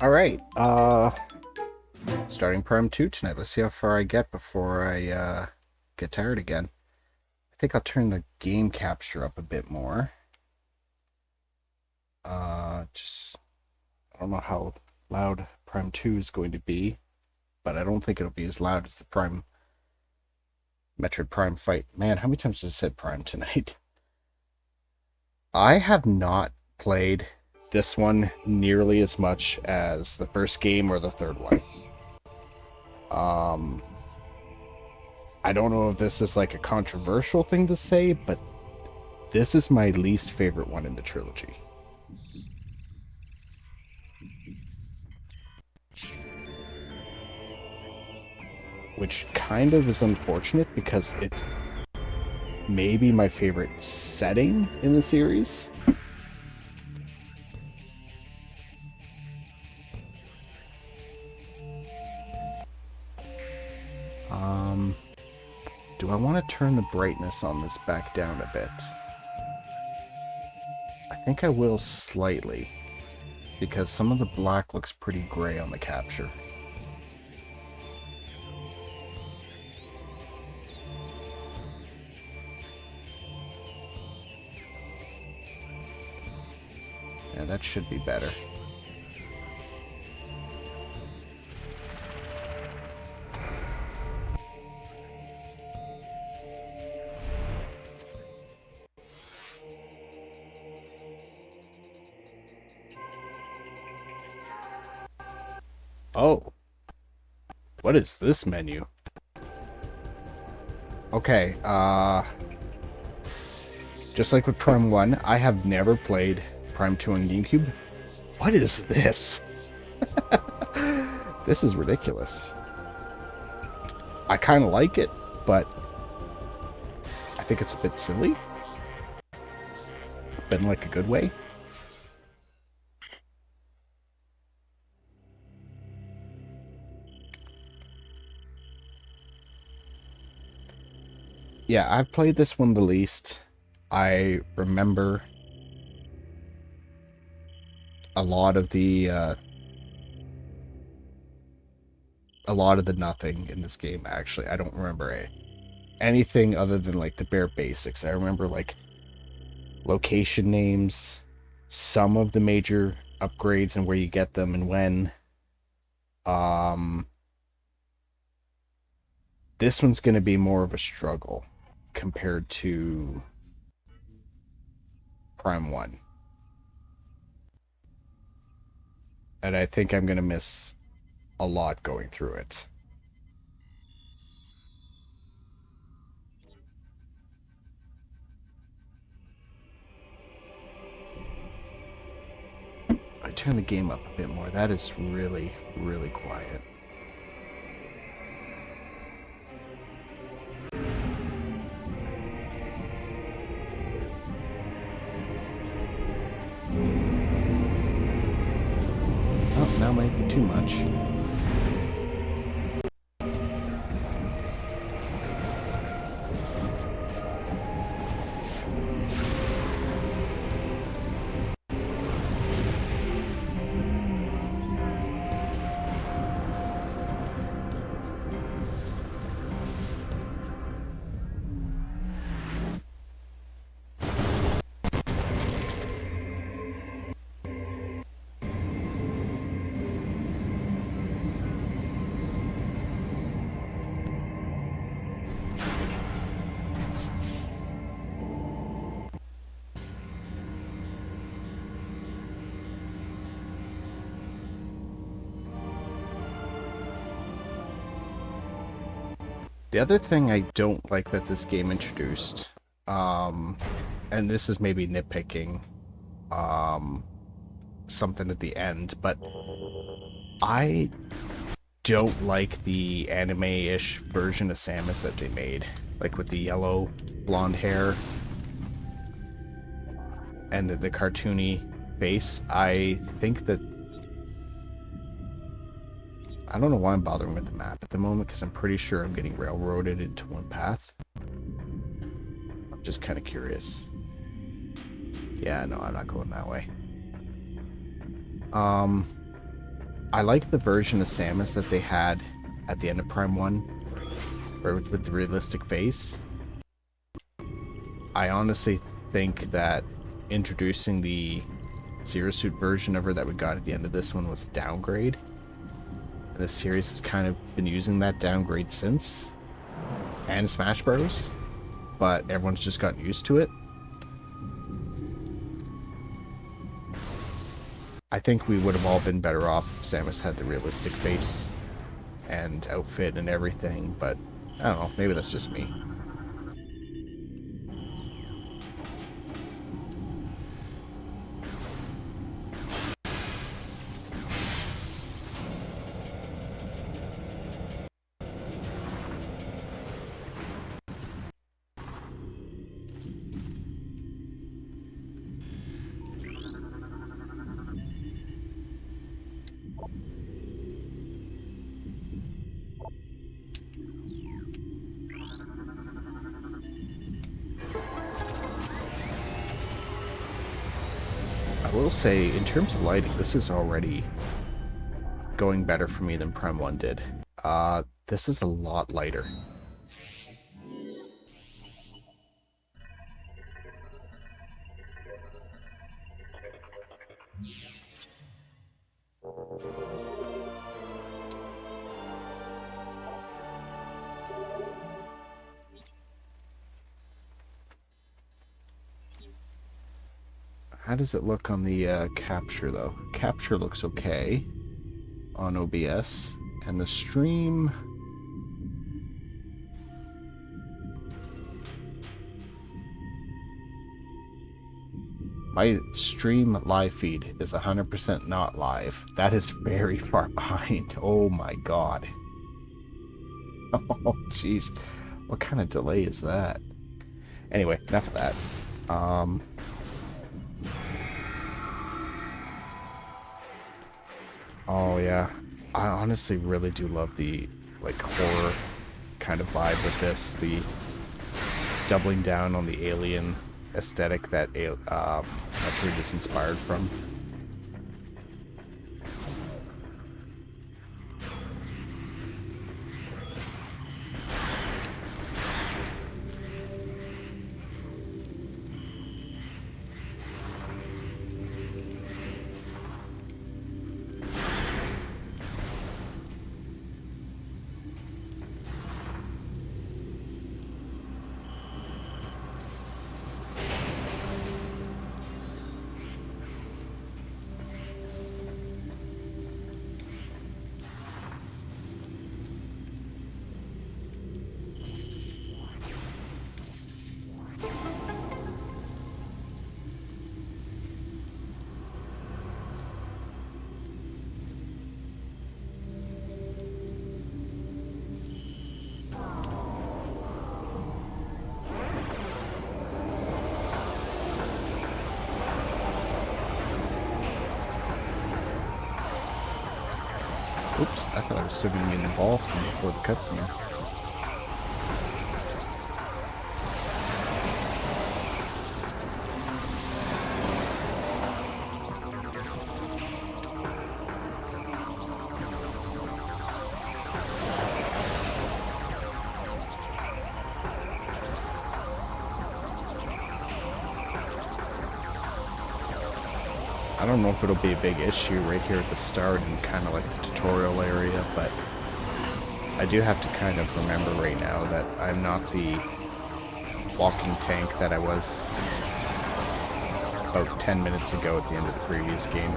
Alright, starting Prime 2 tonight. Let's see how far I get before I get tired again. I think I'll turn the game capture up a bit more. I don't know how loud Prime 2 is going to be, but I don't think it'll be as loud as the METROID Prime fight. Man, how many times have I said Prime tonight? I have not played this one nearly as much as the first game or the third one. I don't know if this is like a controversial thing to say, but this is my least favorite one in the trilogy. Which kind of is unfortunate because it's maybe my favorite setting in the series. Do I want to turn the brightness on this back down a bit? I think I will slightly, because some of the black looks pretty gray on the capture. Yeah, that should be better. Oh. What is this menu? Okay, just like with Prime 1, I have never played Prime 2 on GameCube. What is this? This is ridiculous. I kind of like it, but I think it's a bit silly. But in like a good way. Yeah, I've played this one the least. I remember a lot of the nothing in this game. Actually, I don't remember anything other than like the bare basics. I remember like location names, some of the major upgrades and where you get them and when. This one's going to be more of a struggle compared to Prime 1. And I think I'm going to miss a lot going through it. I turn the game up a bit more. That is really, really quiet. Oh, now might be too much. The other thing I don't like that this game introduced, and this is maybe nitpicking, something at the end, but I don't like the anime-ish version of Samus that they made, like with the yellow blonde hair and the cartoony face. I think that I don't know why I'm bothering with the map at the moment, because I'm pretty sure I'm getting railroaded into one path. I'm just kind of curious. Yeah, no, I'm not going that way. I like the version of Samus that they had at the end of Prime 1, where with the realistic face. I honestly think that introducing the Zero Suit version of her that we got at the end of this one was a downgrade. And the series has kind of been using that downgrade since. And Smash Bros. But everyone's just gotten used to it. I think we would have all been better off if Samus had the realistic face and outfit and everything, but I don't know, maybe that's just me. I will say, in terms of lighting, this is already going better for me than Prime 1 did. This is a lot lighter. How does it look on the capture, though? Capture looks okay on OBS, and the stream... My stream live feed is 100% not live. That is very far behind. Oh my god. Oh, jeez. What kind of delay is that? Anyway, enough of that. Oh yeah. I honestly really do love the, like, horror kind of vibe with this. The doubling down on the alien aesthetic that Metroid is inspired from. Oops, I thought I was still going to get involved before the cutscene. I don't know if it'll be a big issue right here at the start and kind of like the tutorial area, but I do have to kind of remember right now that I'm not the walking tank that I was about 10 minutes ago at the end of the previous game.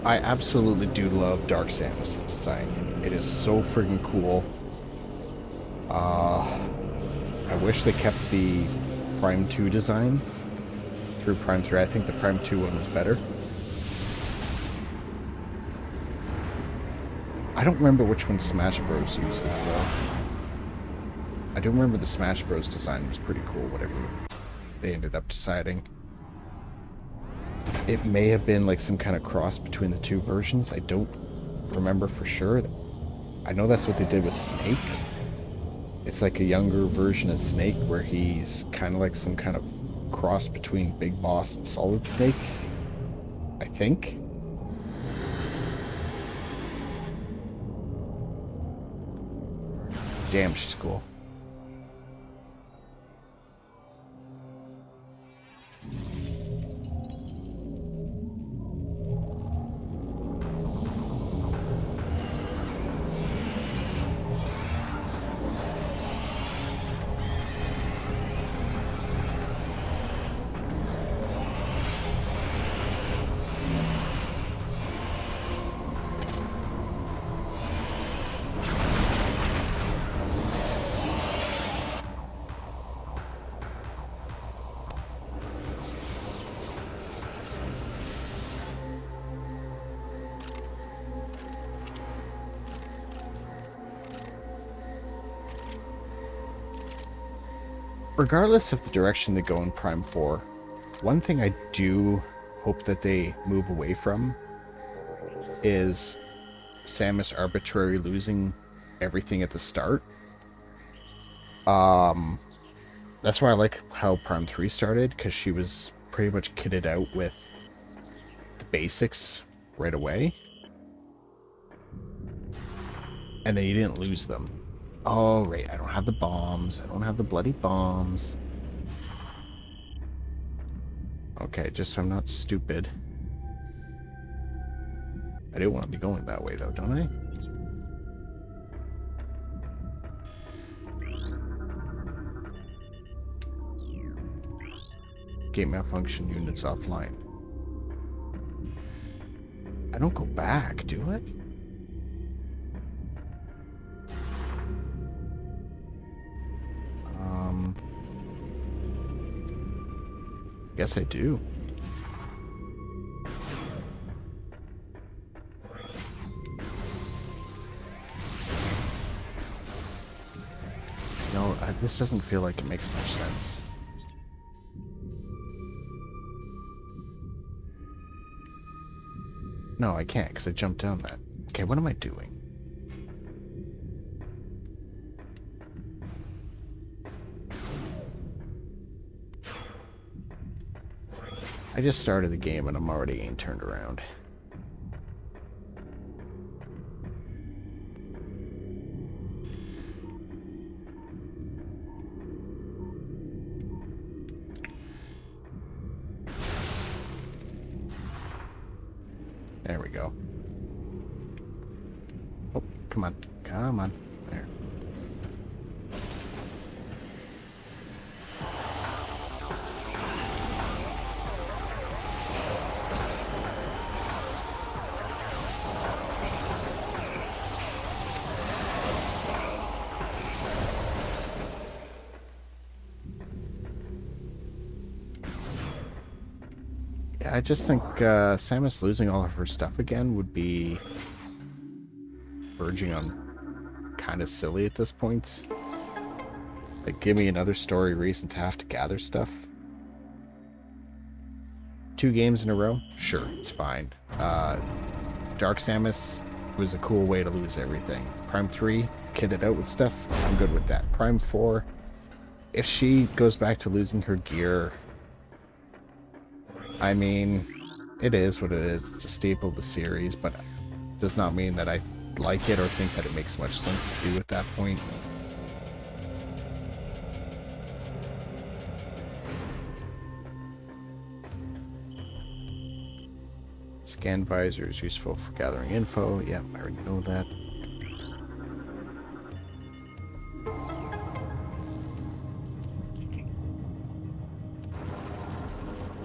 I absolutely do love Dark Samus' design. It is so friggin' cool. I wish they kept the Prime 2 design through Prime 3. I think the Prime 2 one was better. I don't remember which one Smash Bros. Uses, though. I do remember the Smash Bros. Design was pretty cool, whatever they ended up deciding. It may have been like some kind of cross between the two versions. I don't remember for sure. I know that's what they did with Snake. It's like a younger version of Snake where he's kind of like some kind of cross between Big Boss and Solid Snake, I think. Damn, she's cool. Regardless of the direction they go in Prime 4, one thing I do hope that they move away from is Samus arbitrarily losing everything at the start. That's why I like how Prime 3 started, because she was pretty much kitted out with the basics right away. And then you didn't lose them. Oh, right, I don't have the bombs. I don't have the bloody bombs. Okay, just so I'm not stupid. I do want to be going that way, though, don't I? Gate malfunction, units offline. I don't go back, do I? Guess I do. No, this doesn't feel like it makes much sense. No, I can't, because I jumped down that. Okay, what am I doing? I just started the game and I'm already ain't turned around. There we go. Oh, come on. Come on. There. I just think Samus losing all of her stuff again would be verging on kind of silly at this point. Like, give me another story reason to have to gather stuff. 2 games in a row? Sure, it's fine. Dark Samus was a cool way to lose everything. Prime 3, kitted out with stuff, I'm good with that. Prime 4, if she goes back to losing her gear, I mean, it is what it is. It's a staple of the series, but it does not mean that I like it or think that it makes much sense to do at that point. Scan visor is useful for gathering info. Yep, I already know that.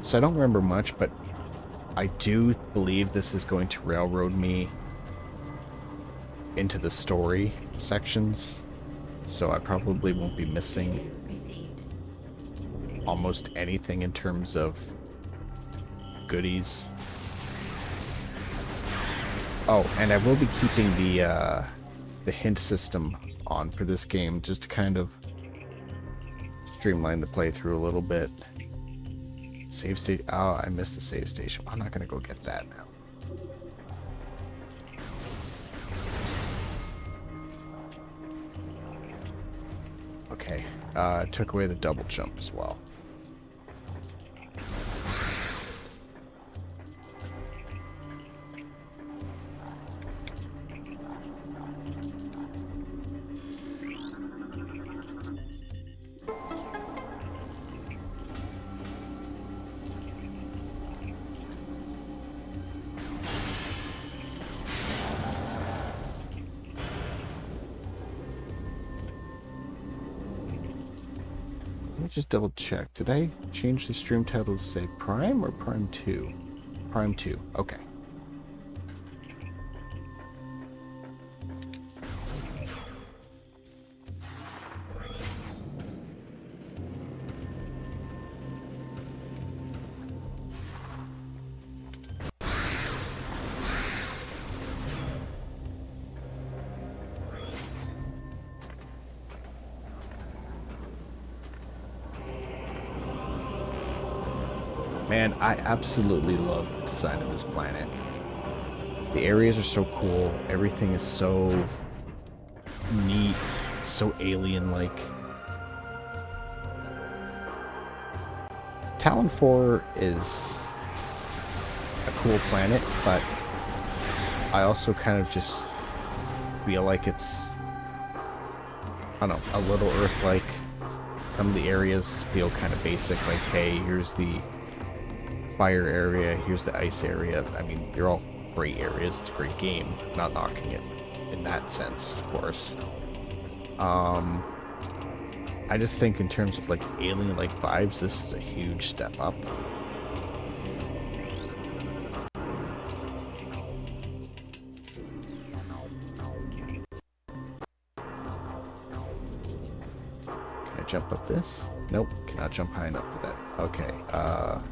So I don't remember much, but I do believe this is going to railroad me into the story sections, so I probably won't be missing almost anything in terms of goodies. Oh, and I will be keeping the hint system on for this game, just to kind of streamline the playthrough a little bit. Save state. Oh, I missed the save station. I'm not gonna go get that now. Okay. Took away the double jump as well. Let me just double check. Did I change the stream title to say Prime or Prime 2? Prime 2. Okay. Man, I absolutely love the design of this planet. The areas are so cool. Everything is so neat. It's so alien-like. Talon 4 is a cool planet, but I also kind of just feel like it's, I don't know, a little Earth-like. Some of the areas feel kind of basic, like, hey, here's the fire area, here's the ice area. I mean, they're all great areas. It's a great game. Not knocking it in that sense, of course. I just think in terms of like alien-like vibes, this is a huge step up. Can I jump up this? Nope, cannot jump high enough for that. Okay, oh.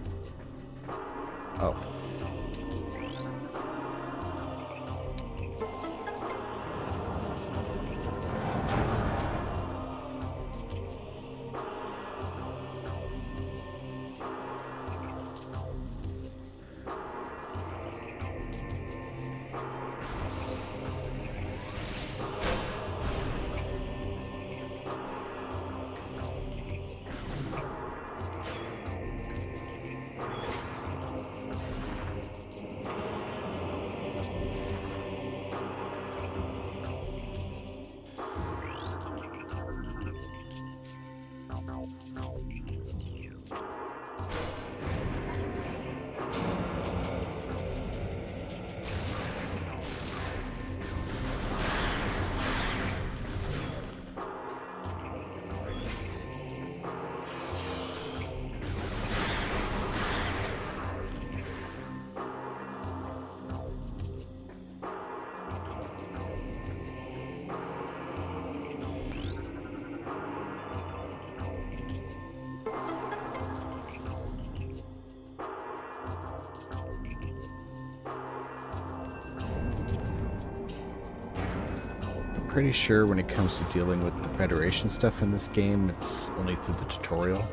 Pretty sure when it comes to dealing with the Federation stuff in this game, it's only through the tutorial.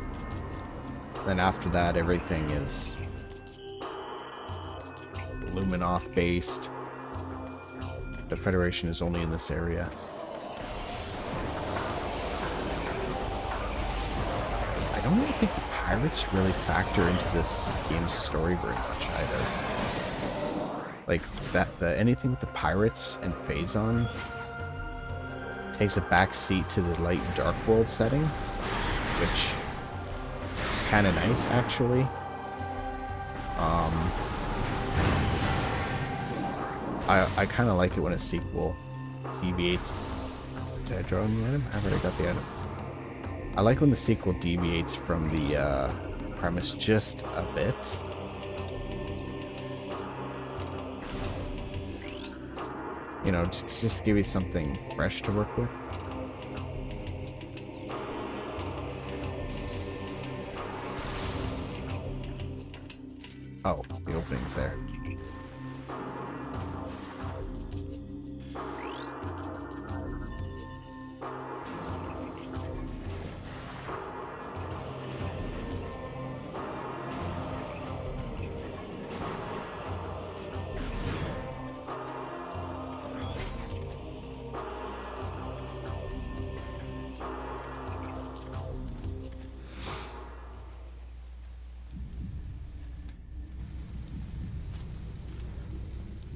Then after that, everything is Luminoth based. The Federation is only in this area. I don't really think the pirates really factor into this game's story very much either. Like anything with the pirates and Phazon takes a back seat to the light and dark world setting, which is kind of nice actually. I kind of like it when a sequel deviates. Did I draw on the item? I've already got the item. I like when the sequel deviates from the premise just a bit. You know, just give you something fresh to work with. Oh, the opening's there.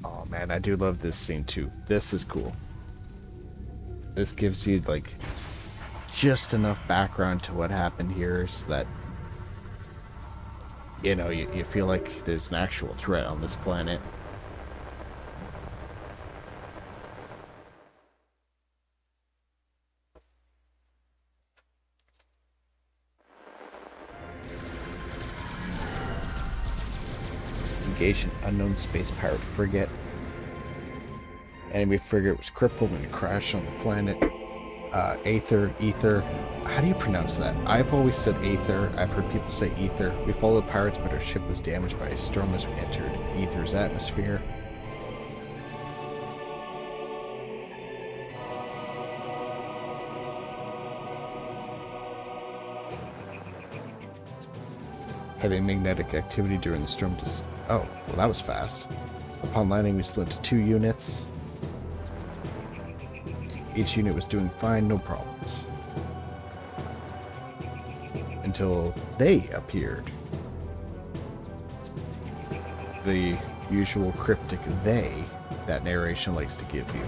Oh man, I do love this scene too. This is cool. This gives you like just enough background to what happened here so that you know you feel like there's an actual threat on this planet. Engage an unknown space pirate frigate. Enemy frigate was crippled when it crashed on the planet. Ether. How do you pronounce that? I've always said Aether. I've heard people say Ether. We followed the pirates, but our ship was damaged by a storm as we entered Aether's atmosphere. Heavy magnetic activity during the storm. Oh, well, that was fast. Upon landing, we split into 2 units. Each unit was doing fine, no problems. Until they appeared. The usual cryptic they that narration likes to give you.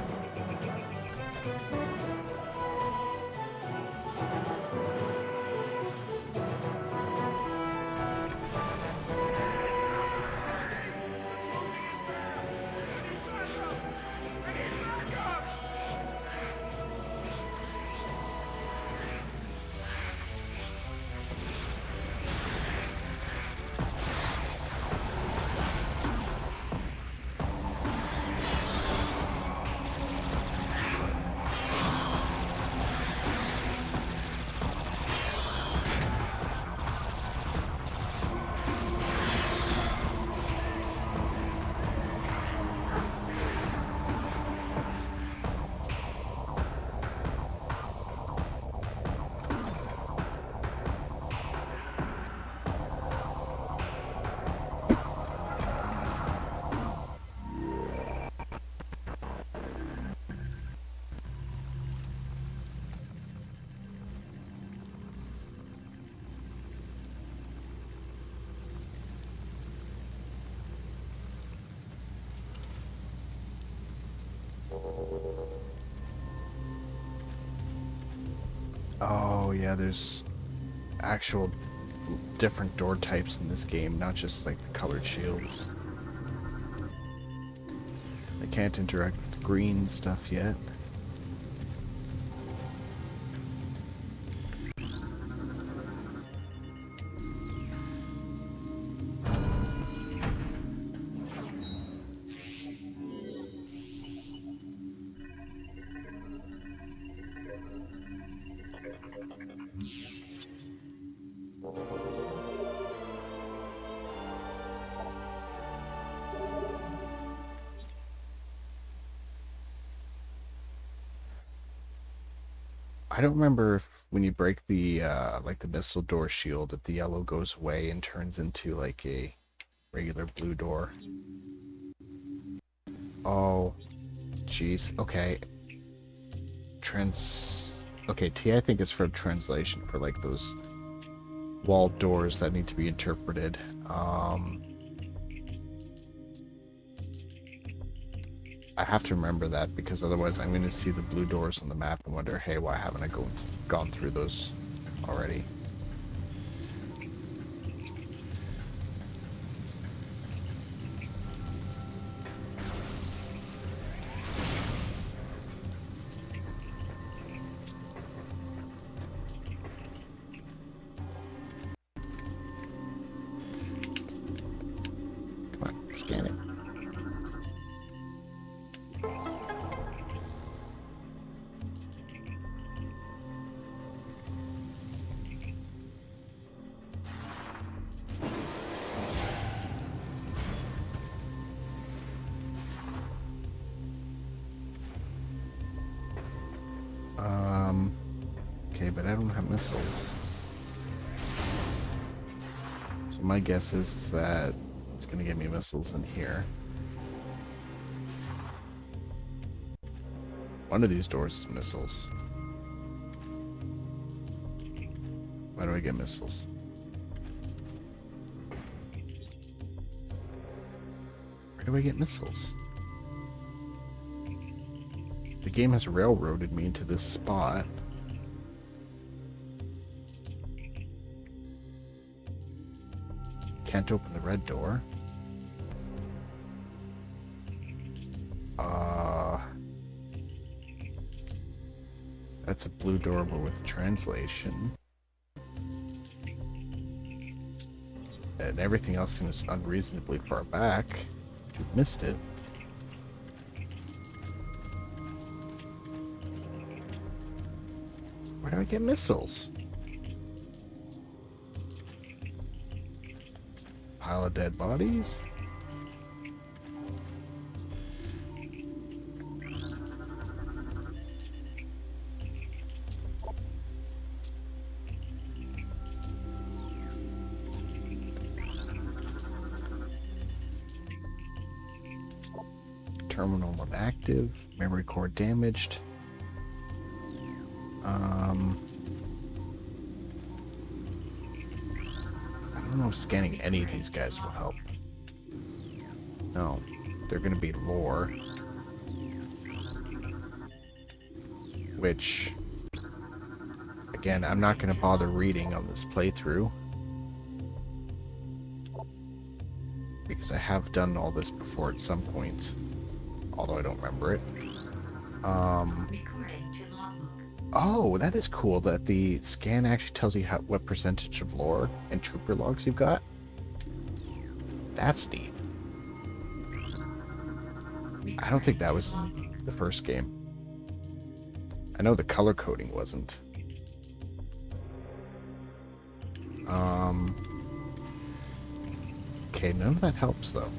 Oh yeah, there's actual different door types in this game, not just like the colored shields. I can't interact with the green stuff yet. I don't remember if when you break the like the missile door shield, if the yellow goes away and turns into like a regular blue door. Oh, jeez. Okay. Okay, T I think it's for translation for like those walled doors that need to be interpreted. I have to remember that because otherwise I'm going to see the blue doors on the map and wonder, hey, why haven't I gone through those already? Come on, scan it. got missiles. So my guess is that it's going to give me missiles in here. One of these doors is missiles. Why do I get missiles? Where do I get missiles? The game has railroaded me into this spot. Can't open the red door. That's a blue door, but with translation. And everything else seems unreasonably far back. You've missed it. Where do I get missiles? Pile of dead bodies? Terminal inactive, memory core damaged. I don't know if scanning any of these guys will help. No, they're gonna be lore. Which, again, I'm not gonna bother reading on this playthrough. Because I have done all this before at some point. Although I don't remember it. Oh, that is cool that the scan actually tells you what percentage of lore and trooper logs you've got. That's neat. I don't think that was in the first game. I know the color coding wasn't. Okay, none of that helps though.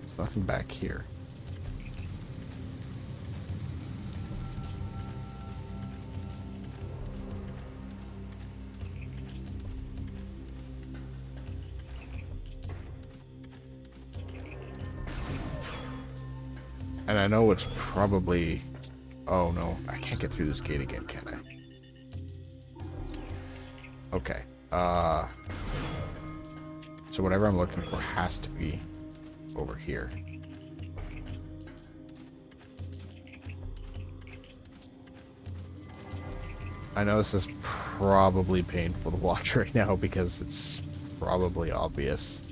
There's nothing back here. And I know it's probably... Oh no, I can't get through this gate again, can I? Okay. So whatever I'm looking for has to be over here. I know this is probably painful to watch right now because it's probably obvious.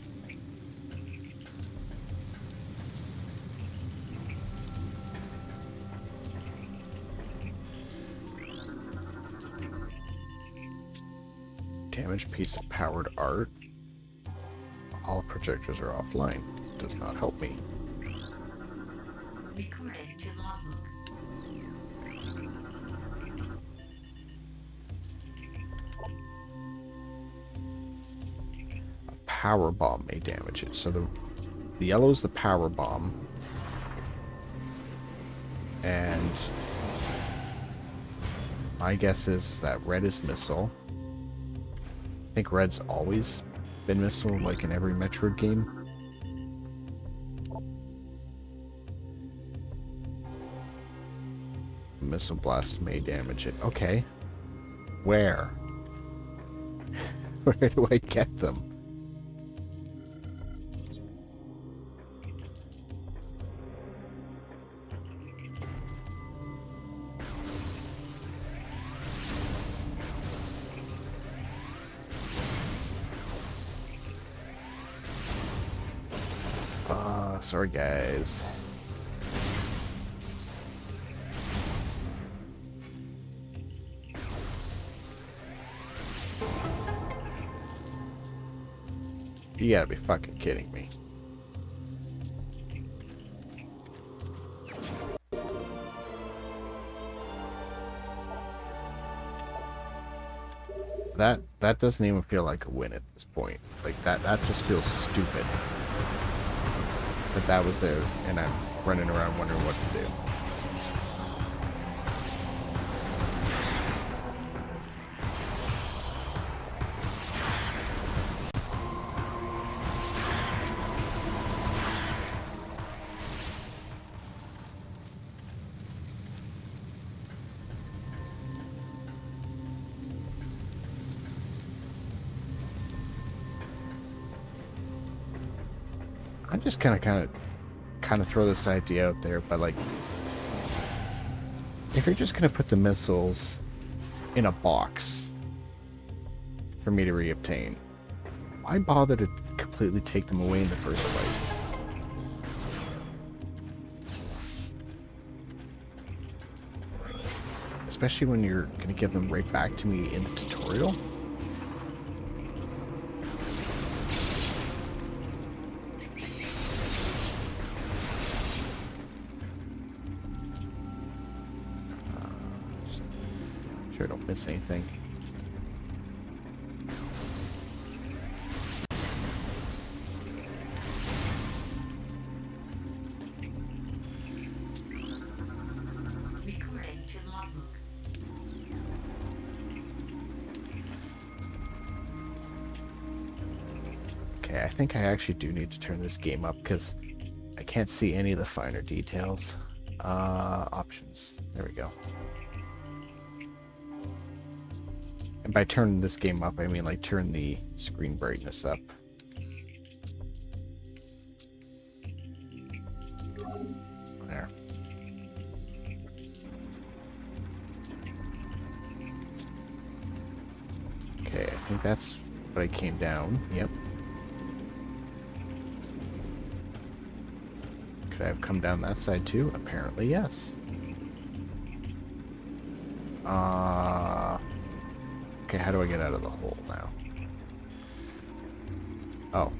Damaged piece of powered art. All projectors are offline. Does not help me. Recording to logbook. A power bomb may damage it. So the yellow is the power bomb. And my guess is that red is missile. I think red's always been missile, like in every Metroid game. Missile blast may damage it. Okay. Where? Where do I get them? Sorry guys. You gotta be fucking kidding me. That doesn't even feel like a win at this point. Like that just feels stupid. That was there, and I'm running around wondering what to do. I'm just kind of throw this idea out there, but like, if you're just gonna put the missiles in a box for me to reobtain, why bother to completely take them away in the first place? Especially when you're gonna give them right back to me in the tutorial. Just make sure I don't miss anything. Okay, I think I actually do need to turn this game up because I can't see any of the finer details. Options. There we go. And by turning this game up, I mean like turn the screen brightness up. There. Okay, I think that's what I came down. Yep. Could I have come down that side too? Apparently, yes. Okay, how do I get out of the hole now? Oh.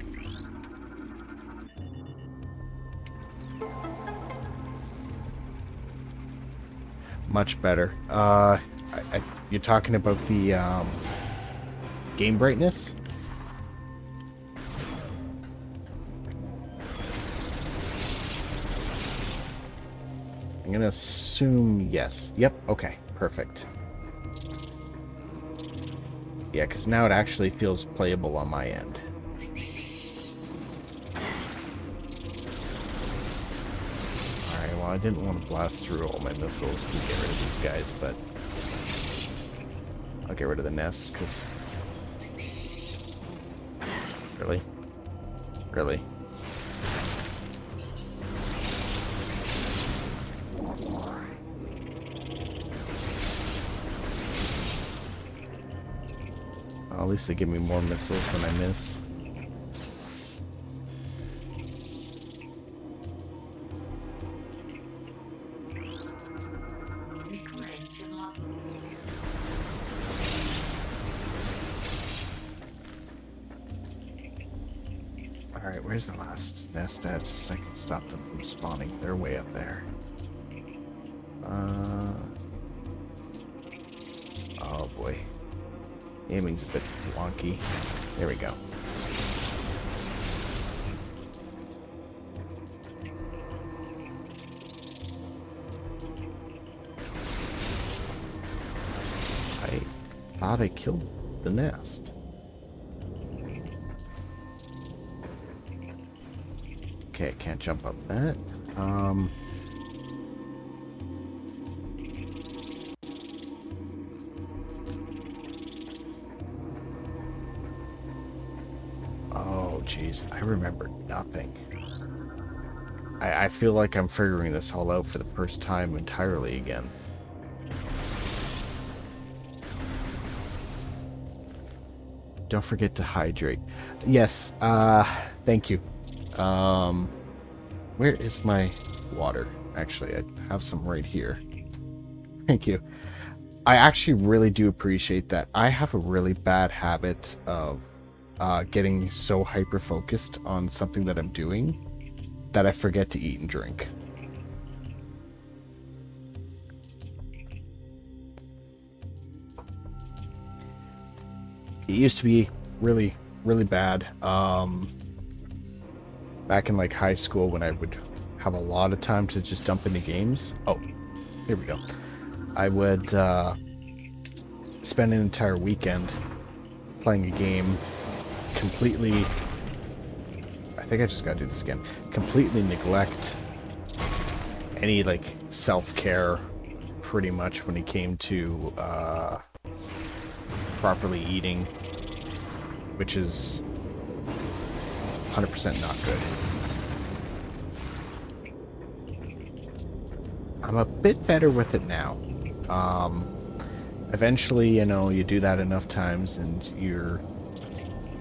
Much better. You're talking about the game brightness? I'm gonna assume yes. Yep, okay, perfect. Yeah, because now it actually feels playable on my end. Alright, well, I didn't want to blast through all my missiles to get rid of these guys, but I'll get rid of the nests, because... Really? Really? Well, at least they give me more missiles when I miss. Alright, where's the last nest at? Just so I can stop them from spawning. They're way up there. Oh boy. Aiming's a bit wonky. There we go. I thought I killed the nest. Okay, I can't jump up that. Oh, jeez. I remember nothing. I feel like I'm figuring this all out for the first time entirely again. Don't forget to hydrate. Yes, thank you. Where is my water? Actually, I have some right here. Thank you. I actually really do appreciate that. I have a really bad habit of getting so hyper-focused on something that I'm doing that I forget to eat and drink. It used to be really, really bad. Back in like high school when I would have a lot of time to just dump into games. Oh, here we go. I would spend an entire weekend playing a game, completely... I think I just gotta do this again. Completely neglect any like self-care pretty much when it came to properly eating, which is 100% not good. I'm a bit better with it now. Eventually, you know, you do that enough times and your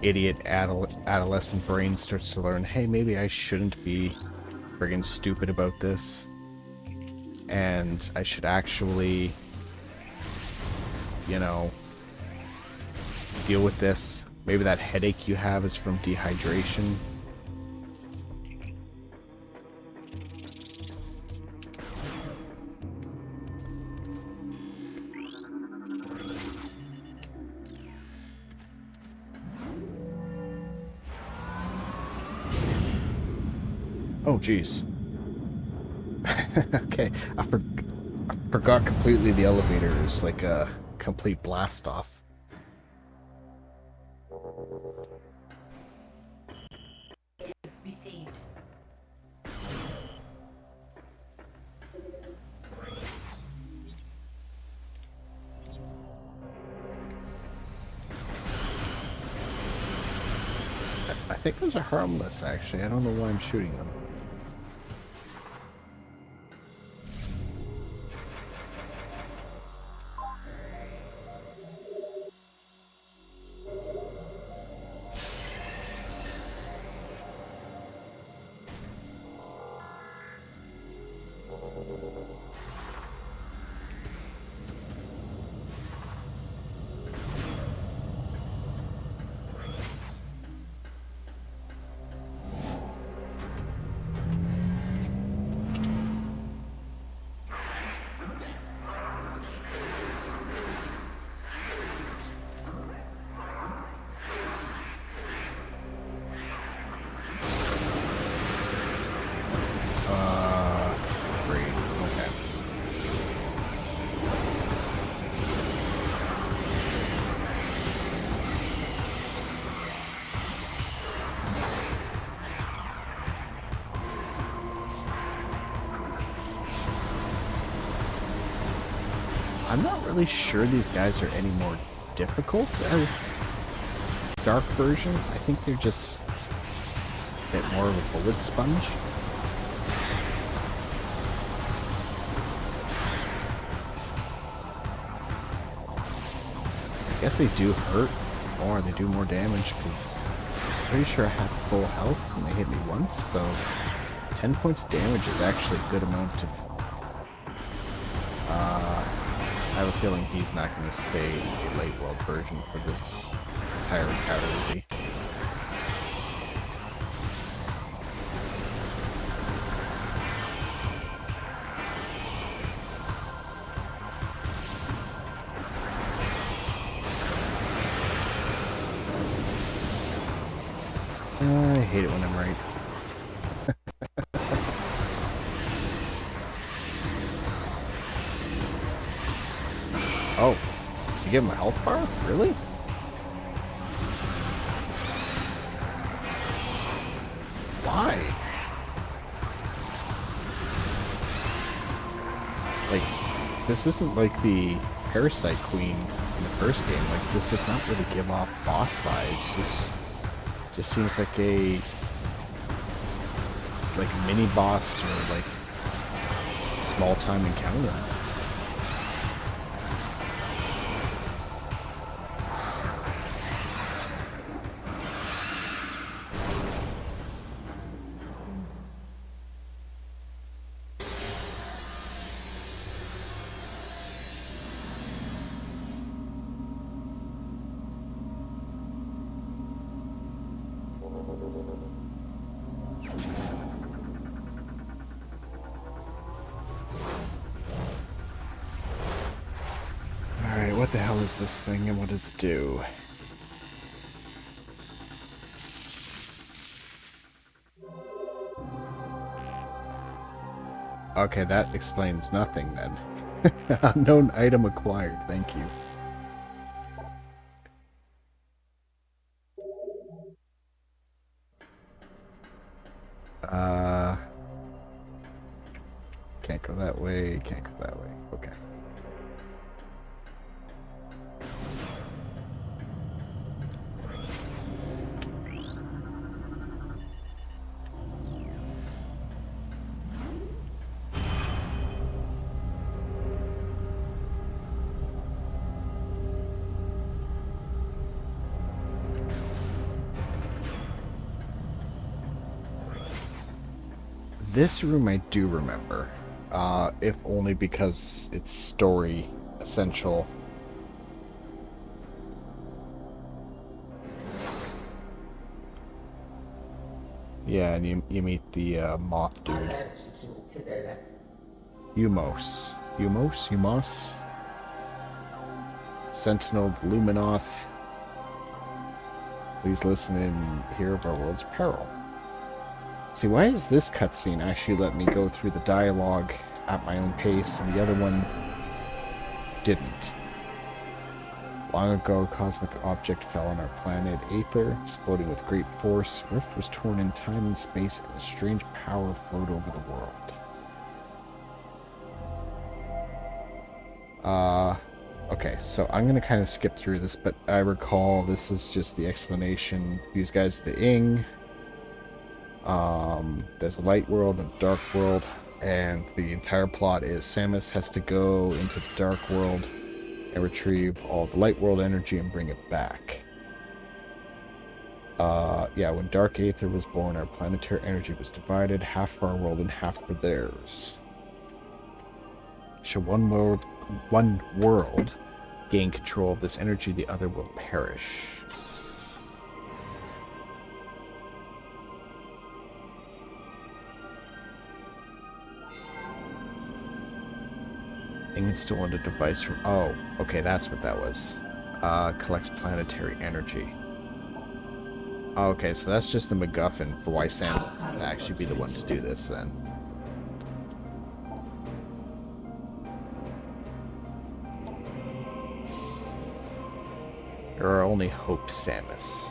idiot adolescent brain starts to learn, hey, maybe I shouldn't be friggin' stupid about this. And I should actually, you know, deal with this. Maybe that headache you have is from dehydration. Oh, jeez. Okay, I forgot completely the elevator is like a complete blast off. I think those are harmless, actually. I don't know why I'm shooting them. Great. Okay. I'm not really sure these guys are any more difficult as dark versions. I think they're just a bit more of a bullet sponge. I guess they do hurt more, they do more damage, because I'm pretty sure I had full health and they hit me once, so 10 points of damage is actually a good amount of... I have a feeling he's not going to stay a late world version for this entire encounter, is he? I hate it when I'm right. Oh, you give him a health bar? Really? Why? Like, this isn't like the Parasite Queen in the first game. Like, this does not really give off boss vibes. This just seems like a... It's like a mini boss or like small time encounter. Alright, what the hell is this thing and what does it do? Okay, that explains nothing then. Unknown item acquired, thank you. Can't go that way, can't go that way. Okay. This room I do remember, if only because it's story essential. Yeah, and you meet the moth dude. Umos? Sentinel Luminoth. Please listen and hear of our world's peril. See, why does this cutscene actually let me go through the dialogue at my own pace, and the other one didn't? Long ago, a cosmic object fell on our planet Aether, exploding with great force. Rift was torn in time and space, and a strange power flowed over the world. Okay, so I'm going to kind of skip through this, but I recall this is just the explanation. These guys are the Ing. There's a light world and a dark world, and the entire plot is Samus has to go into the dark world and retrieve all the light world energy and bring it back. Yeah, when Dark Aether was born, our planetary energy was divided, half for our world and half for theirs. Should one world gain control of this energy, the other will perish. Ing stolen a device from... Oh, okay, that's what that was. Collects planetary energy. Okay, so that's just the MacGuffin for why Sam has to actually be the one to do this, then. There are only hopes, Samus.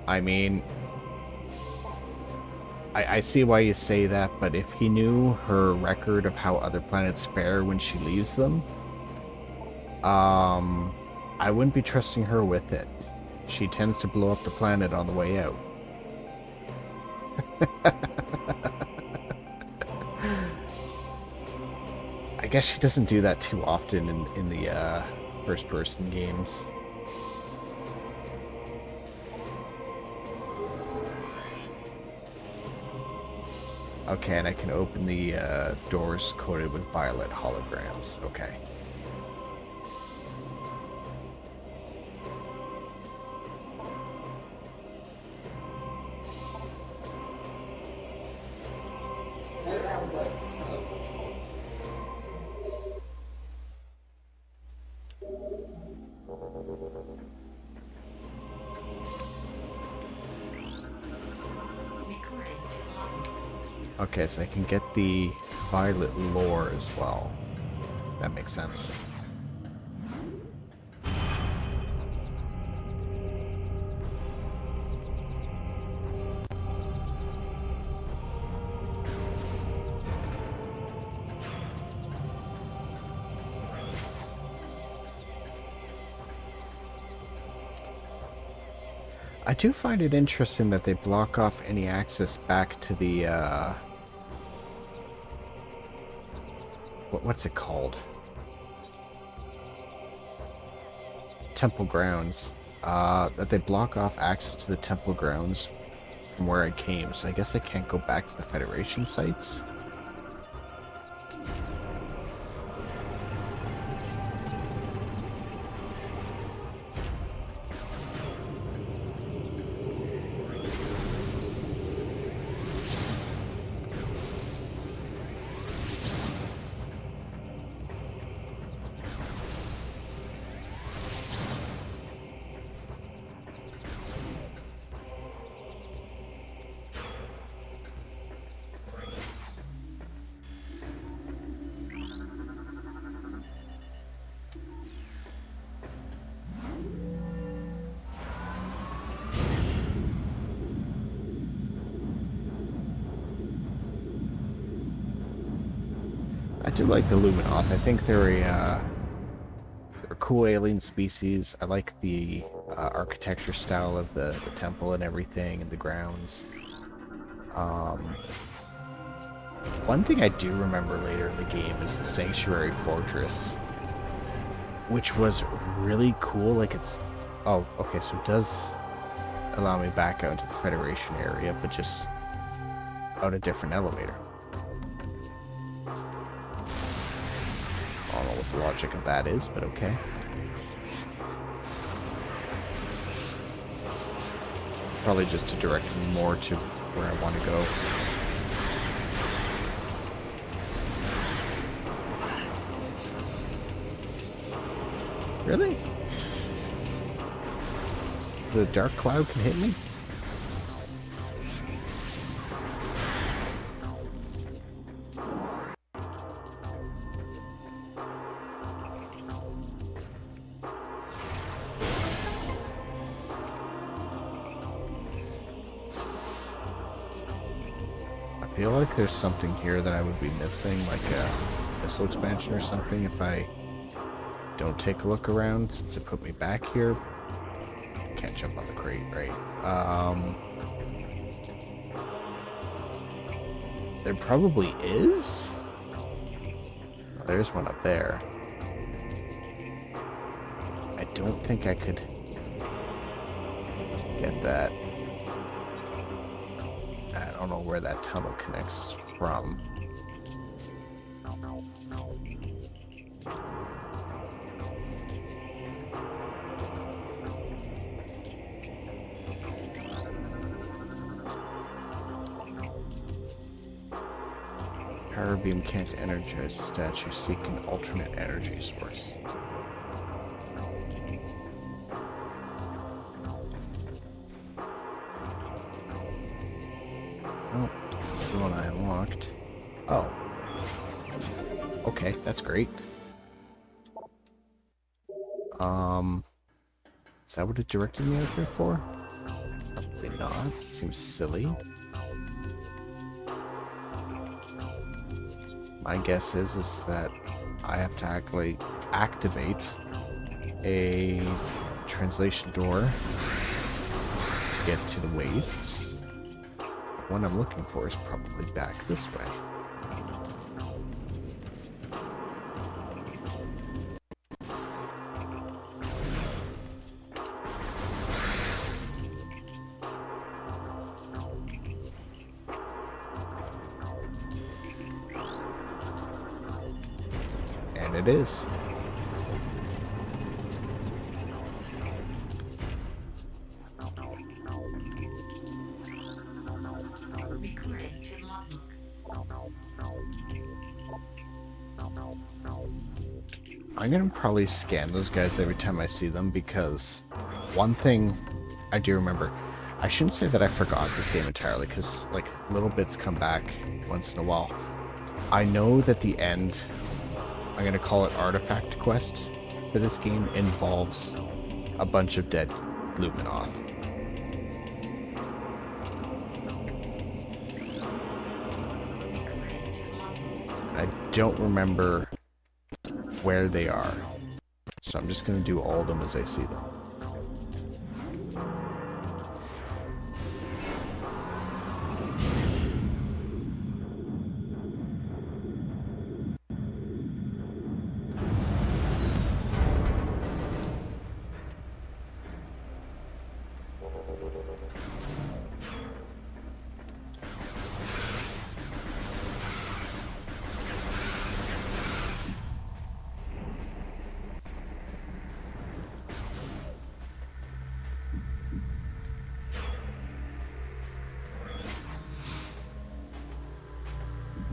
I mean... I see why you say that, but if he knew her record of how other planets fare when she leaves them, I wouldn't be trusting her with it. She tends to blow up the planet on the way out. I guess she doesn't do that too often in the first-person games. Okay, and I can open the doors coated with violet holograms. Okay. Okay, so I can get the violet lore as well. That makes sense. I do find it interesting that they block off any access back to the, what's it called? Temple grounds. That they block off access to the temple grounds from where I came, so I guess I can't go back to the Federation sites. I do like the Luminoth. I think they're a cool alien species. I like the architecture style of the temple and everything, and the grounds. One thing I do remember later in the game is the Sanctuary Fortress, which was really cool. Like, it's... Oh, okay, so it does allow me back out into the Federation area, but just out a different elevator. I don't know what the logic of that is, but okay. Probably just to direct me more to where I want to go. Really? The dark cloud can hit me? I feel like there's something here that I would be missing, like a missile expansion or something, if I don't take a look around, since it put me back here. Can't jump on the crate, right? There probably is? Oh, there's one up there. I don't think I could get that. I don't know where that tunnel connects from. Power beam can't energize the statue. Seek an alternate energy source. Oh, that's the one I unlocked. Oh. Okay, that's great. Is that what it directed me out here for? Probably not. Seems silly. My guess is that I have to actually activate a translation door to get to the wastes. The one I'm looking for is probably back this way. And it is. I'm gonna probably scan those guys every time I see them, because one thing I do remember, I shouldn't say that I forgot this game entirely, because like little bits come back once in a while. I know that the end, I'm gonna call it artifact quest for this game, involves a bunch of dead Luminoth. I don't remember where they are, so I'm just gonna do all of them as I see them.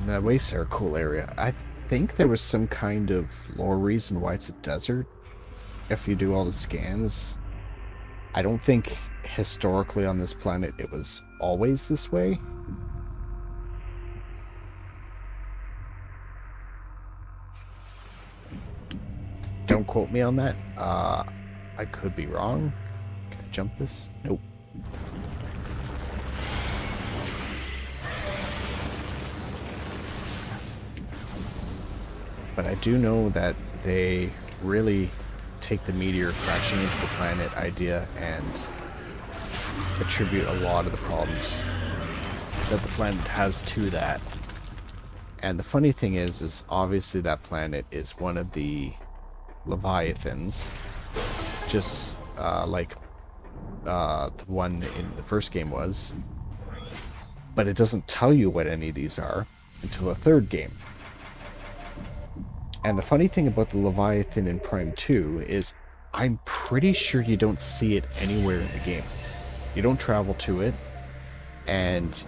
The wastes are a cool area. I think there was some kind of lore reason why it's a desert. If you do all the scans, I don't think historically on this planet it was always this way. Don't quote me on that. I could be wrong. Can I jump this? Nope. But I do know that they really take the meteor crashing into the planet idea and attribute a lot of the problems that the planet has to that. And the funny thing is obviously that planet is one of the Leviathans, just like the one in the first game was. but it doesn't tell you what any of these are until the third game. And the funny thing about the Leviathan in Prime 2 is I'm pretty sure you don't see it anywhere in the game. You don't travel to it, and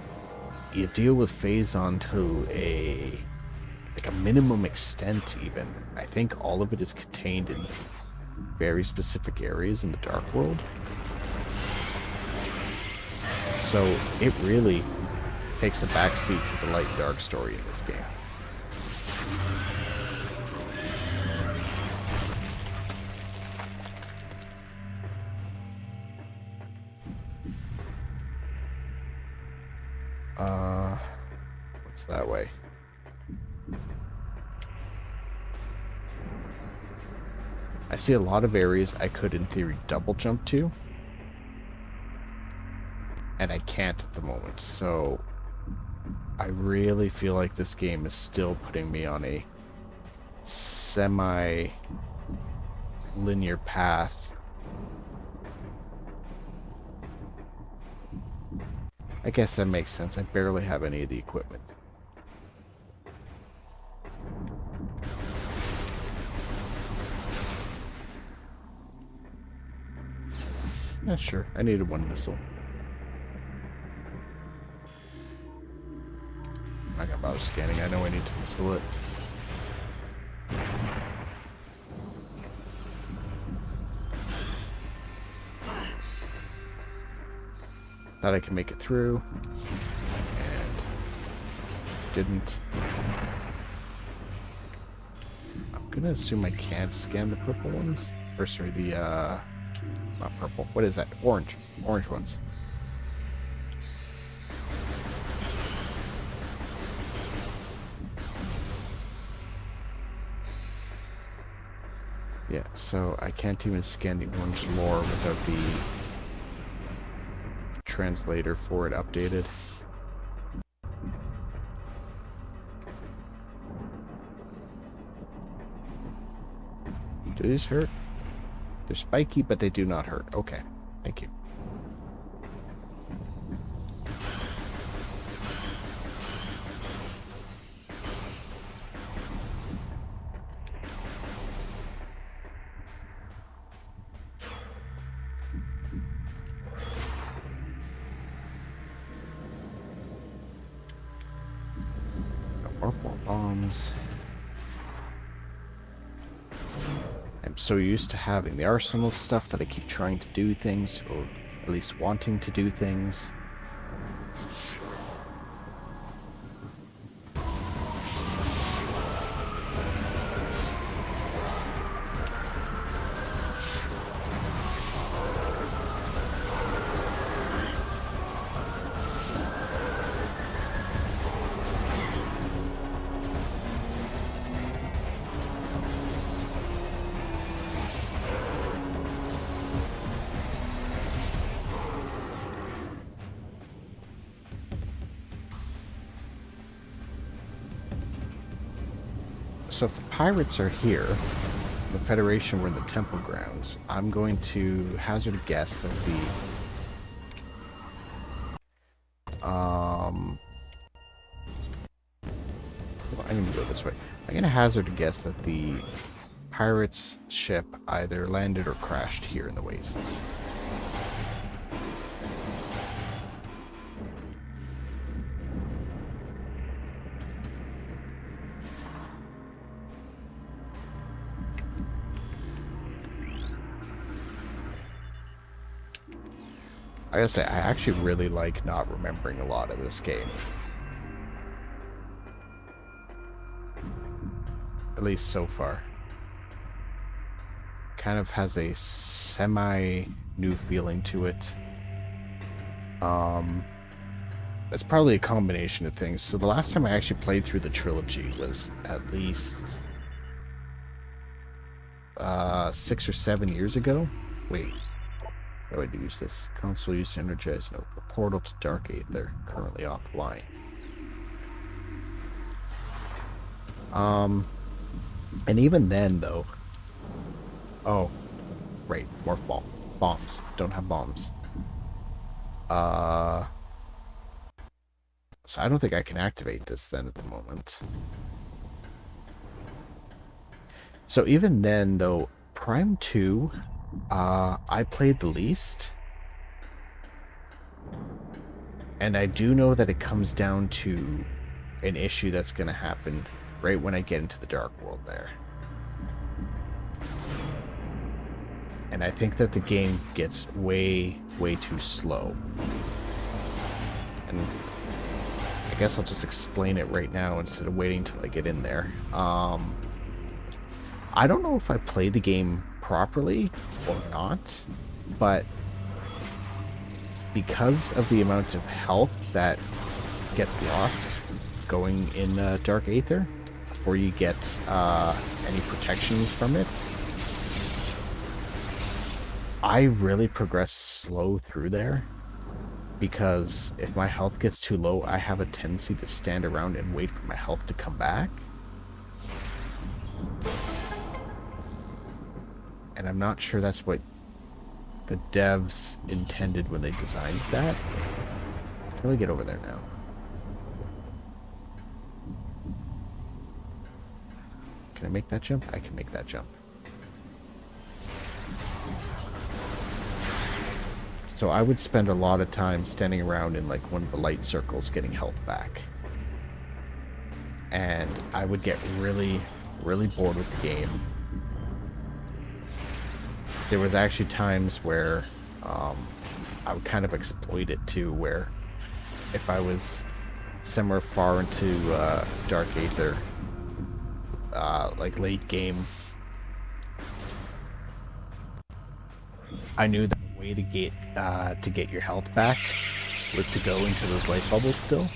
you deal with Phazon to a minimum extent even. I think all of it is contained in very specific areas in the Dark World. So it really takes a backseat to the light and dark story in this game. What's that way? I see a lot of areas I could, in theory, double jump to. And I can't at the moment, so I really feel like this game is still putting me on a semi-linear path. I guess that makes sense. I barely have any of the equipment. Yeah, sure. I needed one missile. I'm not gonna bother scanning. I know I need to missile it. Thought I could make it through. And didn't. I'm gonna assume I can't scan the purple ones. Or sorry, the not purple. What is that? Orange. Orange ones. Yeah, so I can't even scan the orange lore without the translator for it updated. Do these hurt? They're spiky, but they do not hurt. Okay, thank you. More bombs. I'm so used to having the arsenal stuff that I keep trying to do things, or at least wanting to do things. So if the pirates are here, the Federation were in the temple grounds, I'm going to hazard a guess that I'm going to go this way. I'm going to hazard a guess that the pirates' ship either landed or crashed here in the wastes. I gotta say, I actually really like not remembering a lot of this game. At least so far. Kind of has a semi-new feeling to it. It's probably a combination of things. So the last time I actually played through the trilogy was at least 6 or 7 years ago. Wait. How do I use this? Console used to energize a portal to Dark Aether, currently offline. And even then, though... Oh, right, morph ball. Bombs. Don't have bombs. So I don't think I can activate this then at the moment. So even then, though, Prime 2, I played the least. And I do know that it comes down to an issue that's going to happen right when I get into the Dark World there. And I think that the game gets way, way too slow. And I guess I'll just explain it right now instead of waiting till I get in there. I don't know if I played the game properly or not, but because of the amount of health that gets lost going in Dark Aether before you get any protection from it, I really progress slow through there, because if my health gets too low, I have a tendency to stand around and wait for my health to come back. And I'm not sure that's what the devs intended when they designed that. How do I get over there now? Can I make that jump? I can make that jump. So I would spend a lot of time standing around in like one of the light circles getting health back. And I would get really, really bored with the game. There was actually times where I would kind of exploit it too, where if I was somewhere far into Dark Aether, like late game, I knew that the way to get your health back was to go into those light bubbles still.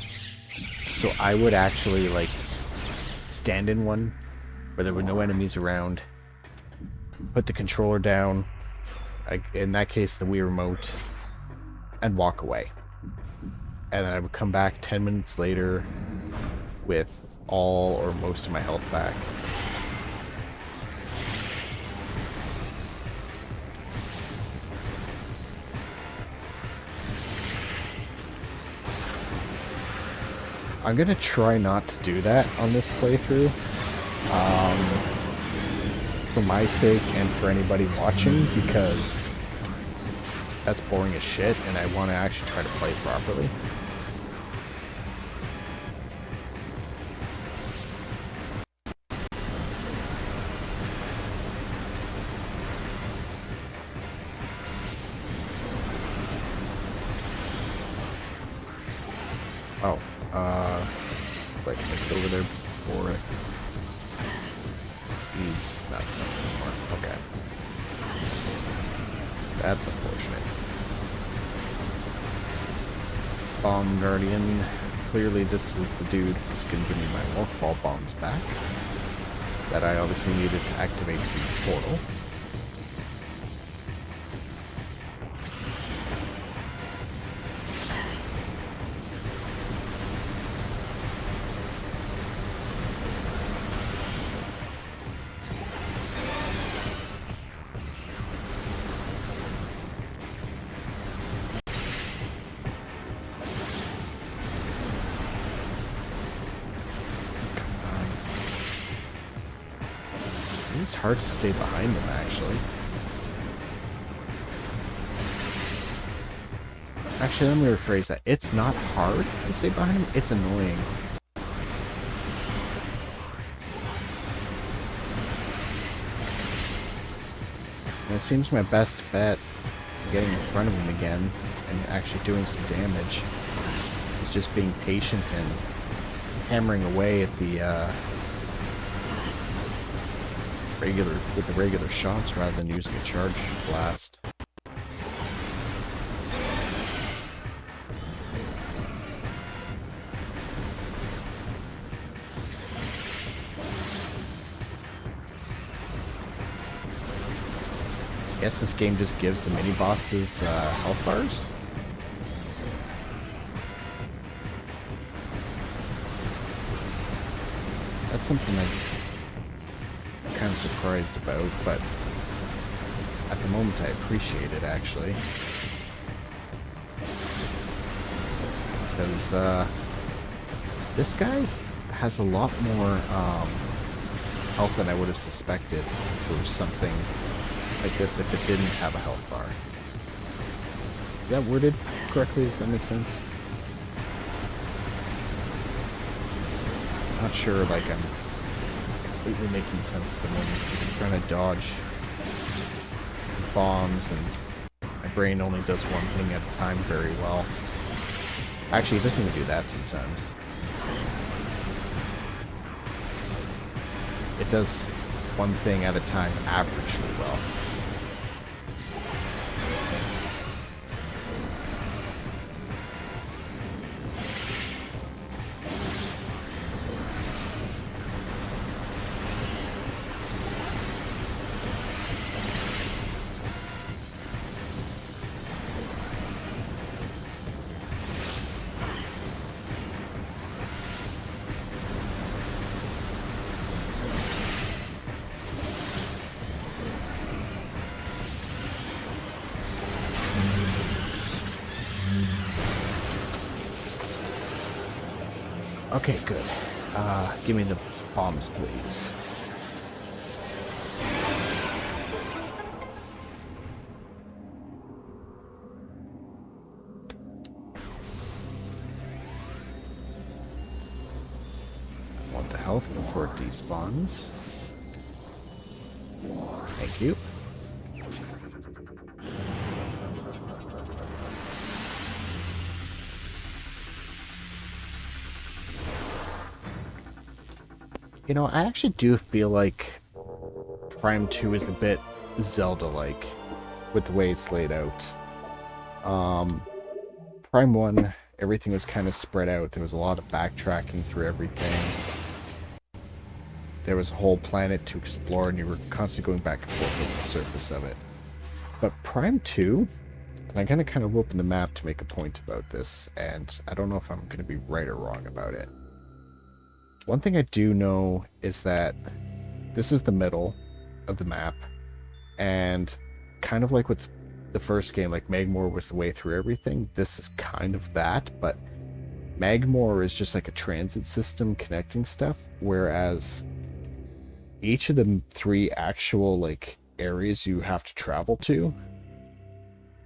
So I would actually like stand in one where there were no enemies around, put the controller down, in that case the Wii remote, and walk away. And then I would come back 10 minutes later with all or most of my health back. I'm gonna try not to do that on this playthrough. For my sake and for anybody watching, because that's boring as shit and I want to actually try to play properly. Oh, like over there before it. He's not stuck anymore. Okay. That's unfortunate. Bomb Guardian. Clearly this is the dude who's going to give me my morph ball bombs back that I obviously needed to activate the portal. It's hard to stay behind them, actually. Actually, let me rephrase that. It's not hard to stay behind them, it's annoying. And it seems my best bet getting in front of him again and actually doing some damage is just being patient and hammering away at the regular shots rather than using a charge blast. I guess this game just gives the mini bosses health bars. That's something I'm kind of surprised about, but at the moment I appreciate it, actually. Because This guy has a lot more health than I would have suspected for something like this if it didn't have a health bar. Is that worded correctly? Does that make sense? Not sure, like, I'm completely making sense at the moment. I'm trying to dodge bombs, and my brain only does one thing at a time very well. Actually, it doesn't even do that sometimes. It does one thing at a time averagely well. Okay, good. Give me the bombs, please. I want the health before it despawns. Thank you. You know, I actually do feel like Prime 2 is a bit Zelda-like with the way it's laid out. Prime 1, everything was kind of spread out. There was a lot of backtracking through everything. There was a whole planet to explore, and you were constantly going back and forth over the surface of it. But Prime 2, and I'm going to kind of open the map to make a point about this, and I don't know if I'm going to be right or wrong about it. One thing I do know is that this is the middle of the map, and kind of like with the first game, like Magmore was the way through everything, this is kind of that, but Magmore is just like a transit system connecting stuff, whereas each of the three actual like areas you have to travel to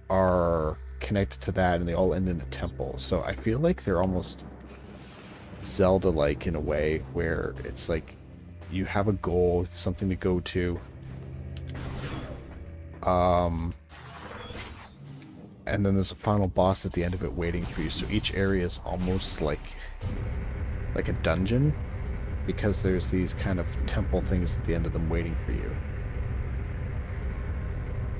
are connected to that, and they all end in a temple. So I feel like they're almost Zelda-like in a way, where it's like you have a goal, something to go to, and then there's a final boss at the end of it waiting for you. So each area is almost like a dungeon, because there's these kind of temple things at the end of them waiting for you.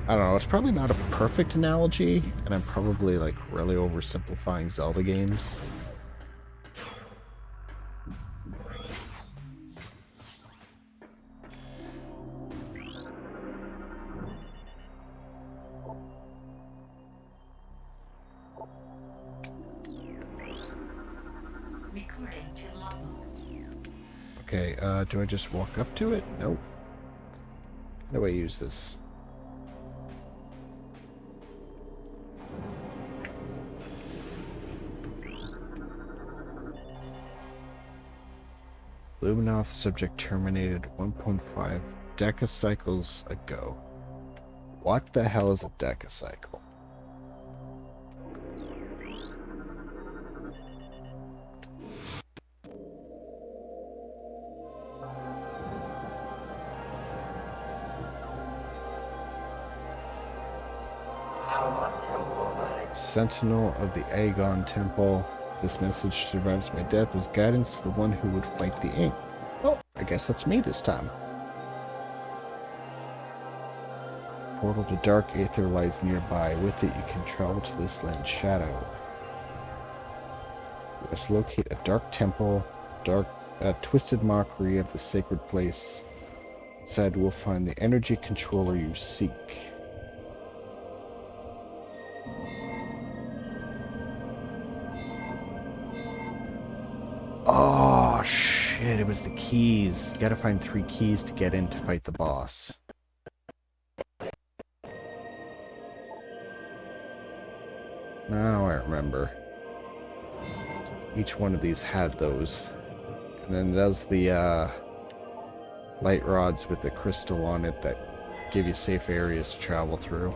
I don't know, it's probably not a perfect analogy, and I'm probably like really oversimplifying Zelda games. Okay, do I just walk up to it? Nope. How do I use this? Luminoth subject terminated 1.5 decacycles ago. What the hell is a decacycle? Sentinel of the Aegon Temple. This message survives my death as guidance to the one who would fight the ink. Oh, I guess that's me this time. Portal to dark aether lies nearby. With it, you can travel to this land's shadow. You must locate a dark temple, twisted mockery of the sacred place. Inside, we'll find the energy controller you seek. Oh, shit, it was the keys. You gotta find 3 keys to get in to fight the boss. Now I remember. each one of these had those. And then there's the light rods with the crystal on it that give you safe areas to travel through.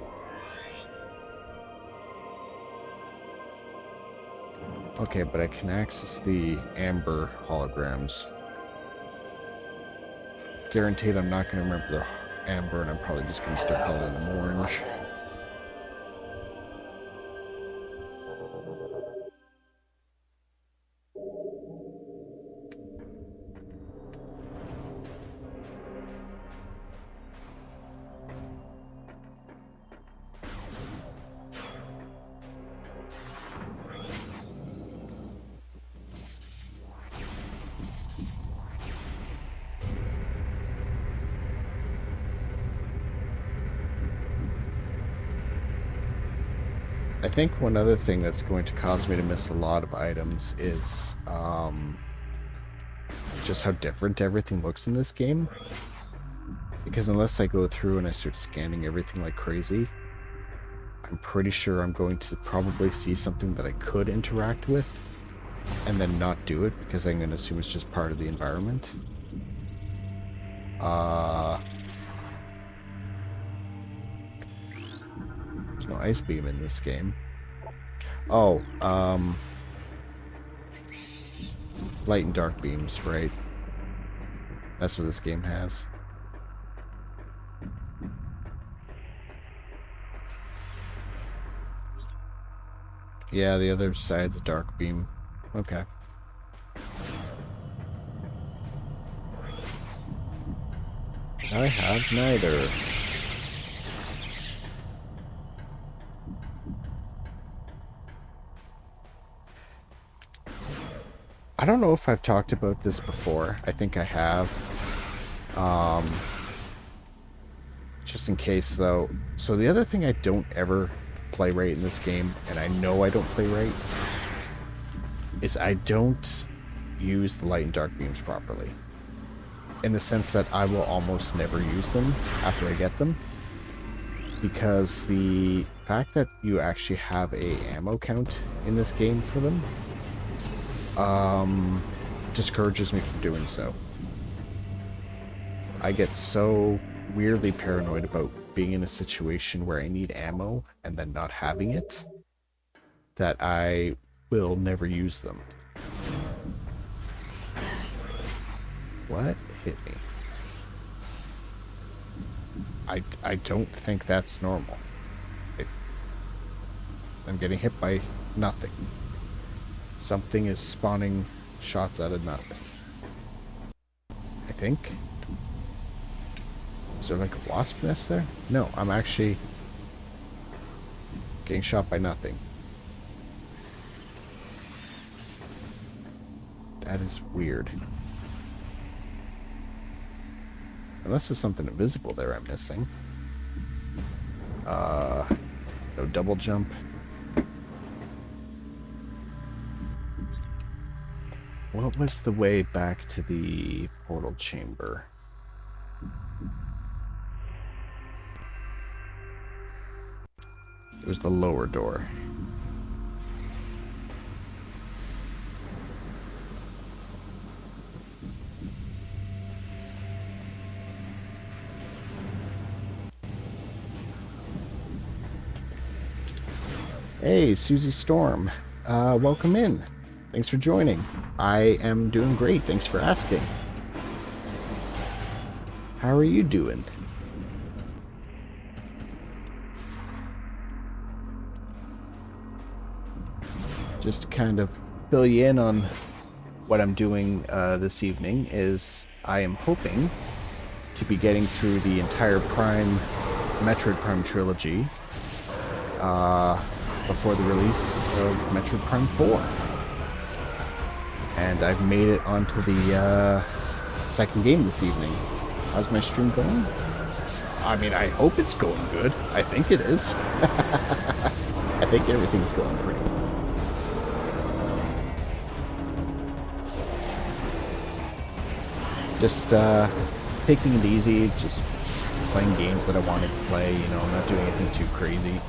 Okay, but I can access the amber holograms. Guaranteed I'm not going to remember the amber, and I'm probably just going to start coloring them orange. I think one other thing that's going to cause me to miss a lot of items is just how different everything looks in this game. Because unless I go through and I start scanning everything like crazy, I'm pretty sure I'm going to probably see something that I could interact with and then not do it because I'm going to assume it's just part of the environment. There's no ice beam in this game. Oh, light and dark beams, right? That's what this game has. Yeah, the other side's a dark beam. Okay. I have neither. I don't know if I've talked about this before. I think I have. Just in case, though. So the other thing I don't ever play right in this game, and I know I don't play right, is I don't use the light and dark beams properly. In the sense that I will almost never use them after I get them. Because the fact that you actually have a ammo count in this game for them discourages me from doing so. I get so weirdly paranoid about being in a situation where I need ammo and then not having it that I will never use them. What hit me? I don't think that's normal. I'm getting hit by nothing. Something is spawning shots out of nothing. I think. Is there like a wasp nest there? No, I'm actually getting shot by nothing. That is weird. Unless there's something invisible there I'm missing. No double jump. What was the way back to the portal chamber? It was the lower door. Hey, Susie Storm. Welcome in. Thanks for joining. I am doing great. Thanks for asking. How are you doing? Just to kind of fill you in on what I'm doing this evening is I am hoping to be getting through the entire METROID Prime trilogy before the release of METROID Prime 4. And I've made it onto the second game this evening. How's my stream going? I mean, I hope it's going good. I think it is. I think everything's going pretty good. Just taking it easy, just playing games that I wanted to play, you know, not doing anything too crazy.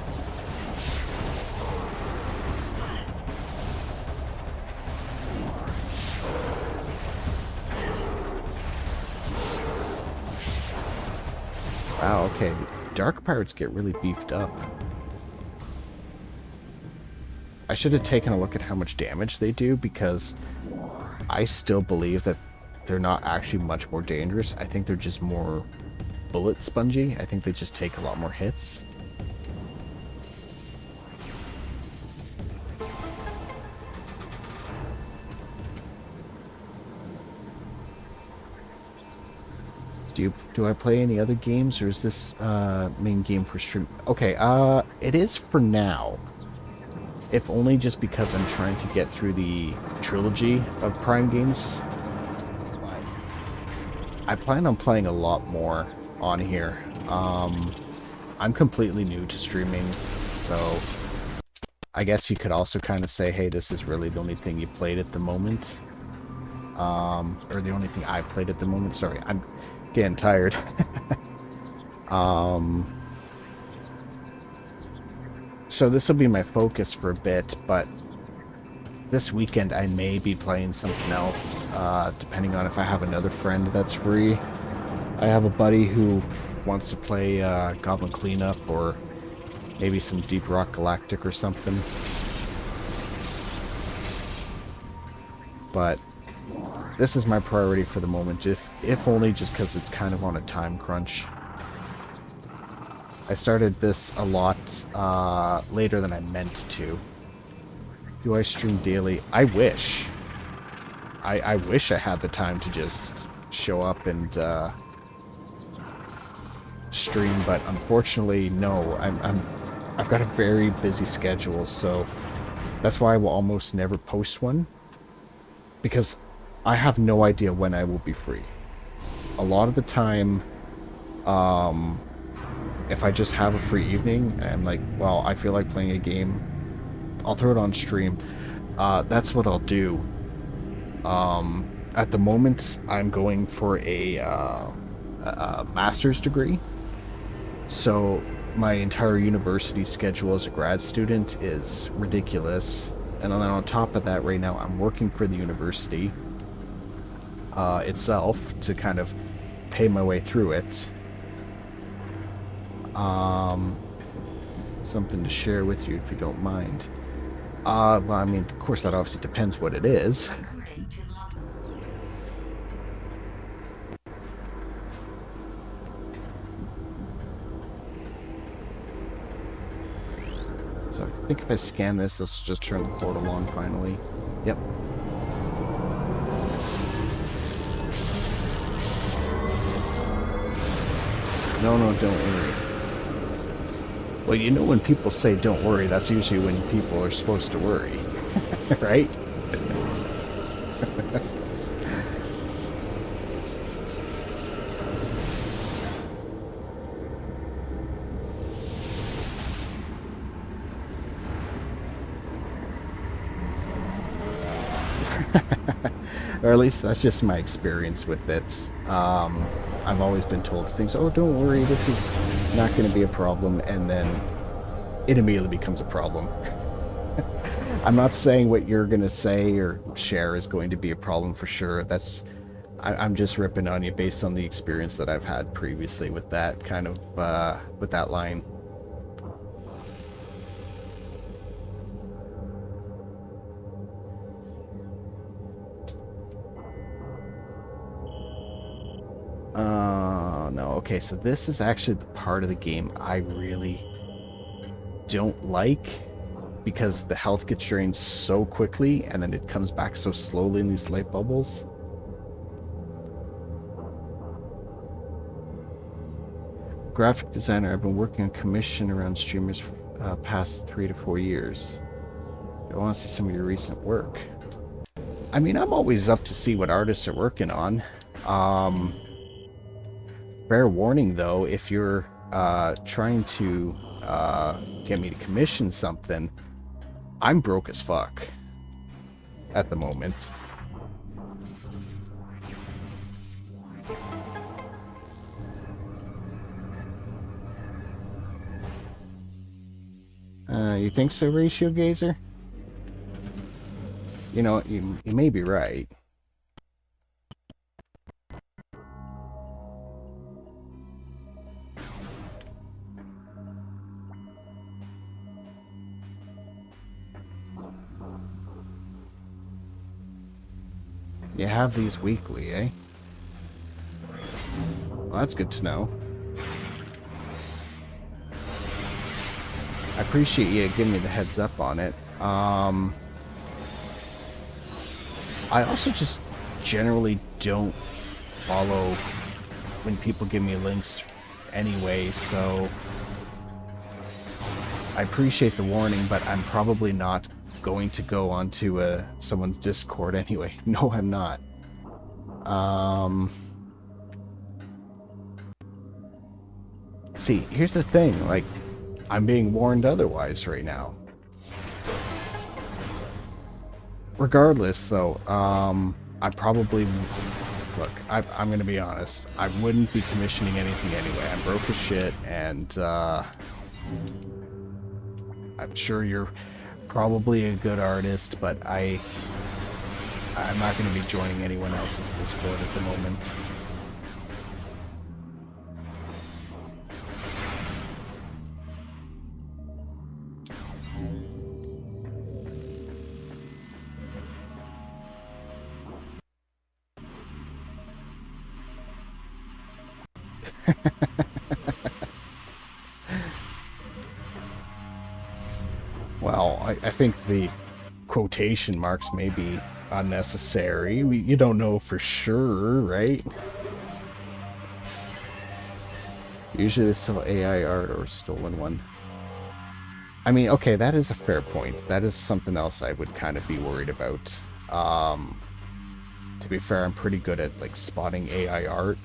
wow, okay. Dark pirates get really beefed up. I should have taken a look at how much damage they do, because I still believe that they're not actually much more dangerous. I think they're just more bullet spongy. I think they just take a lot more hits. Do I play any other games, or is this main game for stream? Okay, it is for now. If only just because I'm trying to get through the trilogy of Prime games. But I plan on playing a lot more on here. I'm completely new to streaming, so I guess you could also kind of say, hey, this is really the only thing you played at the moment. Or the only thing I played at the moment. Sorry, I'm getting tired. So this will be my focus for a bit, but this weekend I may be playing something else, depending on if I have another friend that's free. I have a buddy who wants to play Goblin Cleanup, or maybe some Deep Rock Galactic or something. But this is my priority for the moment, if only just because it's kind of on a time crunch. I started this a lot later than I meant to. Do I stream daily? I wish. I wish I had the time to just show up and stream, but unfortunately, no. I've got a very busy schedule, so that's why I will almost never post one, because I have no idea when I will be free. A lot of the time, if I just have a free evening and I'm like, well, I feel like playing a game, I'll throw it on stream. That's what I'll do. At the moment, I'm going for a master's degree. So my entire university schedule as a grad student is ridiculous. And then on top of that, right now, I'm working for the university itself to kind of pay my way through it. Something to share with you if you don't mind. Well, I mean, of course, that obviously depends what it is. So I think if I scan this, this will just turn the portal on finally. Yep. No, don't worry. Well, you know, when people say don't worry, that's usually when people are supposed to worry. Right? Or at least that's just my experience with it. I've always been told things, oh, don't worry, this is not going to be a problem, and then it immediately becomes a problem. I'm not saying what you're going to say or share is going to be a problem for sure. I'm just ripping on you based on the experience that I've had previously with that kind of, with that line. No, okay, so this is actually the part of the game I really don't like, because the health gets drained so quickly and then it comes back so slowly in these light bubbles. Graphic designer, I've been working on commission around streamers for past 3 to 4 years. I want to see some of your recent work. I mean, I'm always up to see what artists are working on. Fair warning, though, if you're trying to get me to commission something, I'm broke as fuck at the moment. You think so, Ratio Gazer? You know, you may be right. You have these weekly, eh? Well, that's good to know. I appreciate you giving me the heads up on it. I also just generally don't follow when people give me links anyway, so I appreciate the warning, but I'm probably not going to go onto someone's Discord anyway. No, I'm not. See, here's the thing, like, I'm being warned otherwise right now. Regardless, though, I probably... Look, I'm going to be honest. I wouldn't be commissioning anything anyway. I'm broke as shit, and I'm sure you're probably a good artist, but I'm not going to be joining anyone else's Discord at the moment. Well, I think the quotation marks may be unnecessary. You don't know for sure, right? Usually they sell AI art or stolen one. I mean, okay, that is a fair point. That is something else I would kind of be worried about. To be fair, I'm pretty good at, like, spotting AI art.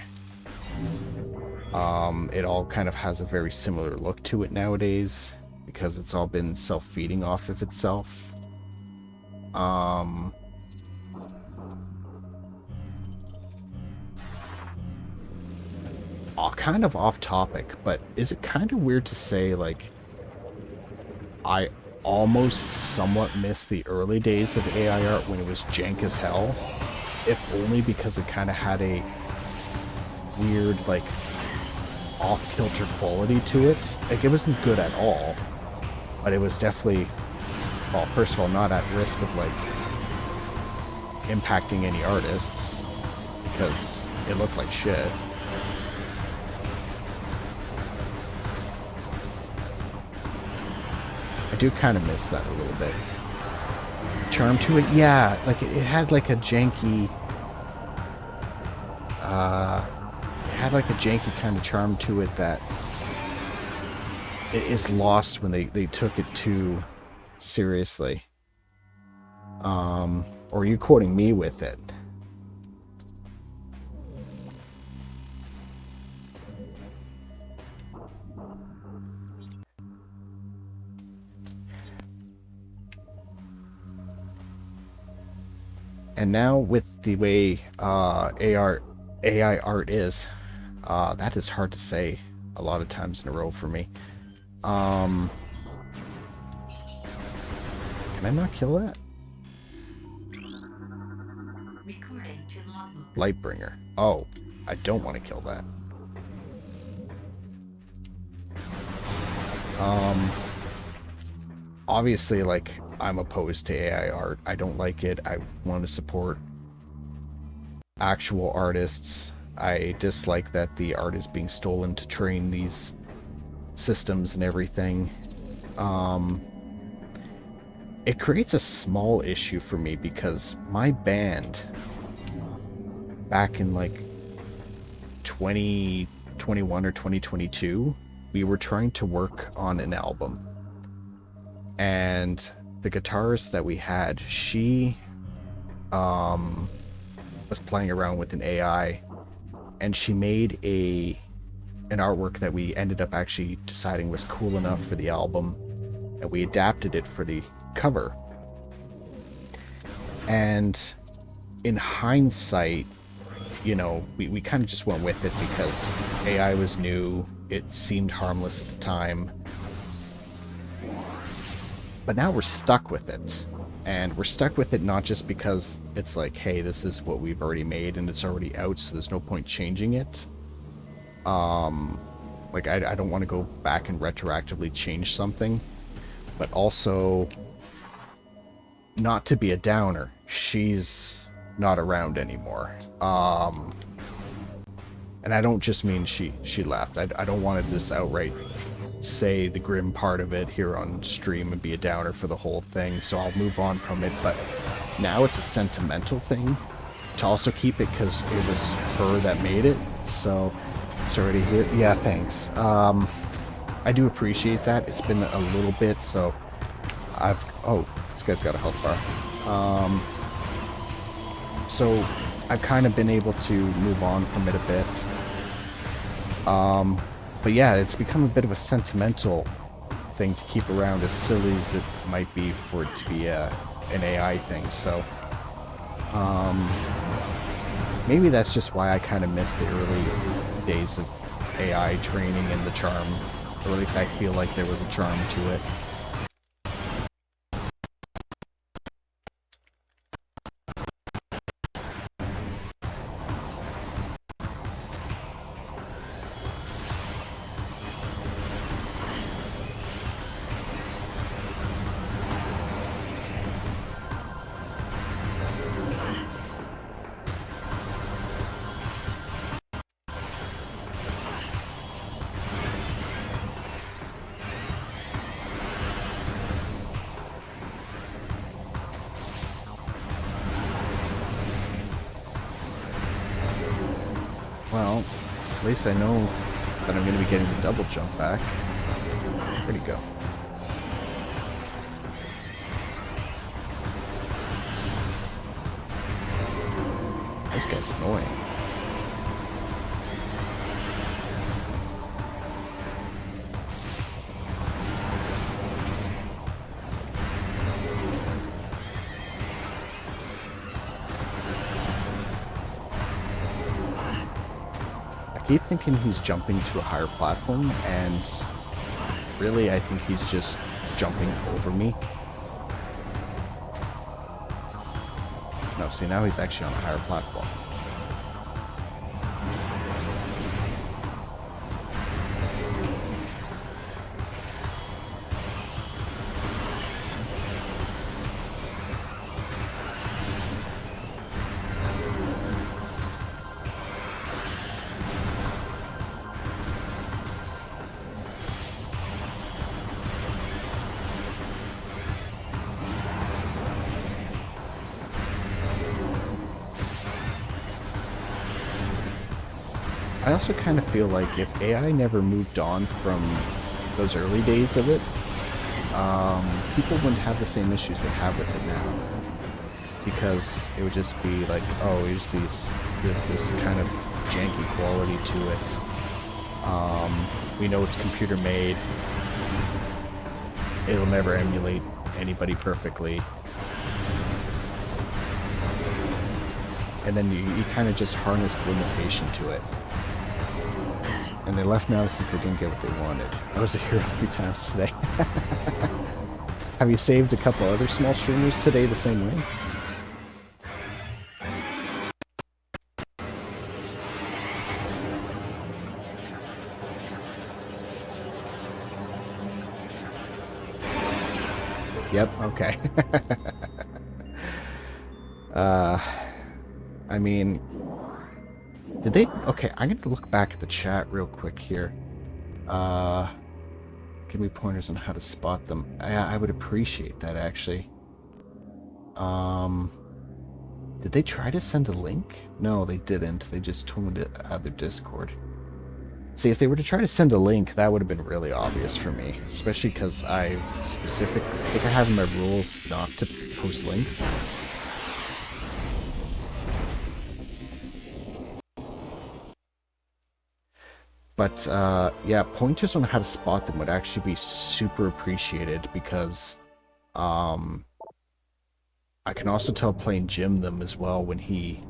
It all kind of has a very similar look to it nowadays, because it's all been self-feeding off of itself. Kind of off topic, but is it kind of weird to say, like, I almost somewhat miss the early days of AI art when it was jank as hell, if only because it kind of had a weird, like, off-kilter quality to it. Like, it wasn't good at all, but it was definitely, well, first of all, not at risk of, like, impacting any artists, because it looked like shit. I do kind of miss that a little bit. Charm to it? Yeah, like, it had, like, a janky... it had, like, a janky kind of charm to it that it is lost when they took it too seriously. Or are you quoting me with it? And now with the way AI art is, that is hard to say a lot of times in a row for me. Can I not kill that? Lightbringer. Oh, I don't want to kill that. Obviously, like, I'm opposed to AI art. I don't like it. I want to support actual artists. I dislike that the art is being stolen to train these systems and everything. It creates a small issue for me because my band, back in, like, 2021 or 2022, we were trying to work on an album. And the guitarist that we had, she was playing around with an AI, and she made an artwork that we ended up actually deciding was cool enough for the album, and we adapted it for the cover. And in hindsight, you know, we kind of just went with it because AI was new, it seemed harmless at the time. But now we're stuck with it. And we're stuck with it not just because it's like, hey, this is what we've already made and it's already out, so there's no point changing it. Like, I don't want to go back and retroactively change something. But also, not to be a downer, she's not around anymore. And I don't just mean she left. I don't want to just outright say the grim part of it here on stream and be a downer for the whole thing, so I'll move on from it. But now it's a sentimental thing to also keep it because it was her that made it. So it's already here. Yeah, thanks. I do appreciate that. It's been a little bit, so oh, this guy's got a health bar. So I've kind of been able to move on from it a bit. But yeah, it's become a bit of a sentimental thing to keep around, as silly as it might be for it to be an AI thing. So maybe that's just why I kind of miss the early days of AI training and the charm, or at least I feel like there was a charm to it. Well, at least I know that I'm going to be getting the double jump back. Where'd he go? This guy's annoying. I keep thinking he's jumping to a higher platform, and really I think he's just jumping over me. No, see, now he's actually on a higher platform. I also kind of feel like if AI never moved on from those early days of it, people wouldn't have the same issues they have with it now. Because it would just be like, oh, here's this kind of janky quality to it. We know it's computer made. It'll never emulate anybody perfectly. And then you kind of just harness limitation to it. And they left now since they didn't get what they wanted. I was a hero 3 times today. Have you saved a couple other small streamers today the same way? Yep, okay. I mean, did they... Okay, I'm going to look back at the chat real quick here. Give me pointers on how to spot them. I would appreciate that, actually. Did they try to send a link? No, they didn't. They just told me to add their Discord. See, if they were to try to send a link, that would have been really obvious for me. Especially because I think I have in my rules not to post links. But, yeah, pointers on how to spot them would actually be super appreciated because, I can also tell Plain Jim them as well when he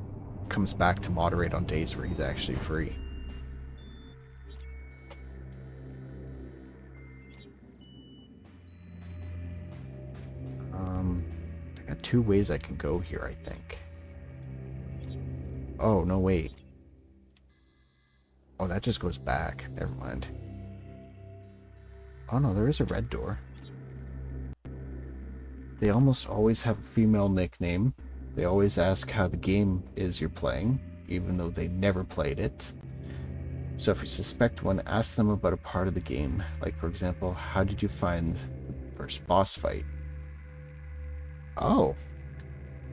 comes back to moderate on days where he's actually free. I got 2 ways I can go here, I think. Oh, no, wait. Oh, that just goes back. Never mind. Oh no, there is a red door. They almost always have a female nickname. They always ask how the game is you're playing, even though they never played it. So if you suspect one, ask them about a part of the game. Like, for example, how did you find the first boss fight? Oh,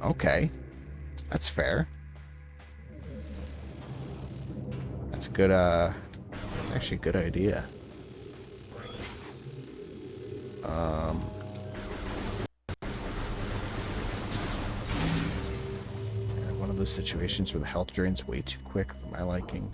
okay. That's fair. That's a good, that's actually a good idea. One of those situations where the health drain's way too quick for my liking.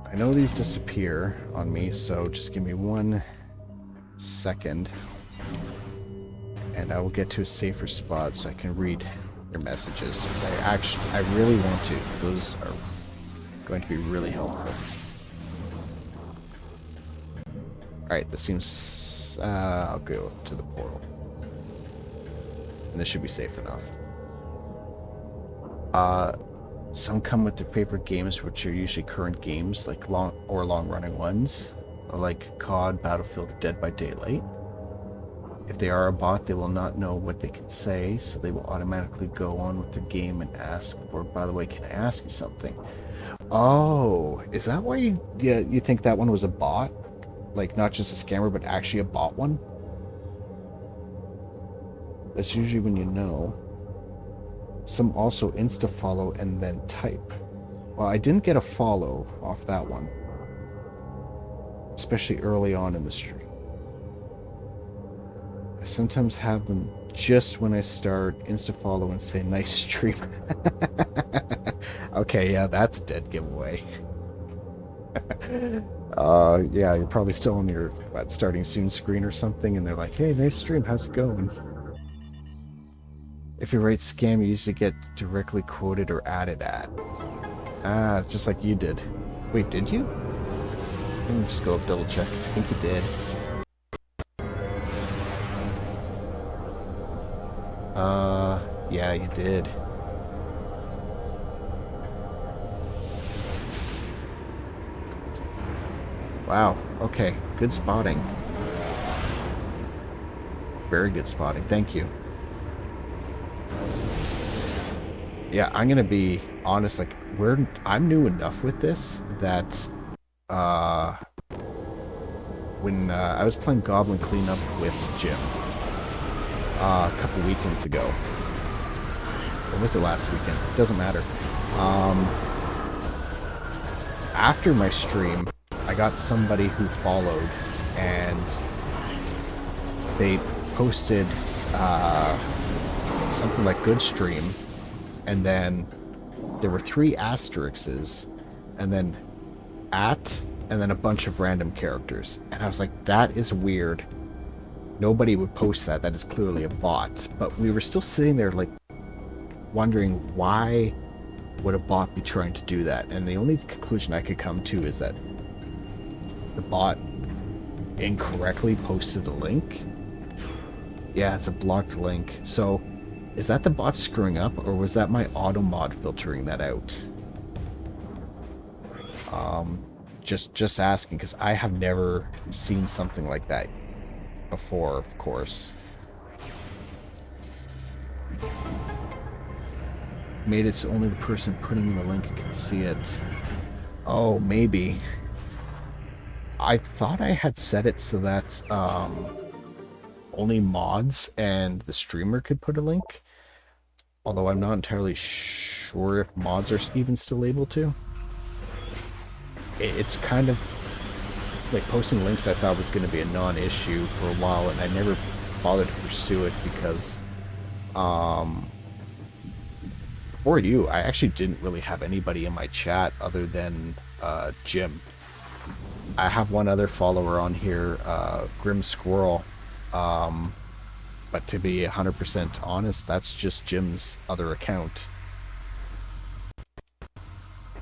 I know these disappear on me, so just give me 1 second. And I will get to a safer spot so I can read your messages. Because I really want to. Those are going to be really helpful. Alright, this seems... I'll go to the portal. And this should be safe enough. Some come with their favorite games, which are usually current games, like long-running ones, like COD, Battlefield, or Dead by Daylight. If they are a bot, they will not know what they can say, so they will automatically go on with their game and ask for, by the way, can I ask you something? Oh, is that why you think that one was a bot? Like, not just a scammer, but actually a bot one? That's usually when you know. Some also insta-follow and then type. Well, I didn't get a follow off that one. Especially early on in the stream. I sometimes have them just when I start insta-follow and say, nice stream. Okay, yeah, that's a dead giveaway. Yeah, you're probably still on your starting soon screen or something, and they're like, hey, nice stream, how's it going? If you write scam, you usually get directly quoted or added at. Ah, just like you did. Wait, did you? Let me just go up double check. I think you did. Yeah, you did. Wow, okay. Good spotting. Very good spotting. Thank you. Yeah, I'm gonna be honest, like, I'm new enough with this that, when, I was playing Goblin Cleanup with Jim, a couple weekends ago. Or was it last weekend? It doesn't matter. After my stream, I got somebody who followed, and they posted, something like good stream, and then there were 3 asterisks, and then at, and then a bunch of random characters. And I was like, that is weird. Nobody would post that. That is clearly a bot. But we were still sitting there, like, wondering why would a bot be trying to do that? And the only conclusion I could come to is that the bot incorrectly posted a link. Yeah, it's a blocked link. So, is that the bot screwing up, or was that my auto mod filtering that out? Just asking, because I have never seen something like that before, of course. Made it so only the person putting in the link can see it. Oh, maybe. I thought I had set it so that only mods and the streamer could put a link. Although I'm not entirely sure if mods are even still able to. It's kind of like posting links I thought was going to be a non-issue for a while, and I never bothered to pursue it because for you, I actually didn't really have anybody in my chat other than Jim. I have one other follower on here, Grim Squirrel, but to be 100% honest, that's just Jim's other account.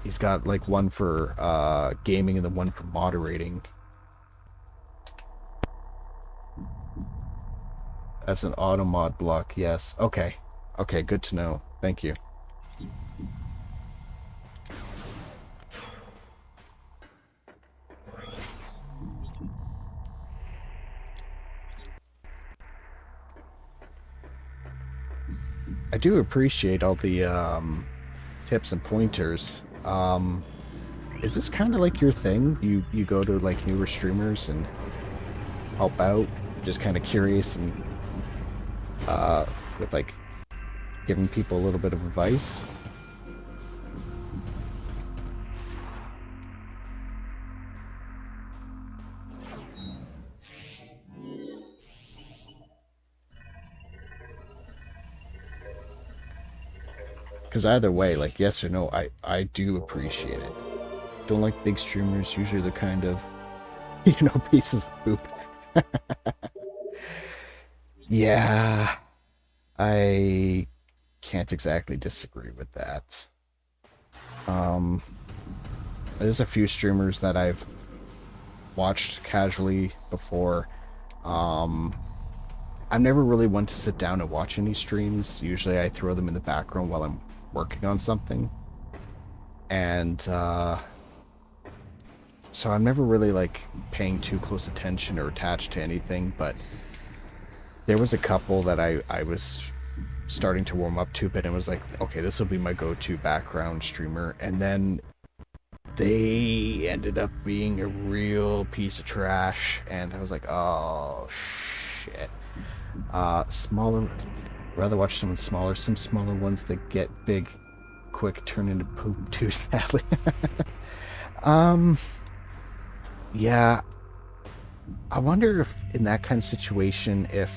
He's got like one for gaming and then one for moderating. As an auto mod block, yes. Okay. Okay, good to know. Thank you. I do appreciate all the tips and pointers. Is this kind of like your thing? You go to like newer streamers and help out? Just kind of curious and with like giving people a little bit of advice? Because either way, like yes or no, I do appreciate it. Don't like big streamers. Usually they're kind of, you know, pieces of poop. Yeah, I can't exactly disagree with that. Um, there's a few streamers that I've watched casually before. I've never really wanted to sit down and watch any streams. Usually I throw them in the background while I'm working on something. And so I'm never really like paying too close attention or attached to anything, but there was a couple that I was starting to warm up to a bit and was like, okay, this will be my go-to background streamer. And then they ended up being a real piece of trash, and I was like, oh shit. Smaller, rather watch someone smaller. Some smaller ones that get big quick turn into poop too, sadly. Yeah, I wonder if in that kind of situation, if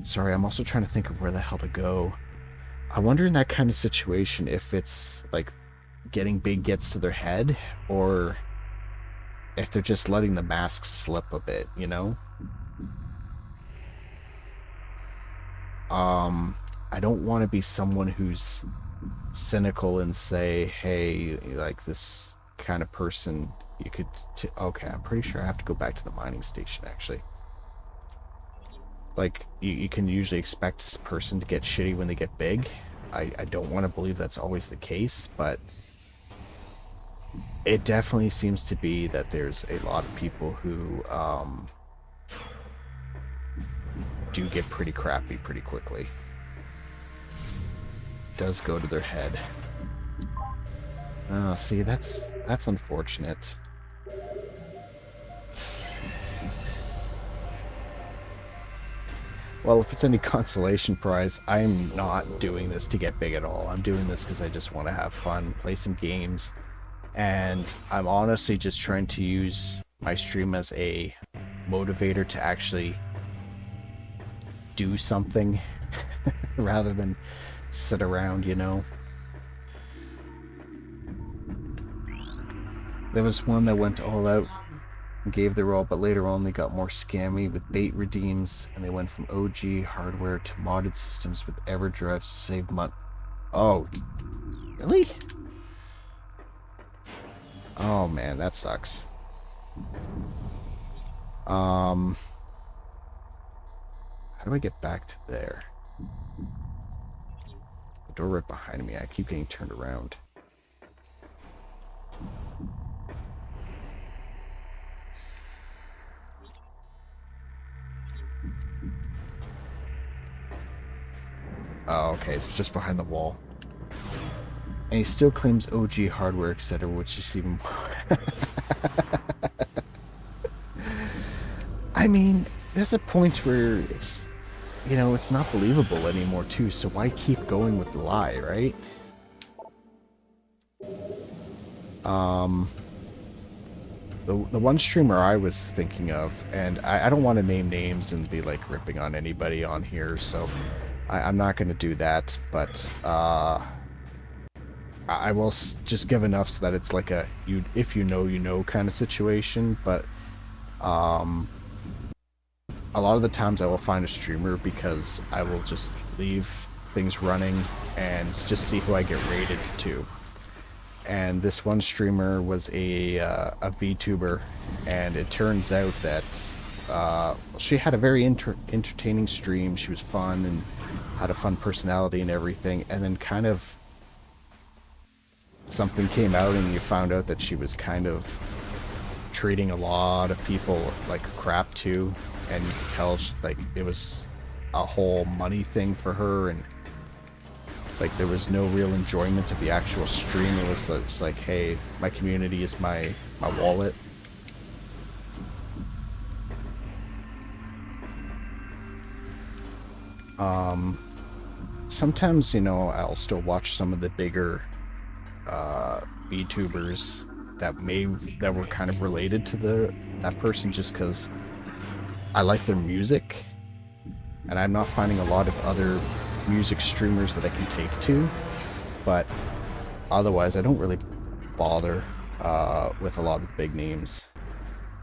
sorry, I'm also trying to think of where the hell to go. I wonder in that kind of situation if it's like getting big gets to their head, or if they're just letting the mask slip a bit, you know? I don't want to be someone who's cynical and say, hey, like this kind of person, you could... okay, I'm pretty sure I have to go back to the mining station, actually. Like, you can usually expect this person to get shitty when they get big. I don't want to believe that's always the case, but it definitely seems to be that there's a lot of people who do get pretty crappy pretty quickly. It does go to their head. Oh, see, that's unfortunate. Well, if it's any consolation prize, I'm not doing this to get big at all. I'm doing this because I just want to have fun, play some games, and I'm honestly just trying to use my stream as a motivator to actually do something rather than sit around, you know? There was one that went all out and gave their all, but later on they got more scammy with bait redeems, and they went from OG hardware to modded systems with EverDrives to save money. Oh, really? Oh man, that sucks. How do I get back to there? The door right behind me. I keep getting turned around. Oh, okay, it's just behind the wall. And he still claims OG hardware, etc., which is even more... I mean, there's a point where it's, you know, it's not believable anymore, too, so why keep going with the lie, right? The one streamer I was thinking of, and I don't want to name names and be, like, ripping on anybody on here, so I'm not going to do that, but, I will just give enough so that it's like a if you know kind of situation, but a lot of the times I will find a streamer because I will just leave things running and just see who I get rated to. And this one streamer was a VTuber, and it turns out that she had a very entertaining stream. She was fun and had a fun personality and everything. And then kind of something came out and you found out that she was kind of treating a lot of people like crap too. And you could tell like it was a whole money thing for her, and like there was no real enjoyment of the actual stream. It's like, hey, my community is my wallet. Sometimes, you know, I'll still watch some of the bigger VTubers that were kind of related to that person, just because I like their music, and I'm not finding a lot of other music streamers that I can take to. But otherwise, I don't really bother with a lot of the big names,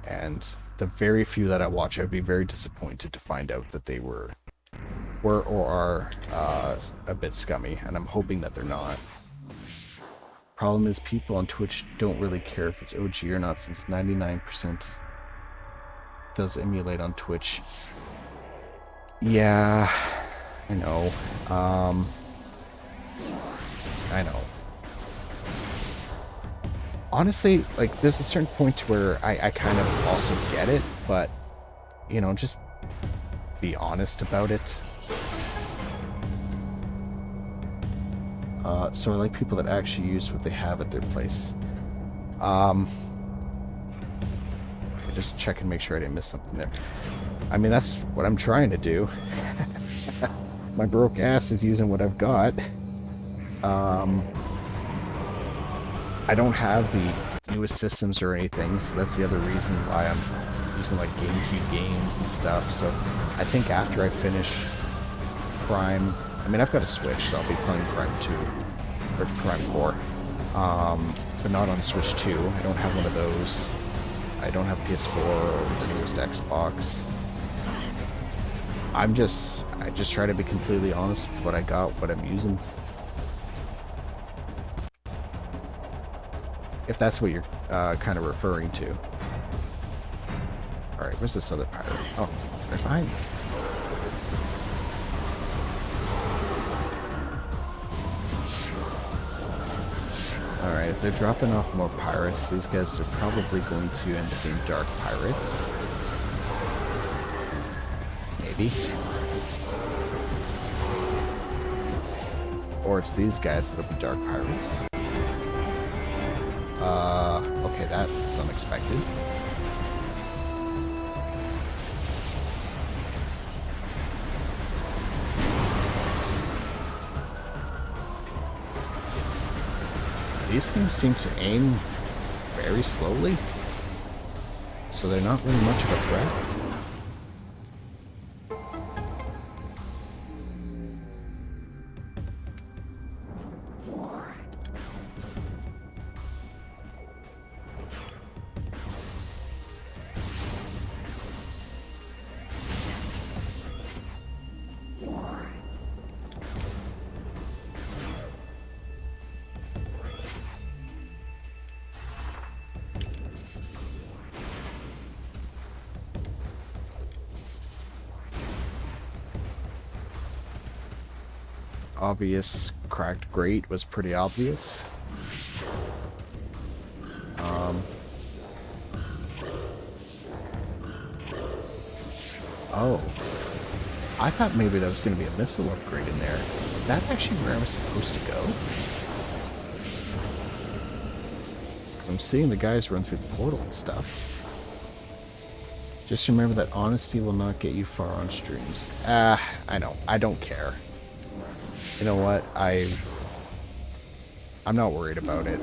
and the very few that I watch, I'd be very disappointed to find out that they were or are a bit scummy, and I'm hoping that they're not. Problem is, people on Twitch don't really care if it's OG or not, since 99% does emulate on Twitch. Yeah, I know. I know. Honestly, like, there's a certain point where I kind of also get it, but, you know, just be honest about it. So I like people that actually use what they have at their place. Just check and make sure I didn't miss something there. I mean, that's what I'm trying to do. My broke ass is using what I've got. I don't have the newest systems or anything, so that's the other reason why I'm using like GameCube games and stuff. So I think after I finish Prime, I mean, I've got a Switch, so I'll be playing Prime 2 or Prime 4, but not on Switch 2. I don't have one of those. I don't have PS4 or the newest Xbox. I just try to be completely honest with what I got, what I'm using. If that's what you're kind of referring to. Alright, where's this other pirate? Oh, there's behind me. Alright, if they're dropping off more pirates, these guys are probably going to end up being dark pirates. Maybe. Or it's these guys that'll be dark pirates. Okay, that was unexpected. These things seem to aim very slowly, so they're not really much of a threat. Obvious cracked grate was pretty obvious. Oh. I thought maybe that was going to be a missile upgrade in there. Is that actually where I was supposed to go? Because I'm seeing the guys run through the portal and stuff. Just remember that honesty will not get you far on streams. I know. I don't care. You know what? I'm not worried about it.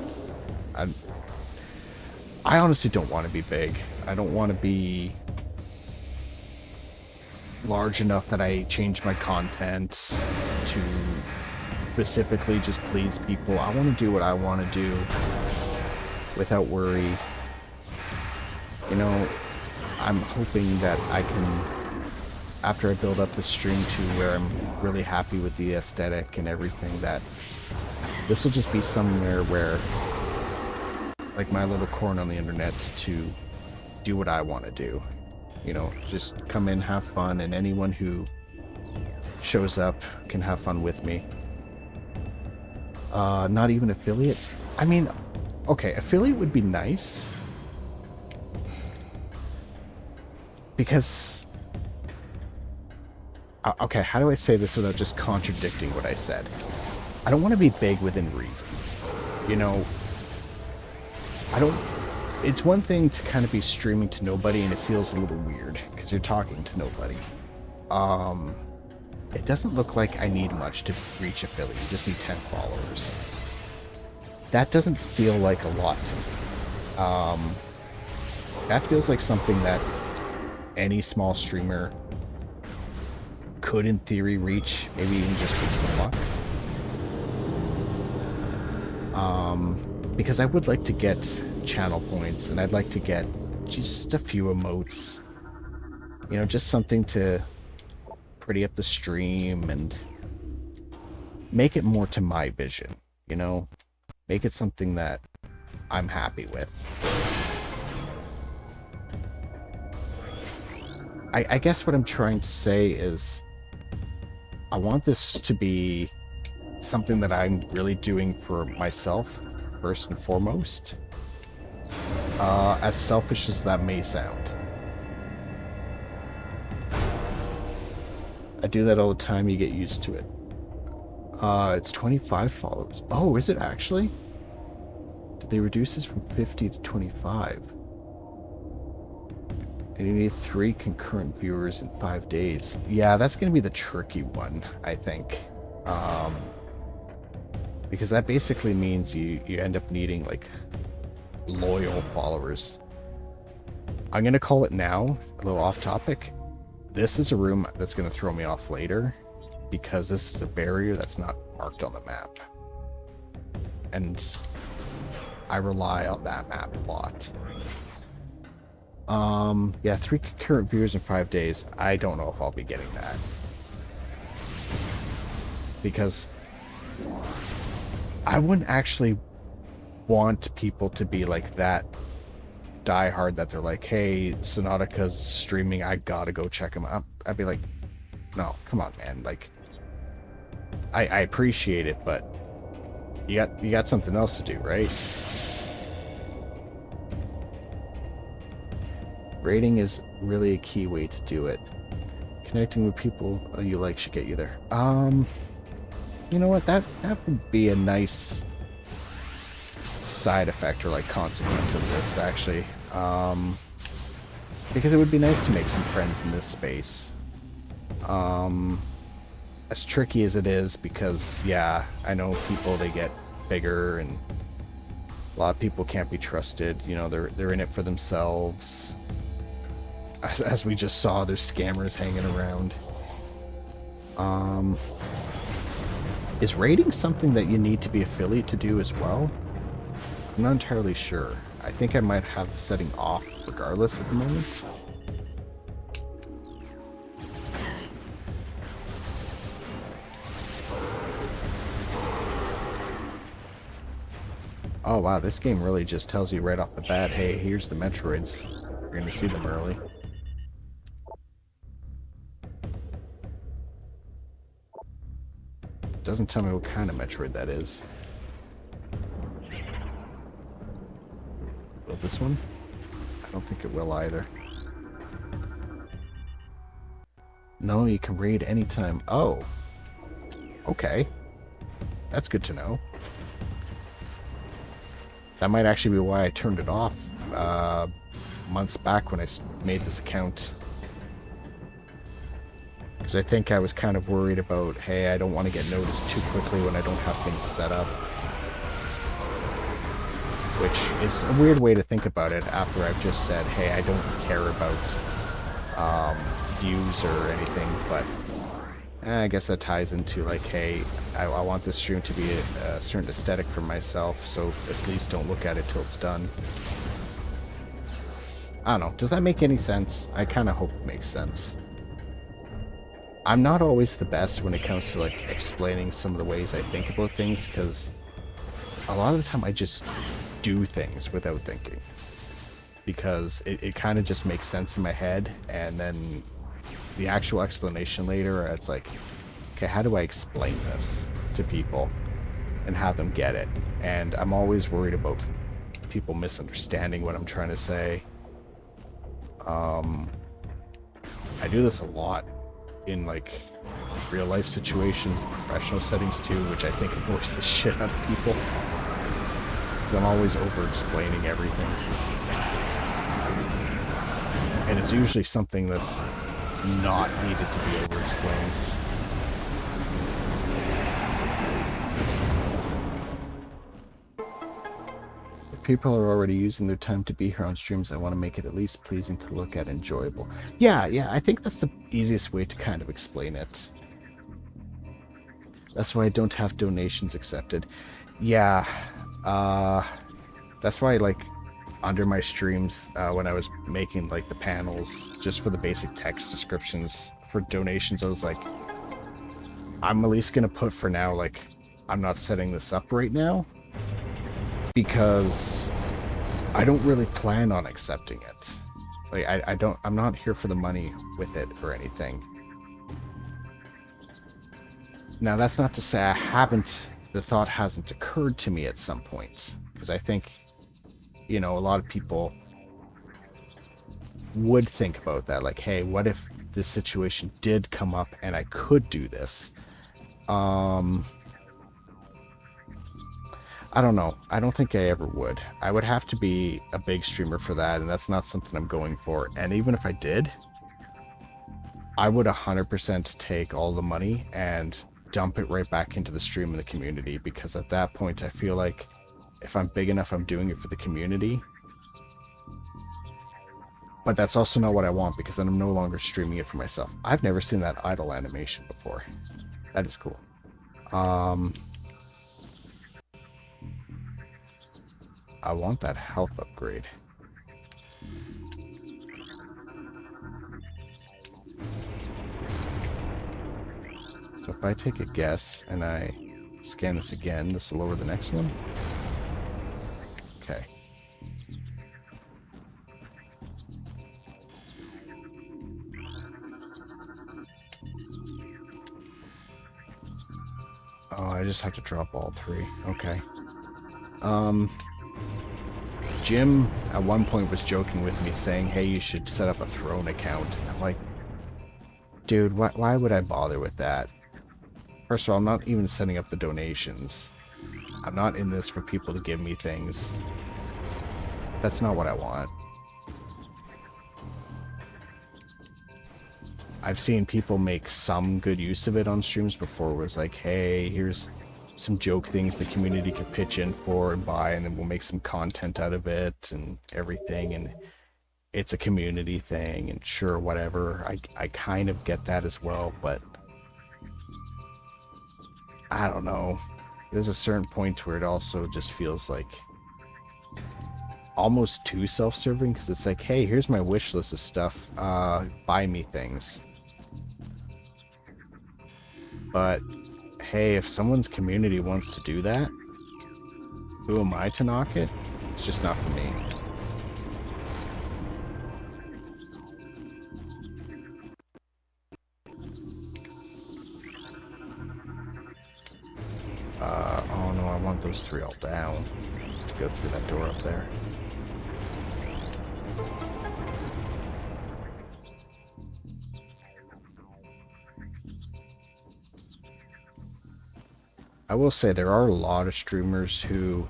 I honestly don't want to be big. I don't want to be large enough that I change my content to specifically just please people. I want to do what I want to do without worry. You know, I'm hoping that I can, after I build up the stream to where I'm really happy with the aesthetic and everything, that this will just be somewhere where, like, my little corner on the internet to do what I want to do. You know, just come in, have fun, and anyone who shows up can have fun with me. Not even affiliate? I mean, okay, affiliate would be nice. Because... okay, how do I say this without just contradicting what I said? I don't want to be big within reason. You know, I don't... It's one thing to kind of be streaming to nobody and it feels a little weird because you're talking to nobody. It doesn't look like I need much to reach affiliate. You just need 10 followers. That doesn't feel like a lot to me. That feels like something that any small streamer could, in theory, reach, maybe even just with some luck. Because I would like to get channel points, and I'd like to get just a few emotes. You know, just something to pretty up the stream and make it more to my vision, you know? Make it something that I'm happy with. I guess what I'm trying to say is I want this to be something that I'm really doing for myself, first and foremost. As selfish as that may sound. I do that all the time, you get used to it. It's 25 followers. Oh, is it actually? Did they reduce this from 50 to 25? And you need 3 concurrent viewers in 5 days. Yeah, that's going to be the tricky one, I think. Because that basically means you end up needing, like, loyal followers. I'm going to call it now, a little off topic. This is a room that's going to throw me off later, because this is a barrier that's not marked on the map. And I rely on that map a lot. Yeah, 3 concurrent viewers in 5 days. I don't know if I'll be getting that. Because I wouldn't actually want people to be like that diehard that they're like, hey, Sonatica's streaming, I gotta go check him out. I'd be like, no, come on, man. Like, I appreciate it, but you got something else to do, right? Rating is really a key way to do it. Connecting with people you like should get you there. You know what? That would be a nice side effect or like consequence of this, actually. Because it would be nice to make some friends in this space. As tricky as it is, because yeah, I know people, they get bigger and a lot of people can't be trusted. You know, they're in it for themselves. As we just saw, there's scammers hanging around. Is rating something that you need to be affiliate to do as well? I'm not entirely sure. I think I might have the setting off regardless at the moment. Oh wow, this game really just tells you right off the bat, hey, here's the Metroids. You're going to see them early. Doesn't tell me what kind of Metroid that is. Will this one? I don't think it will either. No, you can raid anytime. Oh. Okay. That's good to know. That might actually be why I turned it off months back when I made this account. Because I think I was kind of worried about, hey, I don't want to get noticed too quickly when I don't have things set up. Which is a weird way to think about it after I've just said, hey, I don't care about views or anything, but I guess that ties into like, hey, I want this stream to be a certain aesthetic for myself, so at least don't look at it till it's done. I don't know. Does that make any sense? I kind of hope it makes sense. I'm not always the best when it comes to like explaining some of the ways I think about things, because a lot of the time I just do things without thinking. because it kind of just makes sense in my head, and then the actual explanation later, it's like, okay, how do I explain this to people and have them get it? And I'm always worried about people misunderstanding what I'm trying to say. I do this a lot in like real life situations and professional settings too, which I think annoys the shit out of people. Because I'm always over explaining everything. And it's usually something that's not needed to be over explained. People are already using their time to be here on streams. I want to make it at least pleasing to look at, enjoyable. Yeah, I think that's the easiest way to kind of explain it. That's why I don't have donations accepted. Yeah, that's why, like, under my streams, when I was making, like, the panels, just for the basic text descriptions for donations, I was like, I'm at least going to put for now, like, I'm not setting this up right now, because I don't really plan on accepting it. Like, I'm not here for the money with it or anything. Now, that's not to say the thought hasn't occurred to me at some point, because I think, you know, a lot of people would think about that, like, hey, what if this situation did come up and I could do this? I don't know. I don't think I ever would. I would have to be a big streamer for that, and that's not something I'm going for. And even if I did, I would 100% take all the money and dump it right back into the stream and the community, because at that point I feel like if I'm big enough, I'm doing it for the community. But that's also not what I want, because then I'm no longer streaming it for myself. I've never seen that idle animation before. That is cool. I want that health upgrade. So if I take a guess and I scan this again, this will lower the next one. Okay. Oh, I just have to drop all three. Okay. Jim at one point was joking with me saying, hey, you should set up a Throne account. I'm like, dude, why would I bother with that? First of all, I'm not even setting up the donations. I'm not in this for people to give me things. That's not what I want. I've seen people make some good use of it on streams before, where it's like, hey, here's some joke things the community could pitch in for and buy, and then we'll make some content out of it and everything, and it's a community thing, and sure, whatever. I kind of get that as well, but I don't know. There's a certain point where it also just feels like almost too self-serving, because it's like, hey, here's my wish list of stuff, buy me things. But hey, if someone's community wants to do that, who am I to knock it? It's just not for me. Oh no, I want those three all down to go through that door up there. I will say there are a lot of streamers who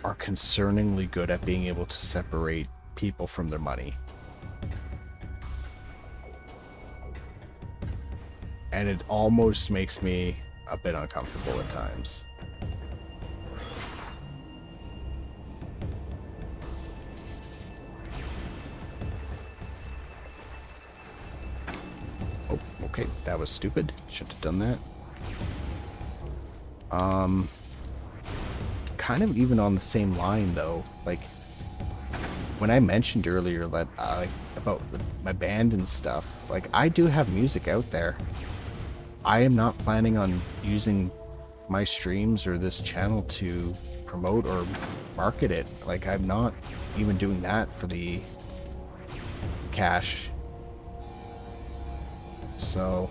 are concerningly good at being able to separate people from their money. And it almost makes me a bit uncomfortable at times. Oh, okay, that was stupid. Shouldn't have done that. Kind of even on the same line though, like when I mentioned earlier that about my band and stuff, like I do have music out there. I am not planning on using my streams or this channel to promote or market it. Like, I'm not even doing that for the cash. So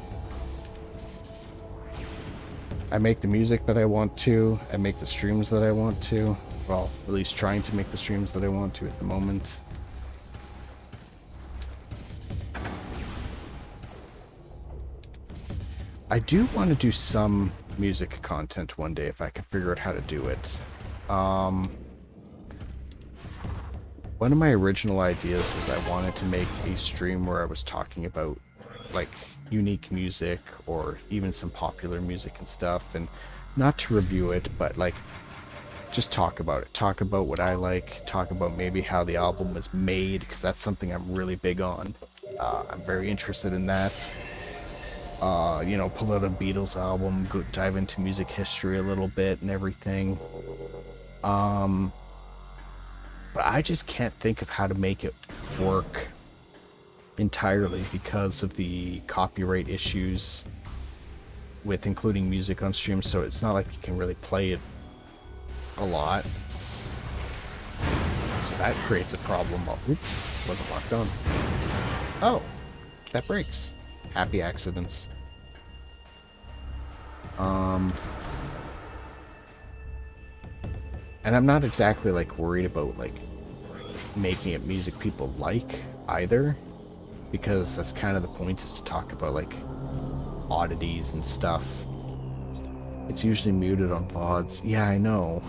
I make the music that I want to, I make the streams that I want to. Well, at least trying to make the streams that I want to at the moment. I do want to do some music content one day if I can figure out how to do it. One of my original ideas was I wanted to make a stream where I was talking about like unique music or even some popular music and stuff, and not to review it, but like just talk about it, talk about what I like, talk about maybe how the album was made, because that's something I'm really big on. I'm very interested in that. You know, pull out a Beatles album, go dive into music history a little bit and everything. But I just can't think of how to make it work entirely because of the copyright issues with including music on stream, so it's not like you can really play it a lot. So that creates a problem. Oh, oops, wasn't locked on. Oh, that breaks. Happy accidents. And I'm not exactly like worried about like making it music people like either, because that's kind of the point, is to talk about like oddities and stuff. It's usually muted on VODs. Yeah, I know.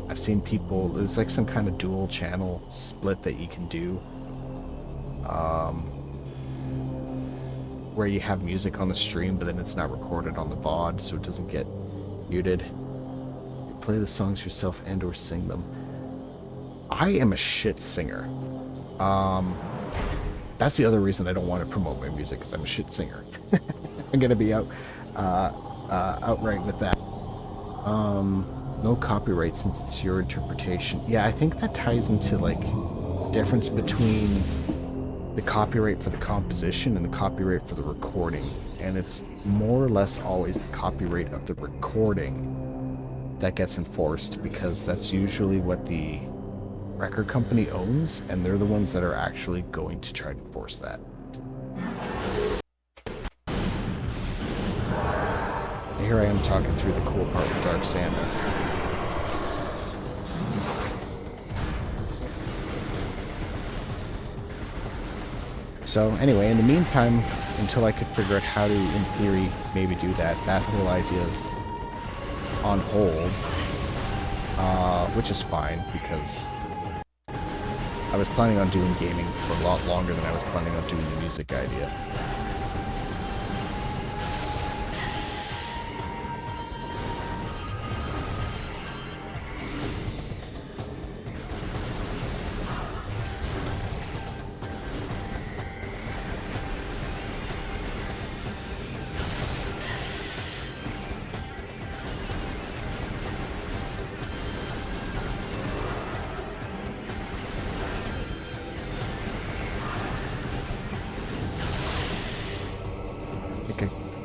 I've seen people, there's like some kind of dual channel split that you can do, where you have music on the stream but then it's not recorded on the VOD, so it doesn't get muted. You play the songs yourself and or sing them. I am a shit singer. That's the other reason I don't want to promote my music, because I'm a shit singer. I'm gonna be outright with that. No copyright since it's your interpretation. Yeah, I think that ties into like the difference between the copyright for the composition and the copyright for the recording, and it's more or less always the copyright of the recording that gets enforced, because that's usually what the record company owns, and they're the ones that are actually going to try to enforce that. Here I am talking through the cool part with Dark Samus. So anyway, in the meantime, until I could figure out how to, in theory, maybe do that, that whole idea's on hold, which is fine, because I was planning on doing gaming for a lot longer than I was planning on doing the music idea.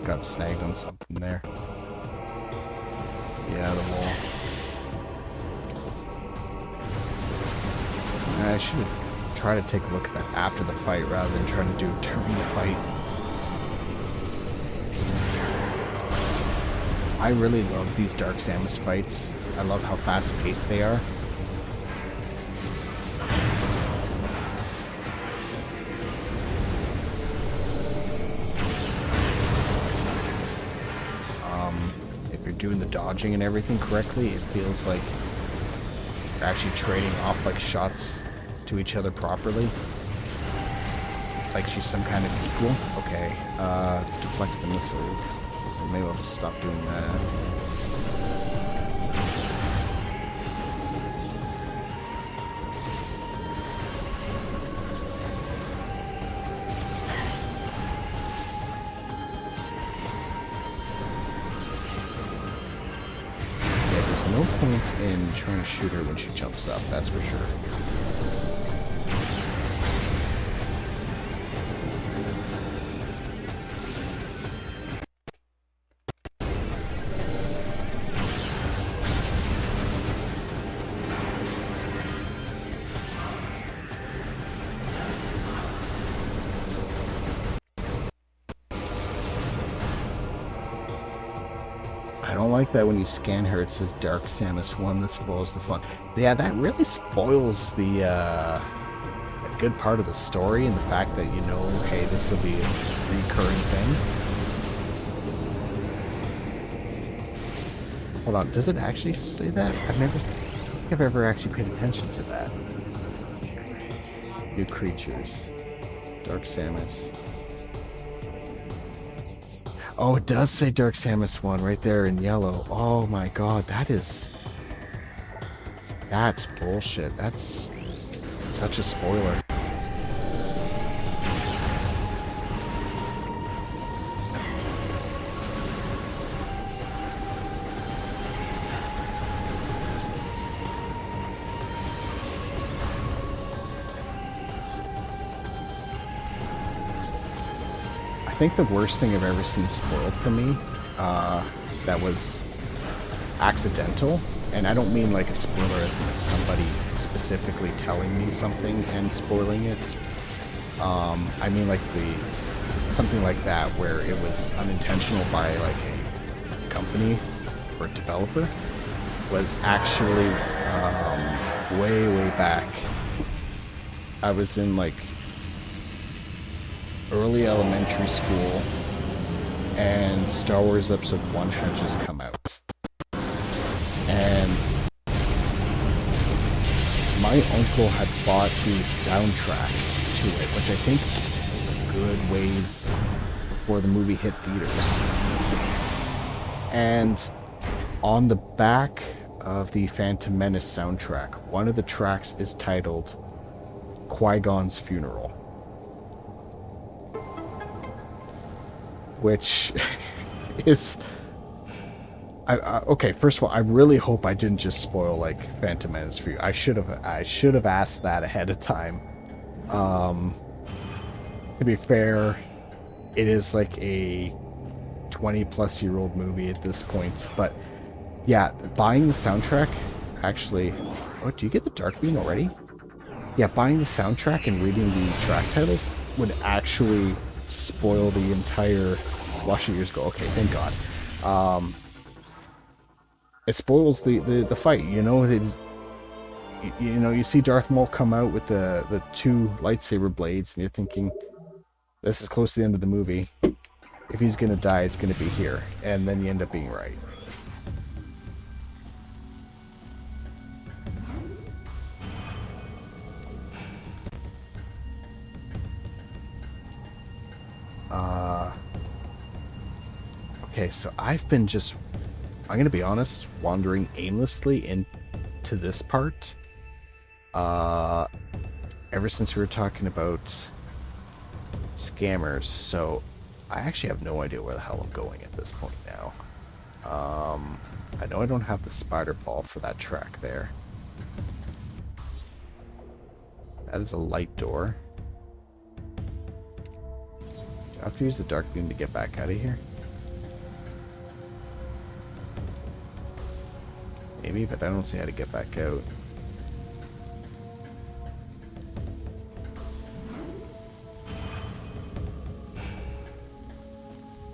Got snagged on something there. Yeah, the wall. I should try to take a look at that after the fight rather than trying to do it during the fight. I really love these Dark Samus fights. I love how fast-paced they are. Doing the dodging and everything correctly, it feels like you're actually trading off like shots to each other properly, like she's some kind of equal. Okay, deflects the missiles, so maybe I'll just stop doing that. No point in trying to shoot her when she jumps up, that's for sure. I don't like that when you scan her, it says Dark Samus 1. That spoils the fun. Yeah, that really spoils the a good part of the story, and the fact that you know, hey, this will be a recurring thing. Hold on, does it actually say that? I don't think I've ever actually paid attention to that. New creatures. Dark Samus. Oh, it does say Dark Samus 1 right there in yellow. Oh my god, that's bullshit. That's such a spoiler. I think the worst thing I've ever seen spoiled for me, that was accidental, and I don't mean like a spoiler as like somebody specifically telling me something and spoiling it. I mean like something like that where it was unintentional by like a company or a developer, was actually way back. I was in like early elementary school, and Star Wars Episode 1 had just come out. And my uncle had bought the soundtrack to it, which I think a good ways before the movie hit theaters. And on the back of the Phantom Menace soundtrack, one of the tracks is titled Qui-Gon's Funeral. Which is... okay, first of all, I really hope I didn't just spoil, like, Phantom Menace for you. I should have asked that ahead of time. To be fair, it is like a 20-plus-year-old movie at this point. But, yeah, buying the soundtrack, actually... Oh, do you get the Dark Beam already? Yeah, buying the soundtrack and reading the track titles would actually spoil the entire... Watch it years ago. Okay, thank God. It spoils the fight. You know, you know, you see Darth Maul come out with the two lightsaber blades, and you're thinking, this is close to the end of the movie. If he's gonna die, it's gonna be here, and then you end up being right. Okay, so I've been just, I'm gonna be honest, wandering aimlessly into this part. Ever since we were talking about scammers, so I actually have no idea where the hell I'm going at this point now. I know I don't have the spider ball for that track there. That is a light door. Do I have to use the dark beam to get back out of here? Maybe, but I don't see how to get back out.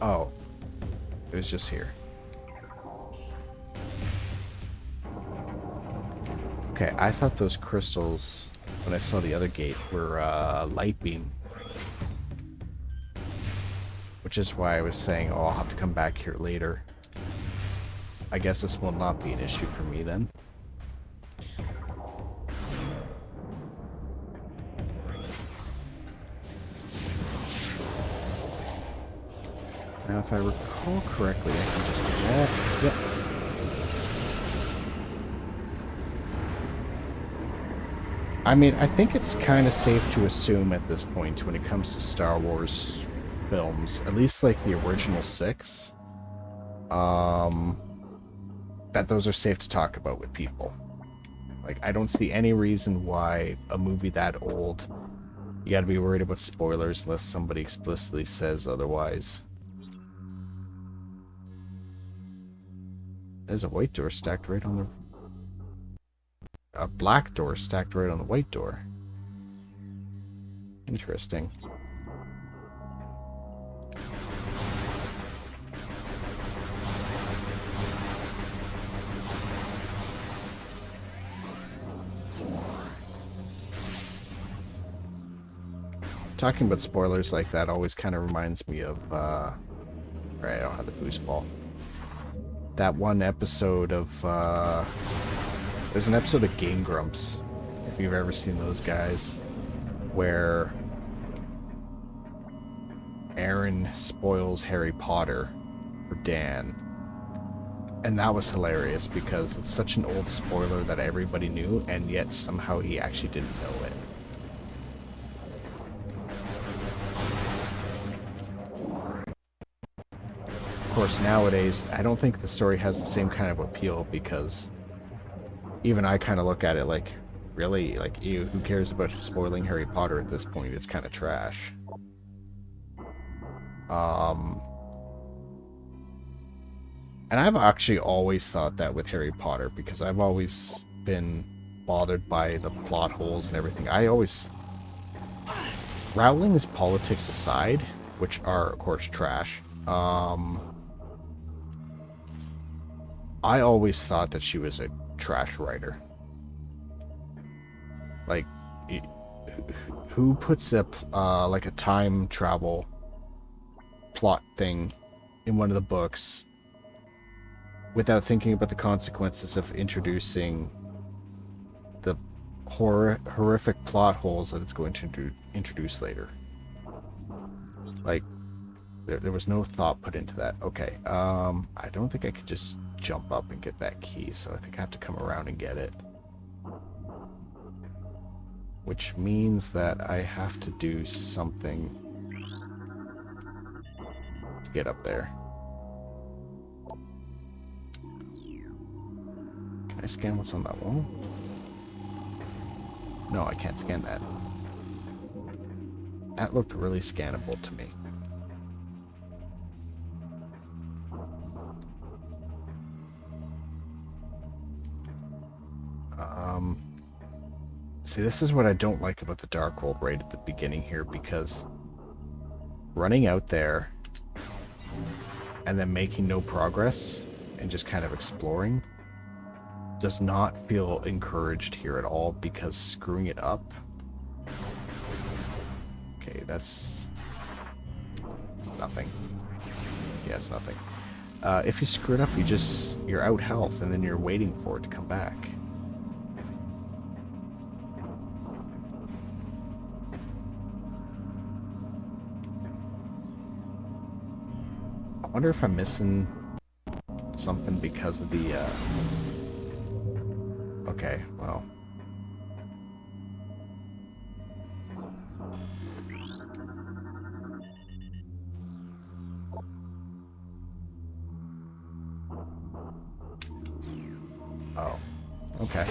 Oh. It was just here. Okay, I thought those crystals, when I saw the other gate, were light beam. Which is why I was saying, oh, I'll have to come back here later. I guess this will not be an issue for me then. Now, if I recall correctly, I can just walk. Yep. I mean, I think it's kind of safe to assume at this point when it comes to Star Wars films, at least like the original 6, that those are safe to talk about with people. Like, I don't see any reason why a movie that old, you gotta be worried about spoilers unless somebody explicitly says otherwise. There's a white door stacked right on the... A black door stacked right on the white door. Interesting. talking about spoilers like that always kind of reminds me of, right, I don't have the boost ball. That one episode of, there's an episode of Game Grumps, if you've ever seen those guys, where Aaron spoils Harry Potter for Dan. And that was hilarious because it's such an old spoiler that everybody knew, and yet somehow he actually didn't know it. Of course, nowadays, I don't think the story has the same kind of appeal because even I kind of look at it like, really? Like, ew, who cares about spoiling Harry Potter at this point? It's kind of trash. And I've actually always thought that with Harry Potter because I've always been bothered by the plot holes and everything. Rowling's politics aside, which are, of course, trash, I always thought that she was a trash writer. Like, who puts like a time travel plot thing in one of the books without thinking about the consequences of introducing the horrific plot holes that it's going to introduce later? Like, there was no thought put into that. Okay, I don't think I could just jump up and get that key, so I think I have to come around and get it. Which means that I have to do something to get up there. Can I scan what's on that wall? No, I can't scan that. That looked really scannable to me. See, this is what I don't like about the Dark World right at the beginning here, because running out there and then making no progress and just kind of exploring does not feel encouraged here at all, because screwing it up... Okay, that's... nothing. Yeah, it's nothing. If you screw it up, you're out health, and then you're waiting for it to come back. I wonder if I'm missing something because of the, Okay, well... Oh, okay.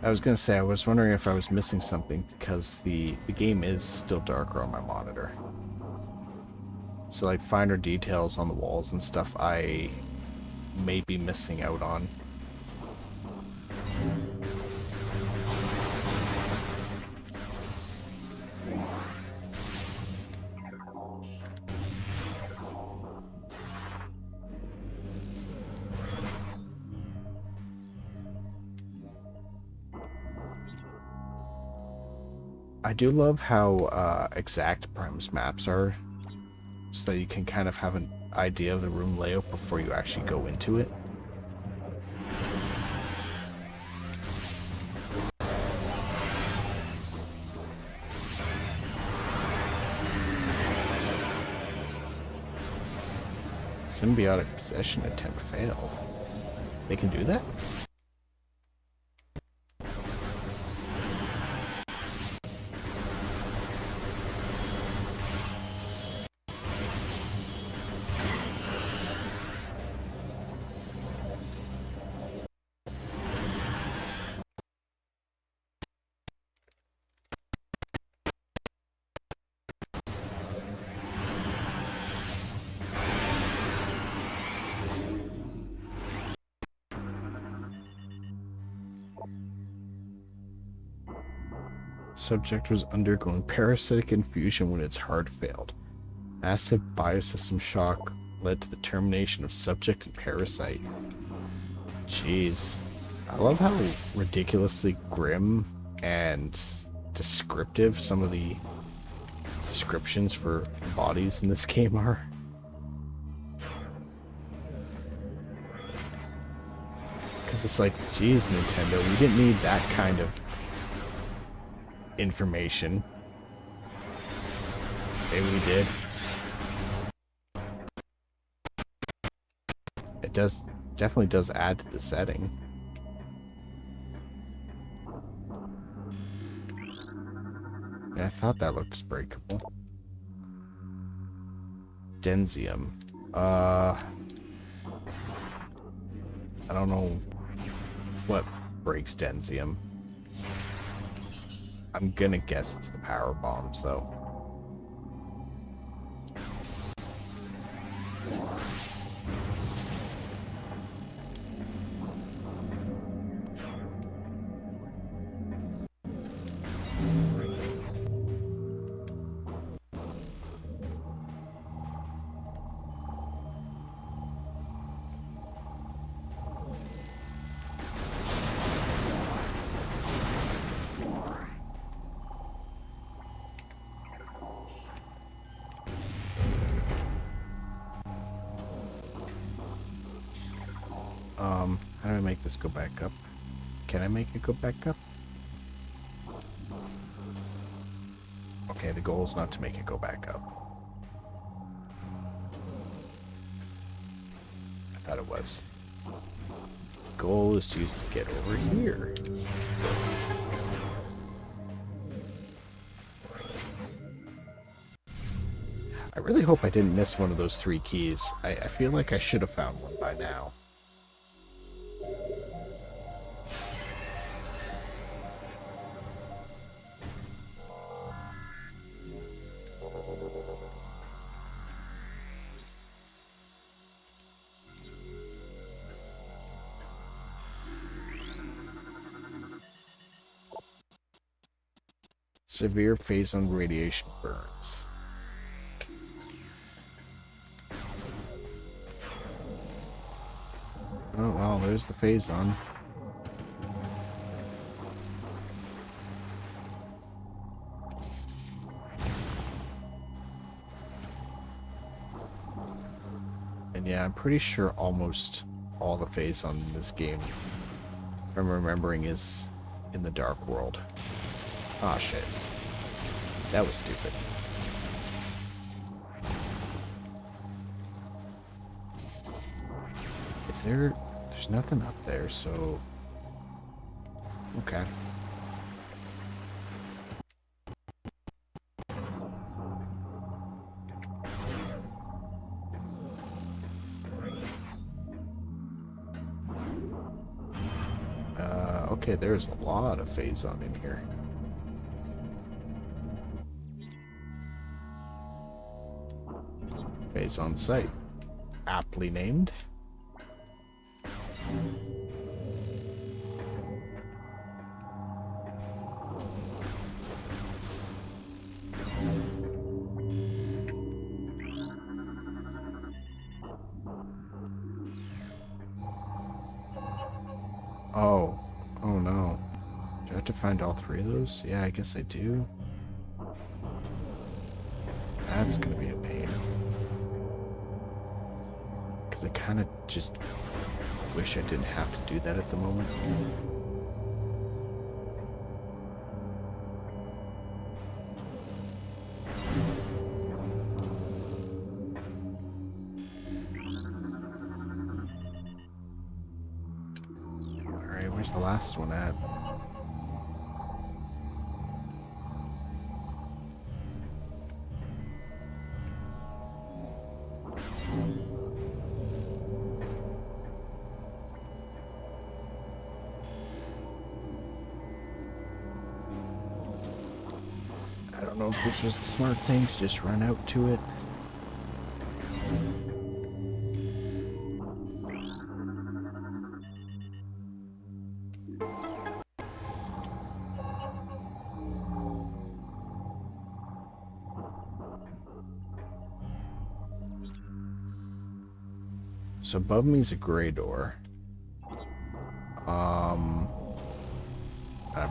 I was gonna say, I was wondering if I was missing something, because the game is still darker on my monitor. So, like, finer details on the walls and stuff I may be missing out on. I do love how exact Prime's maps are, so that you can kind of have an idea of the room layout before you actually go into it. Symbiotic possession attempt failed. They can do that? Subject was undergoing parasitic infusion when its heart failed. Massive biosystem shock led to the termination of subject and parasite. Jeez. I love how ridiculously grim and descriptive some of the descriptions for bodies in this game are. Because it's like, geez, Nintendo, we didn't need that kind of information. Maybe we did. It definitely does add to the setting. Yeah, I thought that looked breakable. Denzium. I don't know what breaks Denzium. I'm gonna guess it's the power bombs, though. How do I make this go back up? Can I make it go back up? Okay, the goal is not to make it go back up. I thought it was. The goal is to use to get over here. I really hope I didn't miss one of those 3 keys. I feel like I should have found one by now. Severe phase-on radiation burns. Oh, well, there's the phase-on. And yeah, I'm pretty sure almost all the phase-on in this game, if I'm remembering, is in the Dark World. Aw, shit. That was stupid. Is there... There's nothing up there, so... Okay. Okay, there's a lot of phase-on in here. Phase-on site. Aptly named. Oh. Oh no. Do I have to find all 3 of those? Yeah, I guess I do. That's gonna be a pain. Because I kind of just wish I didn't have to do that at the moment. Alright, where's the last one at? I don't know if this was the smart thing to just run out to it. so above me is a gray door. I'm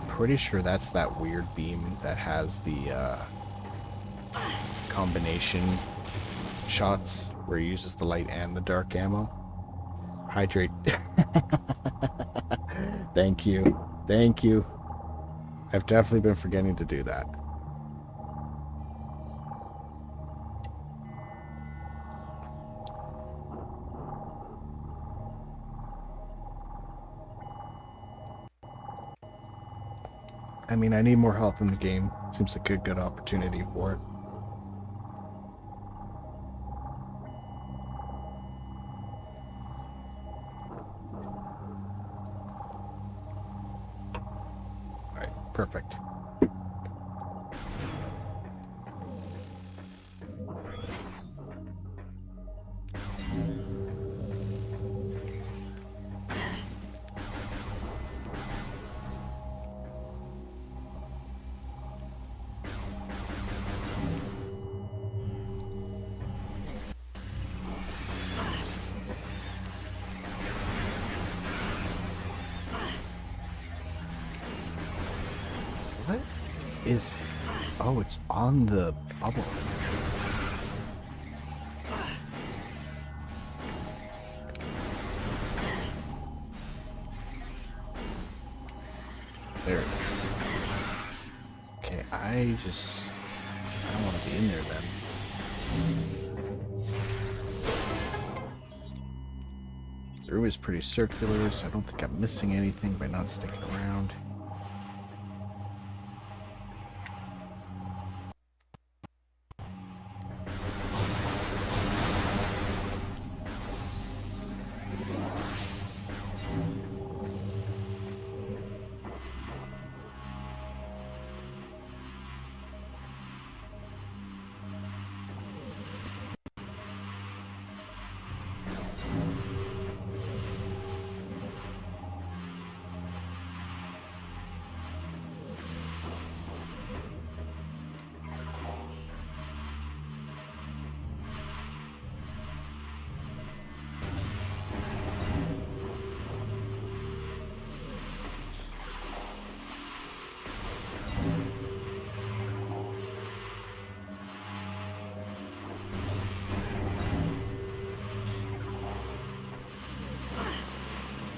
pretty sure that's that weird beam that has the combination shots where he uses the light and the dark ammo. Hydrate. Thank you. Thank you. I've definitely been forgetting to do that. I mean, I need more health in the game. Seems like a good opportunity for it. Alright, perfect. What is... Oh, it's on the bubble. There it is. Okay, I don't want to be in there then. The room is pretty circular, so I don't think I'm missing anything by not sticking around.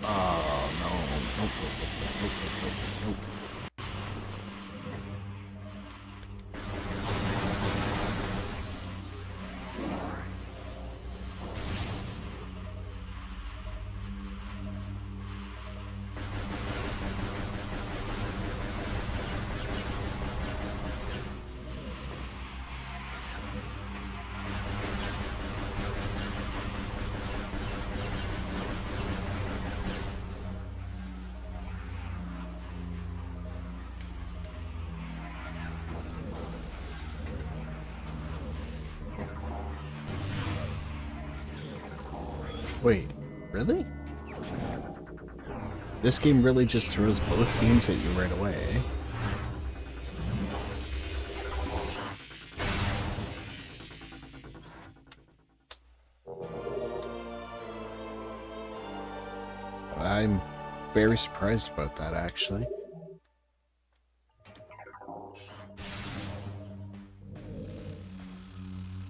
Oh, no. Nope, nope, nope, nope, nope, nope. Wait, really? This game really just throws both beams at you right away. I'm very surprised about that, actually.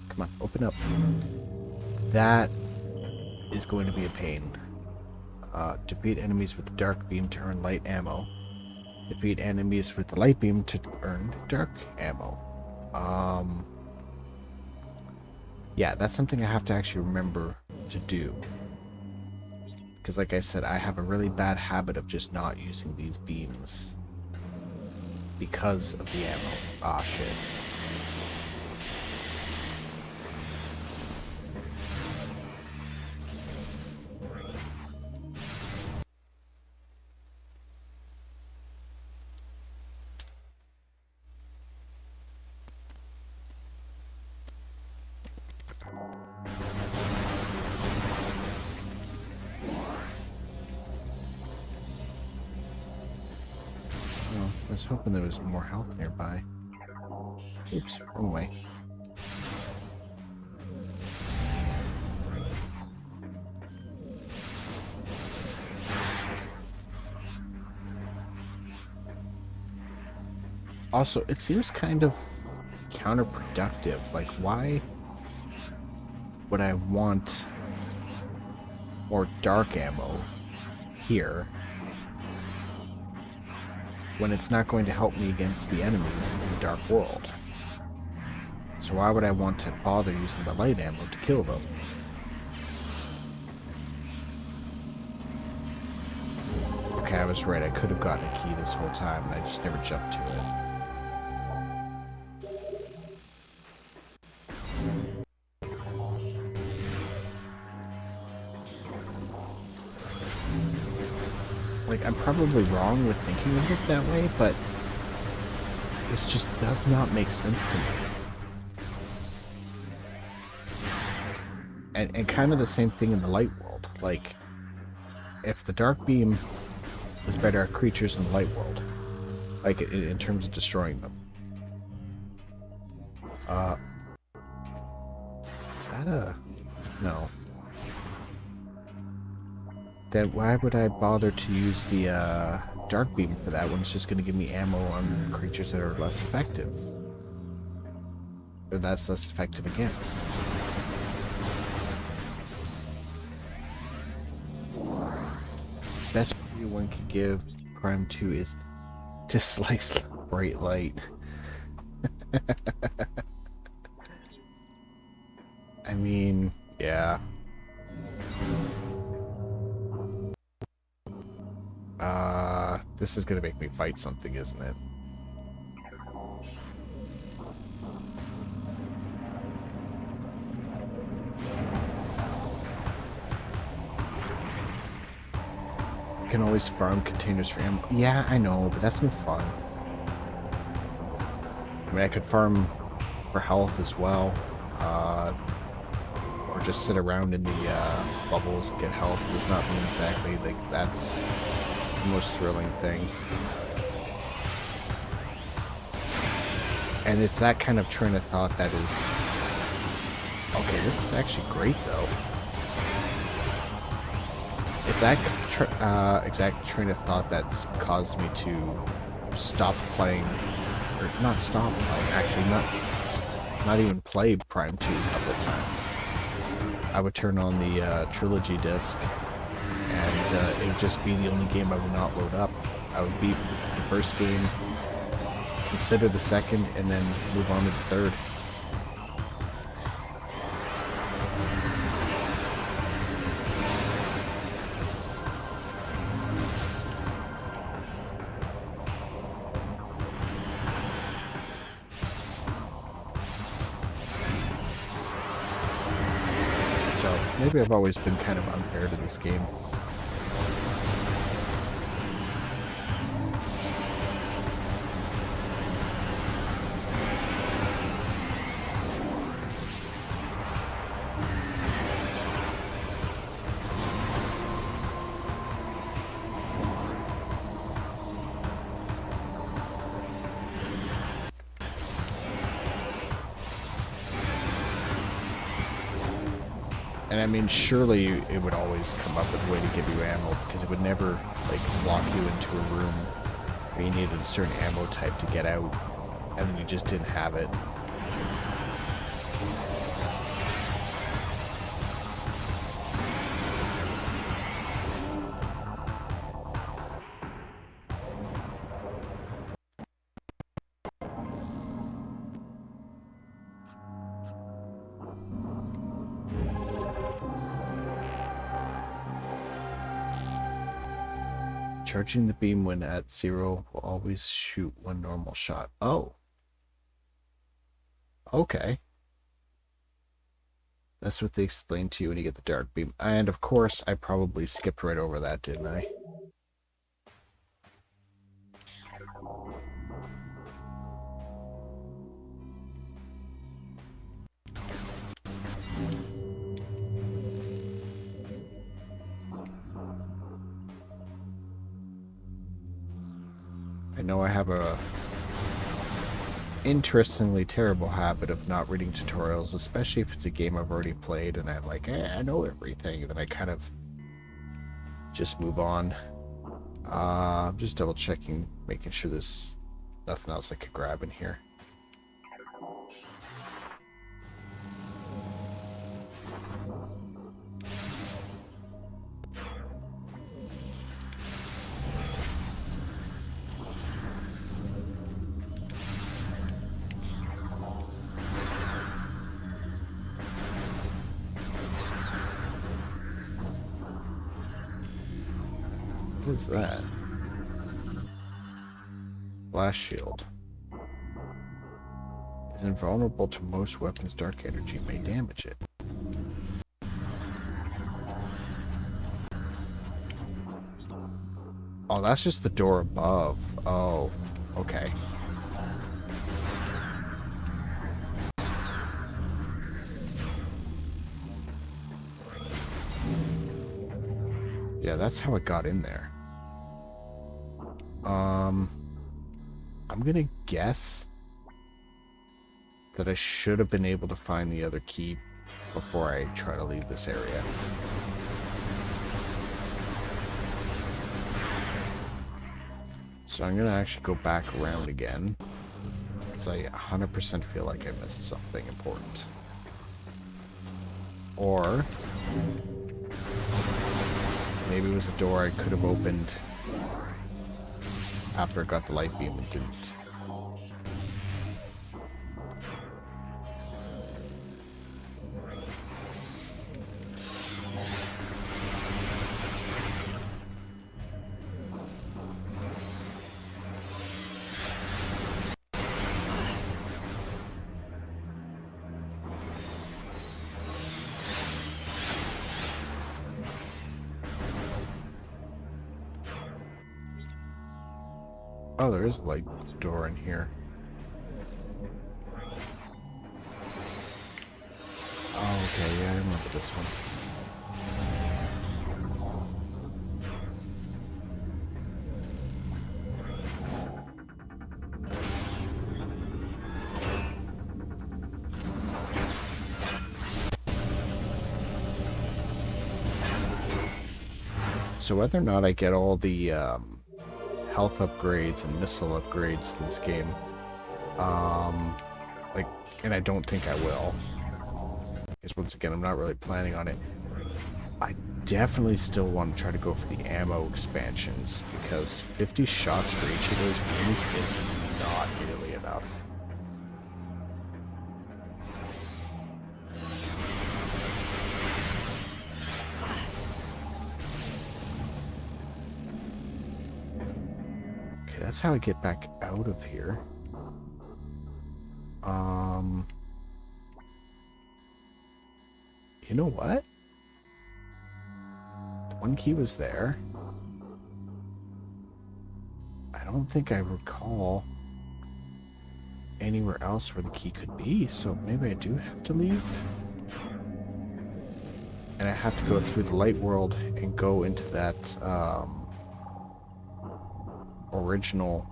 Come on, open up. That is going to be a pain. Defeat enemies with the dark beam to earn light ammo. Defeat enemies with the light beam to earn dark ammo. Yeah, that's something I have to actually remember to do. Because like I said, I have a really bad habit of just not using these beams. Because of the ammo. Ah, shit. I was hoping there was more health nearby. Oops, wrong way. Also, it seems kind of counterproductive. Like, why would I want more dark ammo here when it's not going to help me against the enemies in the dark world? So why would I want to bother using the light ammo to kill them? Okay, I was right. I could have gotten a key this whole time, and I just never jumped to it. Like, I'm probably wrong with thinking of it that way, but this just does not make sense to me. And kind of the same thing in the light world. Like, if the dark beam was better at creatures in the light world, like in terms of destroying them. Is that a... No. Then why would I bother to use the dark beam for that when it's just going to give me ammo on creatures that are less effective? Or that's less effective against. Best review one could give Prime 2 is dislikes bright light. I mean, yeah. This is gonna make me fight something, isn't it? You can always farm containers for ammo. Yeah, I know, but that's no fun. I mean, I could farm for health as well. Or just sit around in the bubbles and get health. Does not mean exactly like that's the most thrilling thing. And it's that kind of train of thought that is... Okay, this is actually great, though. It's that exact train of thought that's caused me to stop playing, or not stop playing, actually not even play Prime 2 a couple of times. I would turn on the trilogy disc, and it would just be the only game I would not load up. I would beat the first game, consider the second, and then move on to the third. So maybe I've always been kind of unfair to this game. And I mean, surely it would always come up with a way to give you ammo, because it would never, like, lock you into a room where you needed a certain ammo type to get out, and then you just didn't have it. Charging the beam when at 0 will always shoot one normal shot. Oh. Okay. That's what they explain to you when you get the dark beam. And of course, I probably skipped right over that, didn't I? I know I have a interestingly terrible habit of not reading tutorials, especially if it's a game I've already played and I'm like, I know everything, and then I kind of just move on. I'm just double checking, making sure this Nothing else I could grab in here. What is that? Blast shield. Is invulnerable to most weapons. Dark energy may damage it. Oh, that's just the door above. Oh, okay. Yeah, that's how it got in there. I'm gonna guess that I should have been able to find the other key before I try to leave this area. So I'm gonna actually go back around again, because I 100% feel like I missed something important. Or maybe it was a door I could have opened after I got the light beam and didn't. Oh, there is a light door in here. Oh, okay, yeah, I remember this one. So whether or not I get all the health upgrades and missile upgrades in this game, like, and I don't think I will, because once again, I'm not really planning on it. I definitely still want to try to go for the ammo expansions, because 50 shots for each of those wings is not nearly enough. Okay, that's how I get back out of here. You know what? The one key was there. I don't think I recall anywhere else where the key could be, so maybe I do have to leave. And I have to go through the light world and go into that original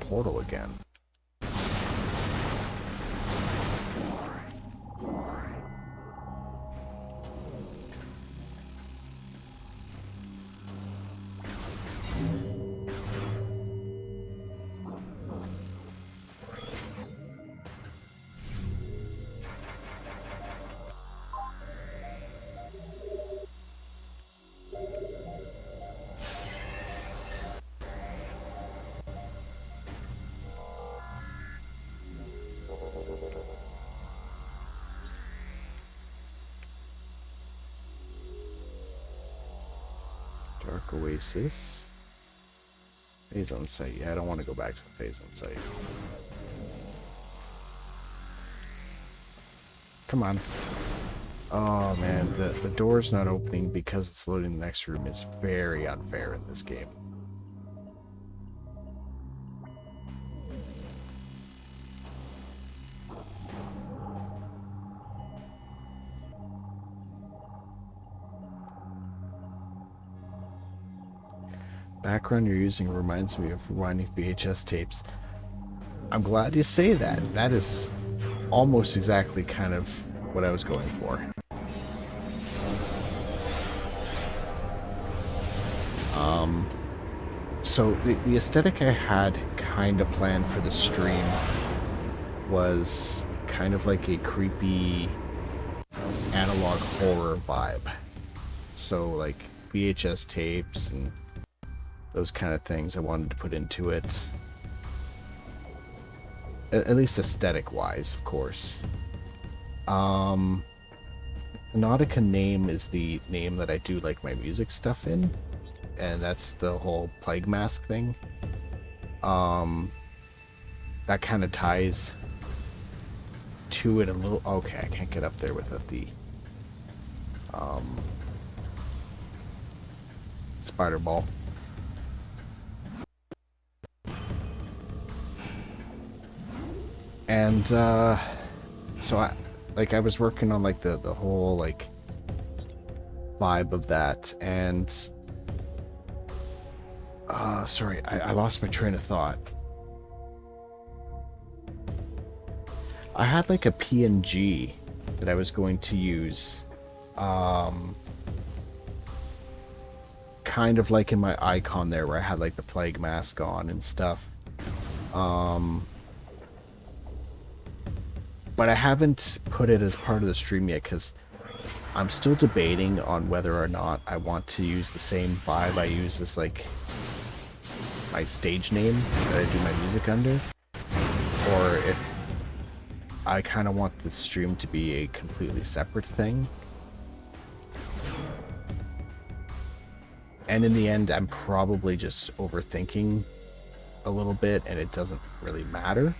portal again. Dark Oasis. Phase on site. Yeah, I don't want to go back to the phase on site. Come on. Oh man, the door's not opening because it's loading the next room is very unfair in this game. Background you're using reminds me of rewinding VHS tapes. I'm glad you say that. That is almost exactly kind of what I was going for. So the aesthetic I had kind of planned for the stream was kind of like a creepy analog horror vibe. So like VHS tapes and those kind of things I wanted to put into it. At least aesthetic wise, of course. Nautica name is the name that I do like my music stuff in, and that's the whole plague mask thing. That kind of ties to it a little. Okay, I can't get up there without the spider ball. And so I was working on like the whole like vibe of that, and sorry, I lost my train of thought. I had like a PNG that I was going to use, kind of like in my icon there where I had like the plague mask on and stuff. But I haven't put it as part of the stream yet because I'm still debating on whether or not I want to use the same vibe I use as like my stage name that I do my music under, or if I kind of want the stream to be a completely separate thing. And in the end, I'm probably just overthinking a little bit, and it doesn't really matter.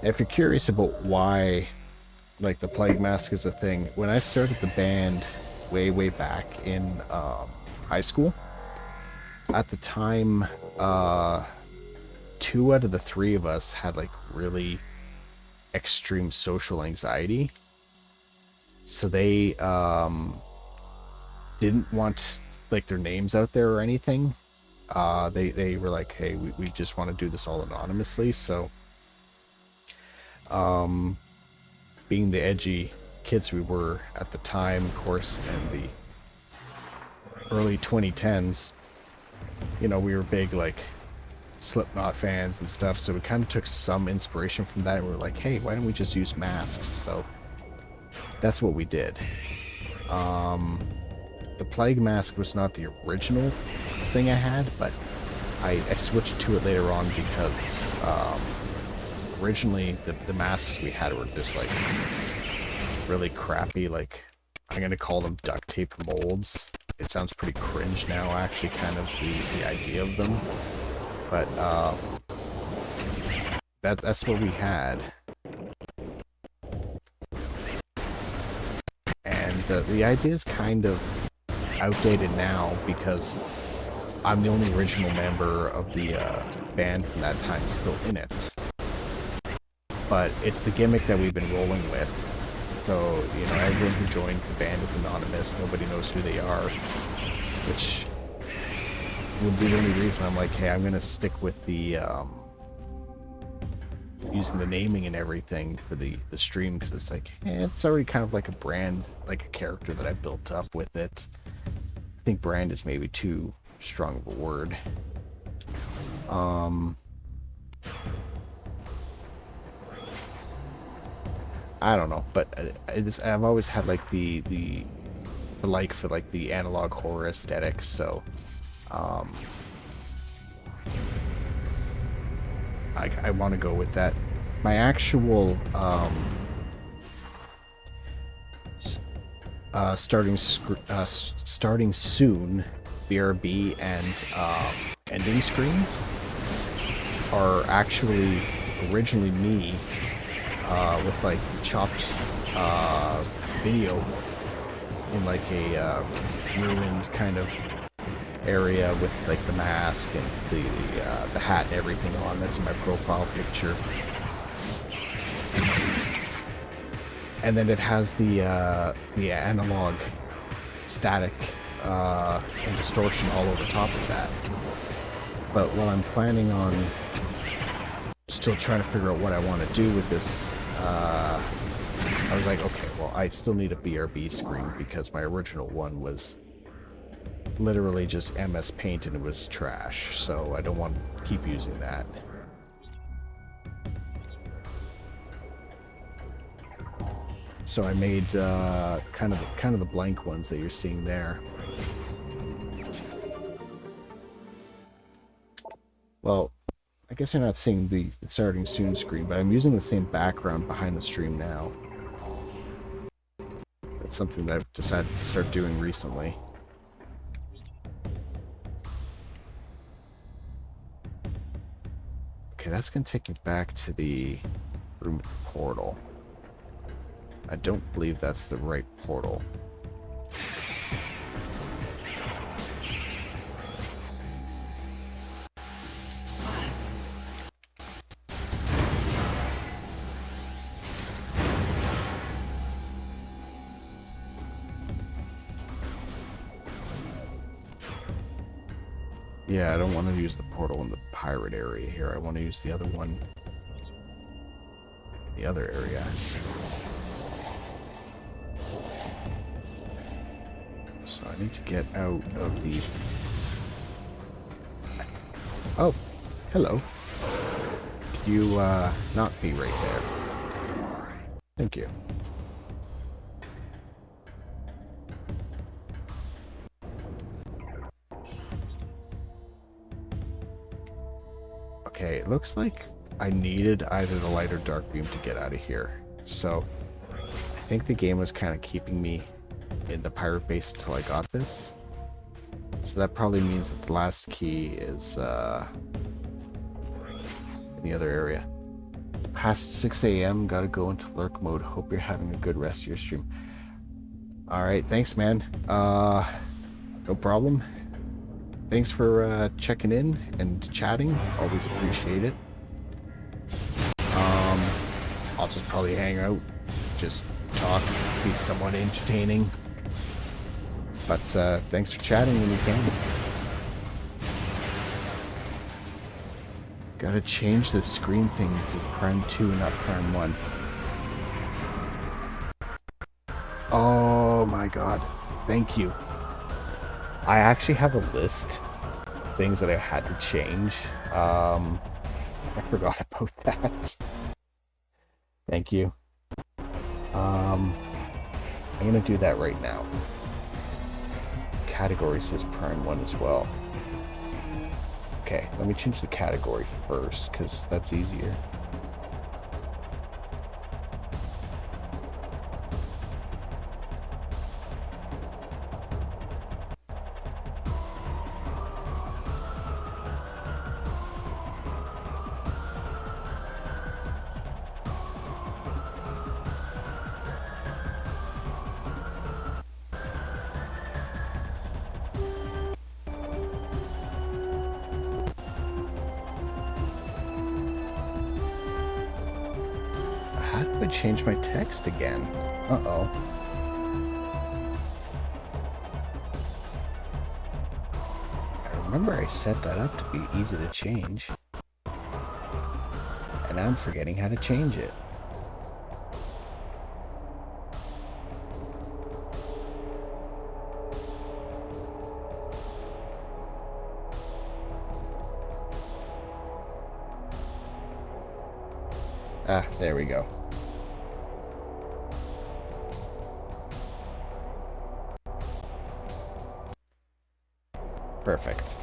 And if you're curious about why, like, the plague mask is a thing, when I started the band way back in high school, at the time, 2 out of the 3 of us had like really extreme social anxiety, so they didn't want like their names out there or anything. They were like, hey, we just want to do this all anonymously. So being the edgy kids we were at the time, of course, in the early 2010s, you know, we were big like Slipknot fans and stuff, so we kind of took some inspiration from that, and we were like, hey, why don't we just use masks? So that's what we did. The plague mask was not the original thing I had, but I switched to it later on because originally the masks we had were just like really crappy, like I'm gonna call them duct tape molds. It sounds pretty cringe now, actually, kind of the idea of them. But that's what we had, and the idea is kind of outdated now because I'm the only original member of the band from that time still in it. But it's the gimmick that we've been rolling with. So, you know, everyone who joins the band is anonymous. Nobody knows who they are, which would be the only reason I'm like, hey, I'm gonna stick with the using the naming and everything for the stream, because it's like, it's already kind of like a brand, like a character that I built up with it. I think brand is maybe too strong of a word. I don't know, but I've always had like the like for like the analog horror aesthetic, so I want to go with that. My actual starting soon BRB and ending screens are actually originally me with like chopped video in like a ruined kind of area with like the mask and the hat and everything on. That's in my profile picture. And then it has the analog static and distortion all over top of that. But while I'm planning on still trying to figure out what I want to do with this, I was like, okay, well, I still need a BRB screen because my original one was literally just MS Paint and it was trash, so I don't want to keep using that. So I made kind of the blank ones that you're seeing there. Well, I guess you're not seeing the starting soon screen, but I'm using the same background behind the stream now. That's something that I've decided to start doing recently. Okay, that's going to take me back to the room with the portal. I don't believe that's the right portal. Yeah, I don't want to use the portal in the pirate area here. I want to use the other one in the other area. So I need to get out of the... Oh, hello. Could you not be right there? Thank you. Okay, it looks like I needed either the light or dark beam to get out of here. So I think the game was kind of keeping me in the pirate base until I got this. So that probably means that the last key is in the other area. It's past 6 a.m. Gotta go into lurk mode. Hope you're having a good rest of your stream. Alright, thanks man. No problem. Thanks for checking in and chatting. Always appreciate it. I'll just probably hang out, just talk, be somewhat entertaining. But thanks for chatting when you can. Gotta change the screen thing to Prime 2, not Prime 1. Oh my god. Thank you. I actually have a list of things that I had to change. I forgot about that. Thank you. I'm gonna do that right now. Category says Prime 1 as well. Okay, let me change the category first, because that's easier. How do I change my text again? Uh-oh. I remember I set that up to be easy to change. And I'm forgetting how to change it. Ah, there we go. Perfect.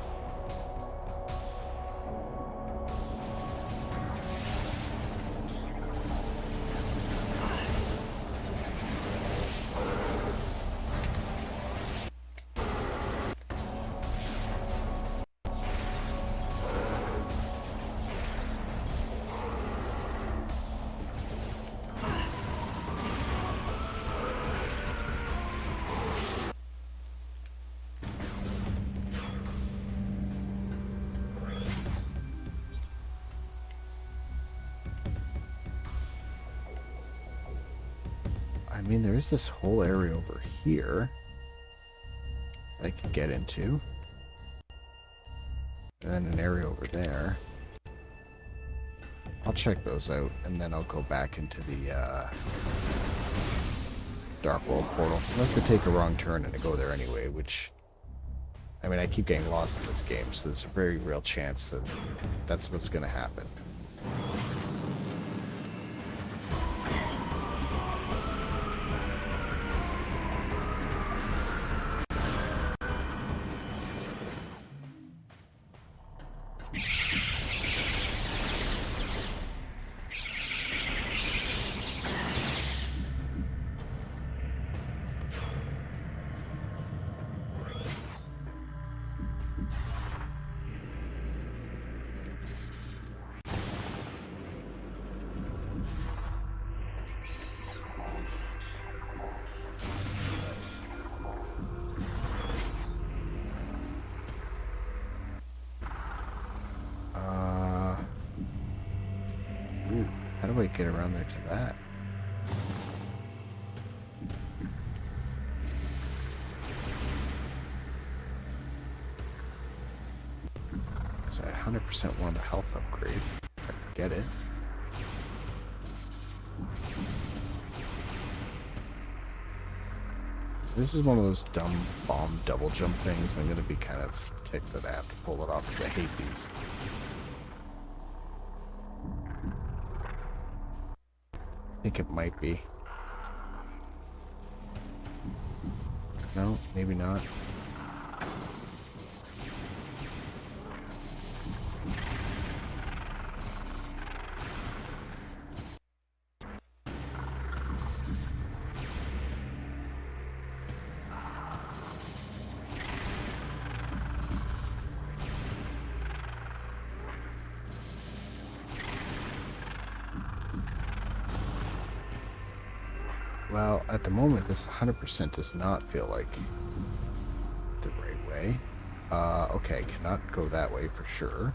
I mean, there is this whole area over here that I could get into. And then an area over there. I'll check those out, and then I'll go back into the Dark World portal. Unless I take a wrong turn and I go there anyway, which I mean, I keep getting lost in this game, so there's a very real chance that that's what's going to happen. Ooh, how do I get around there to that? So I 100% want a health upgrade. I can get it. This is one of those dumb bomb double jump things. I'm going to be kind of ticked that I have to pull it off because I hate these. I think it might be. No, maybe not. Well, at the moment, this 100% does not feel like the right way. Okay, cannot go that way for sure.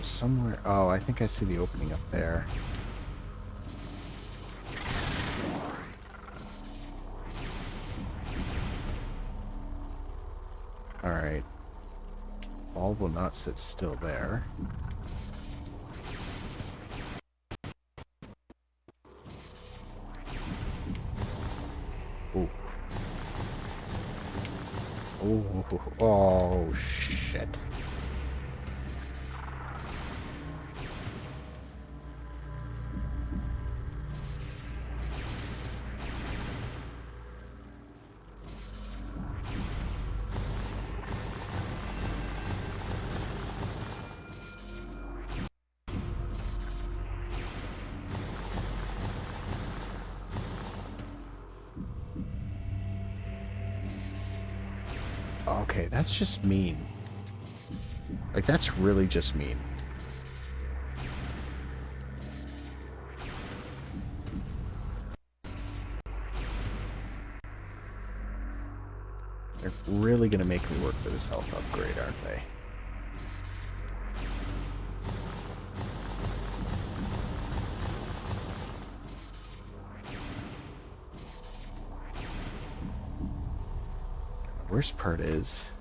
Somewhere. Oh, I think I see the opening up there. Alright. Ball will not sit still there. Ooh. Oh, oh, shit. Okay, that's just mean. Like, that's really just mean. They're really gonna make me work for this health upgrade, aren't they? The worst part is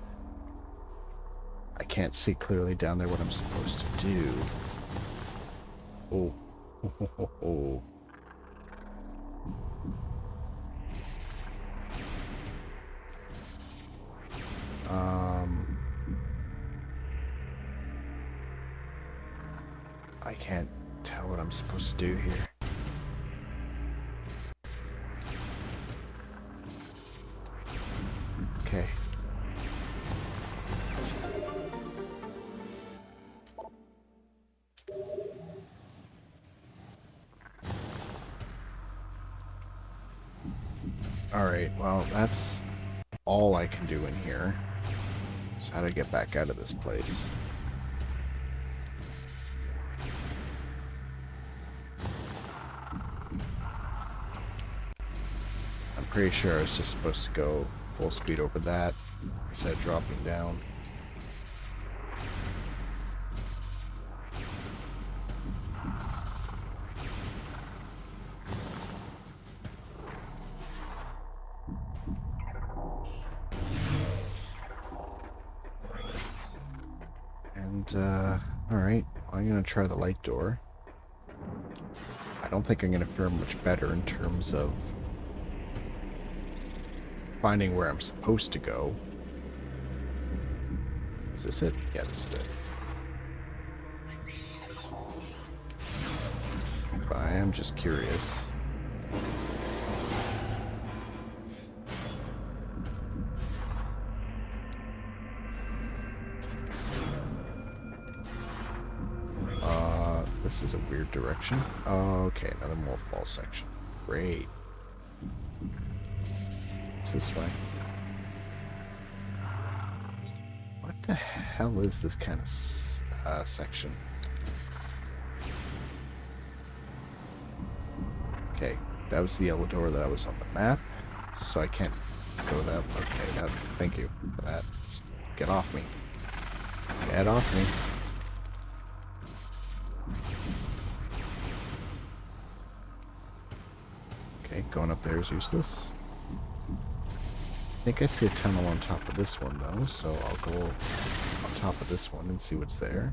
I can't see clearly down there what I'm supposed to do. Oh. Oh. I can't tell what I'm supposed to do here. Okay. Alright, well, that's all I can do in here. So how to get back out of this place? I'm pretty sure I was just supposed to go full speed over that instead of dropping down. And, alright. I'm gonna try the light door. I don't think I'm gonna fare much better in terms of finding where I'm supposed to go. Is this it? Yeah, this is it. But I am just curious. This is a weird direction. Okay, another morph ball section. Great. It's this way. What the hell is this kind of section? Okay, that was the yellow door that I was on the map, so I can't go that. Okay, thank you for that. Just get off me. Get off me. Okay, going up there is useless. I think I see a tunnel on top of this one, though, so I'll go on top of this one and see what's there.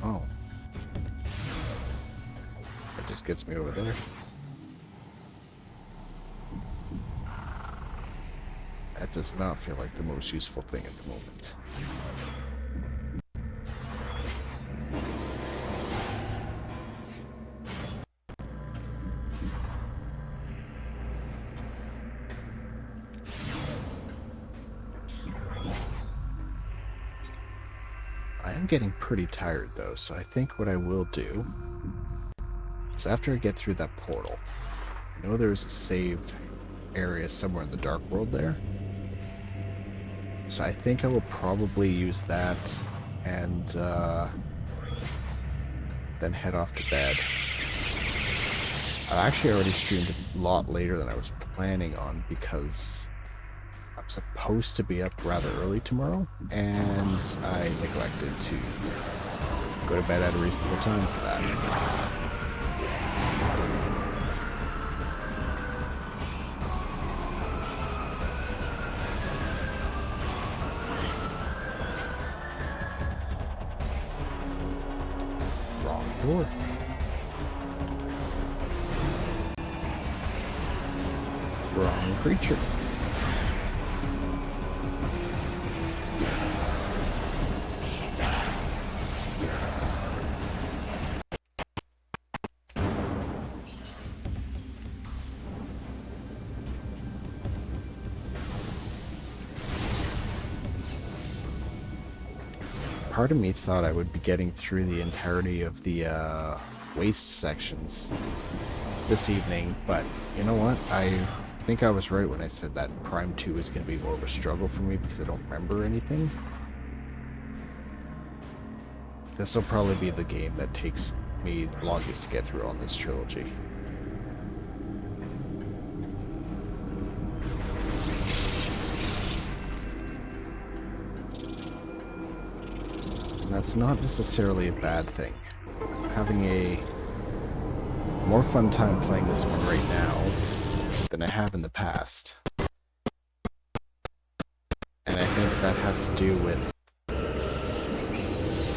Oh. That just gets me over there. That does not feel like the most useful thing at the moment. I am getting pretty tired though, so I think what I will do is after I get through that portal, I know there's a saved area somewhere in the dark world there. So I think I will probably use that and then head off to bed. I actually already streamed a lot later than I was planning on because I'm supposed to be up rather early tomorrow, and I neglected to go to bed at a reasonable time for that. Wrong door. Wrong creature. Part of me thought I would be getting through the entirety of the waste sections this evening, but you know what? I think I was right when I said that Prime 2 is going to be more of a struggle for me because I don't remember anything. This will probably be the game that takes me the longest to get through on this trilogy. That's not necessarily a bad thing. I'm having a more fun time playing this one right now than I have in the past. And I think that has to do with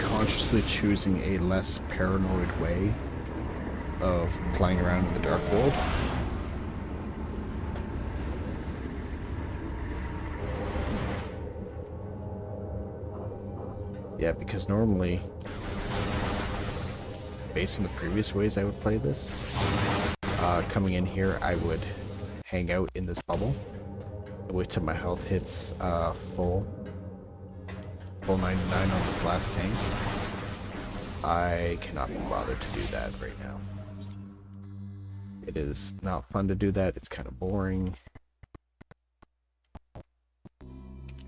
consciously choosing a less paranoid way of playing around in the dark world. Yeah, because normally, based on the previous ways I would play this, coming in here, I would hang out in this bubble, wait till my health hits full 99 on this last tank. I cannot be bothered to do that right now. It is not fun to do that. It's kind of boring.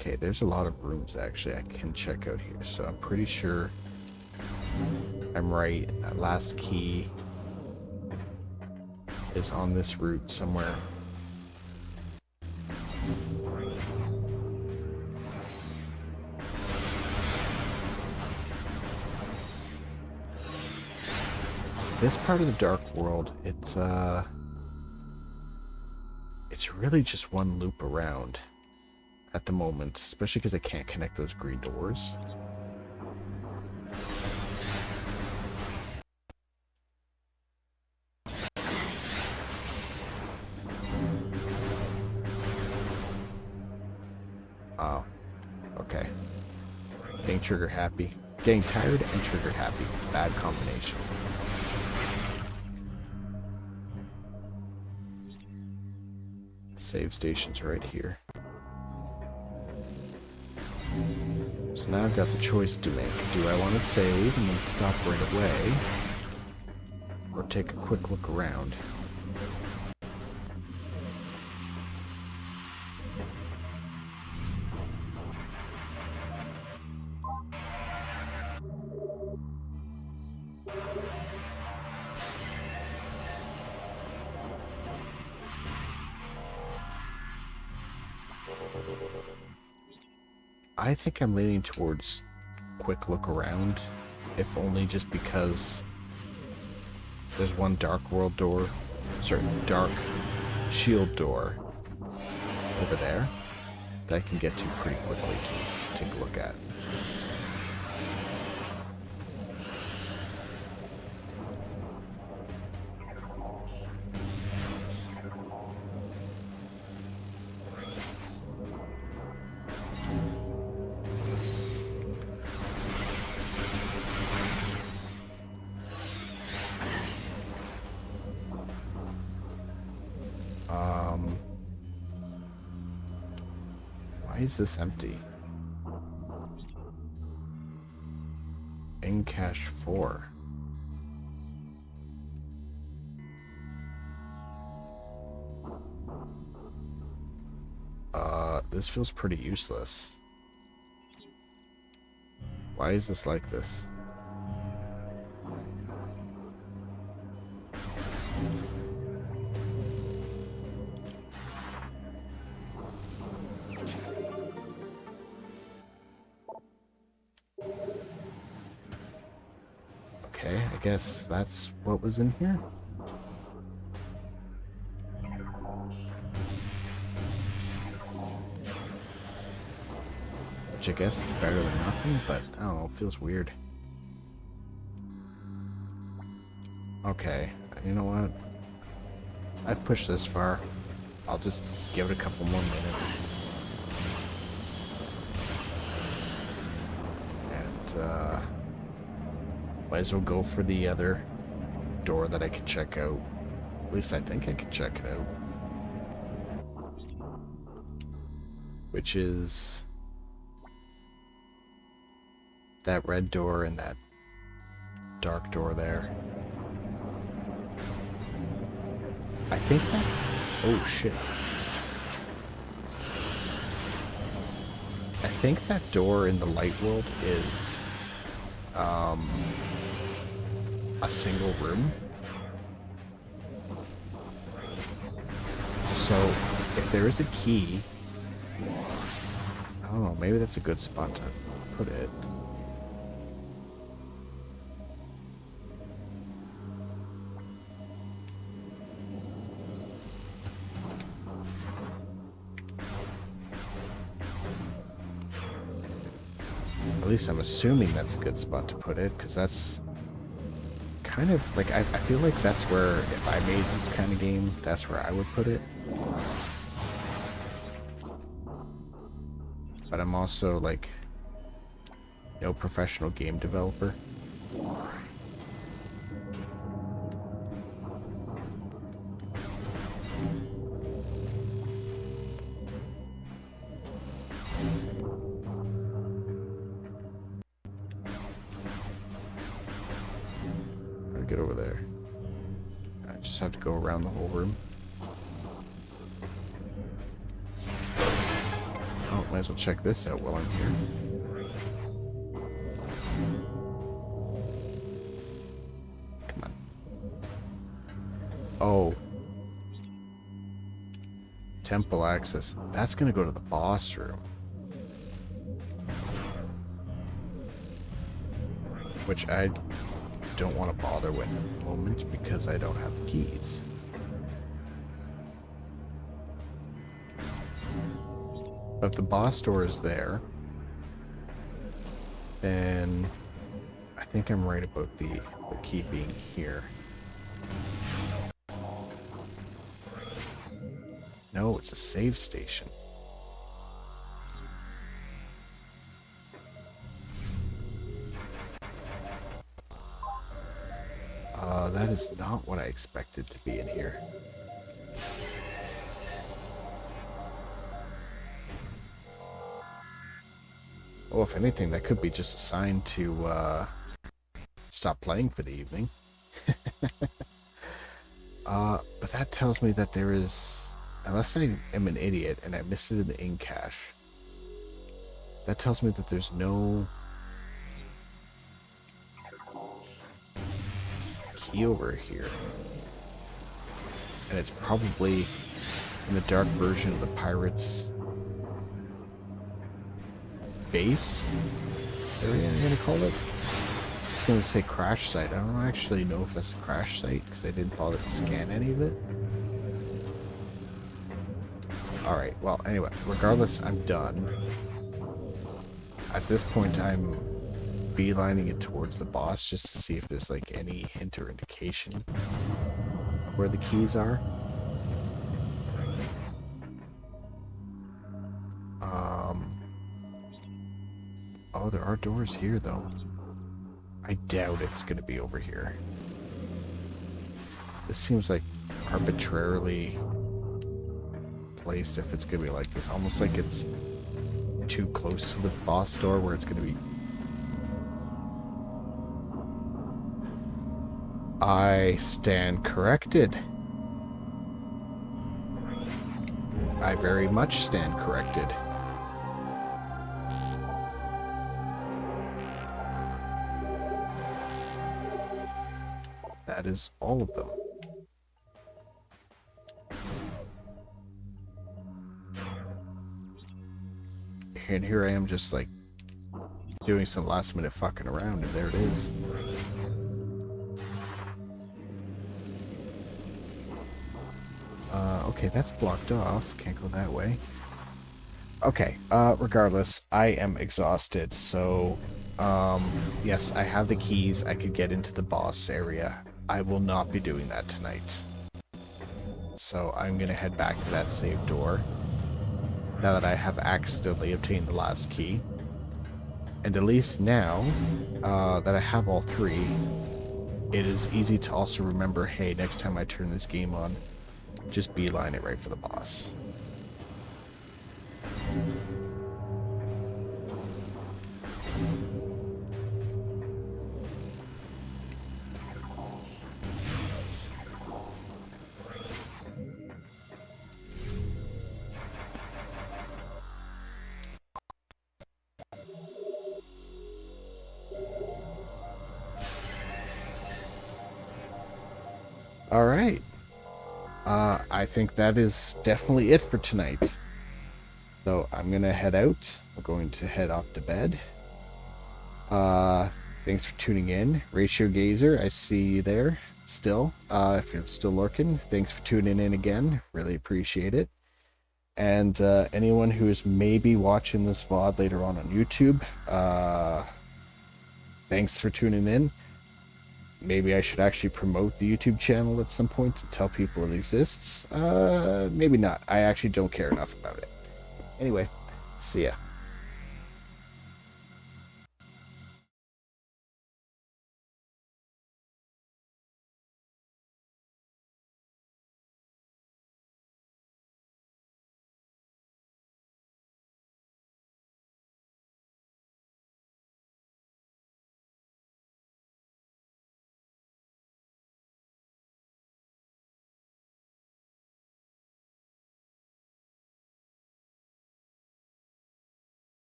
Okay, there's a lot of rooms actually I can check out here, so I'm pretty sure I'm right. That last key is on this route somewhere. This part of the Dark World, it's really just one loop around at the moment, especially because I can't connect those green doors. Oh, okay. Getting trigger happy. Getting tired and trigger happy. Bad combination. Save station's right here. So now I've got the choice to make. Do I want to save and then stop right away? Or take a quick look around? I think I'm leaning towards quick look around, if only just because there's one dark world door, sorry, dark shield door over there that I can get to pretty quickly to take a look at. Why is this empty? In cache 4. This feels pretty useless. Why is this like this? Okay, I guess that's what was in here. Which I guess is better than nothing, but I don't know, it feels weird. Okay, you know what? I've pushed this far. I'll just give it a couple more minutes. And, might as well go for the other door that I can check out. At least I think I can check it out. Which is that red door and that dark door there. I think that... Oh, shit. I think that door in the light world is... a single room. So, if there is a key... I don't know, maybe that's a good spot to put it. At least I'm assuming that's a good spot to put it, because that's kind of like, I feel like that's where, if I made this kind of game, that's where I would put it. But I'm also like no professional game developer. Get over there. just have to go around the whole room. Oh, might as well check this out while I'm here. Come on. Oh. Temple access. That's gonna go to the boss room. Which I don't want to bother with at the moment because I don't have the keys. But if the boss door is there, then I think I'm right about the key being here. No, it's a save station. That is not what I expected to be in here. Well, if anything, that could be just a sign to stop playing for the evening. But that tells me that there is, unless I am an idiot and I missed it in the ink cache, that tells me that there's no key over here. And it's probably in the dark version of the pirates' base area, I'm gonna call it. I was gonna say crash site. I don't actually know if that's a crash site because I didn't bother to scan any of it. Alright, well, anyway, regardless, I'm done. At this point, I'm beelining it towards the boss just to see if there's like any hint or indication of where the keys are. Oh, there are doors here though. I doubt it's gonna be over here. This seems like arbitrarily placed if it's gonna be like this, almost like it's too close to the boss door where it's gonna be. I stand corrected. I very much stand corrected. That is all of them. And here I am just like doing some last minute fucking around, and there it is. Okay, that's blocked off. Can't go that way. Okay, regardless, I am exhausted, so yes, I have the keys. I could get into the boss area. I will not be doing that tonight. So I'm gonna head back to that save door now that I have accidentally obtained the last key. And at least now that I have all three, it is easy to also remember, hey, next time I turn this game on, just beeline it right for the boss. All right. I think that is definitely it for tonight. So I'm gonna head out. I'm going to head off to bed. Thanks for tuning in. Ratio Gazer, I see you there still. If you're still lurking, thanks for tuning in again. Really appreciate it. And anyone who is maybe watching this VOD later on YouTube, thanks for tuning in. Maybe I should actually promote the YouTube channel at some point to tell people it exists. Maybe not. I actually don't care enough about it. Anyway, see ya.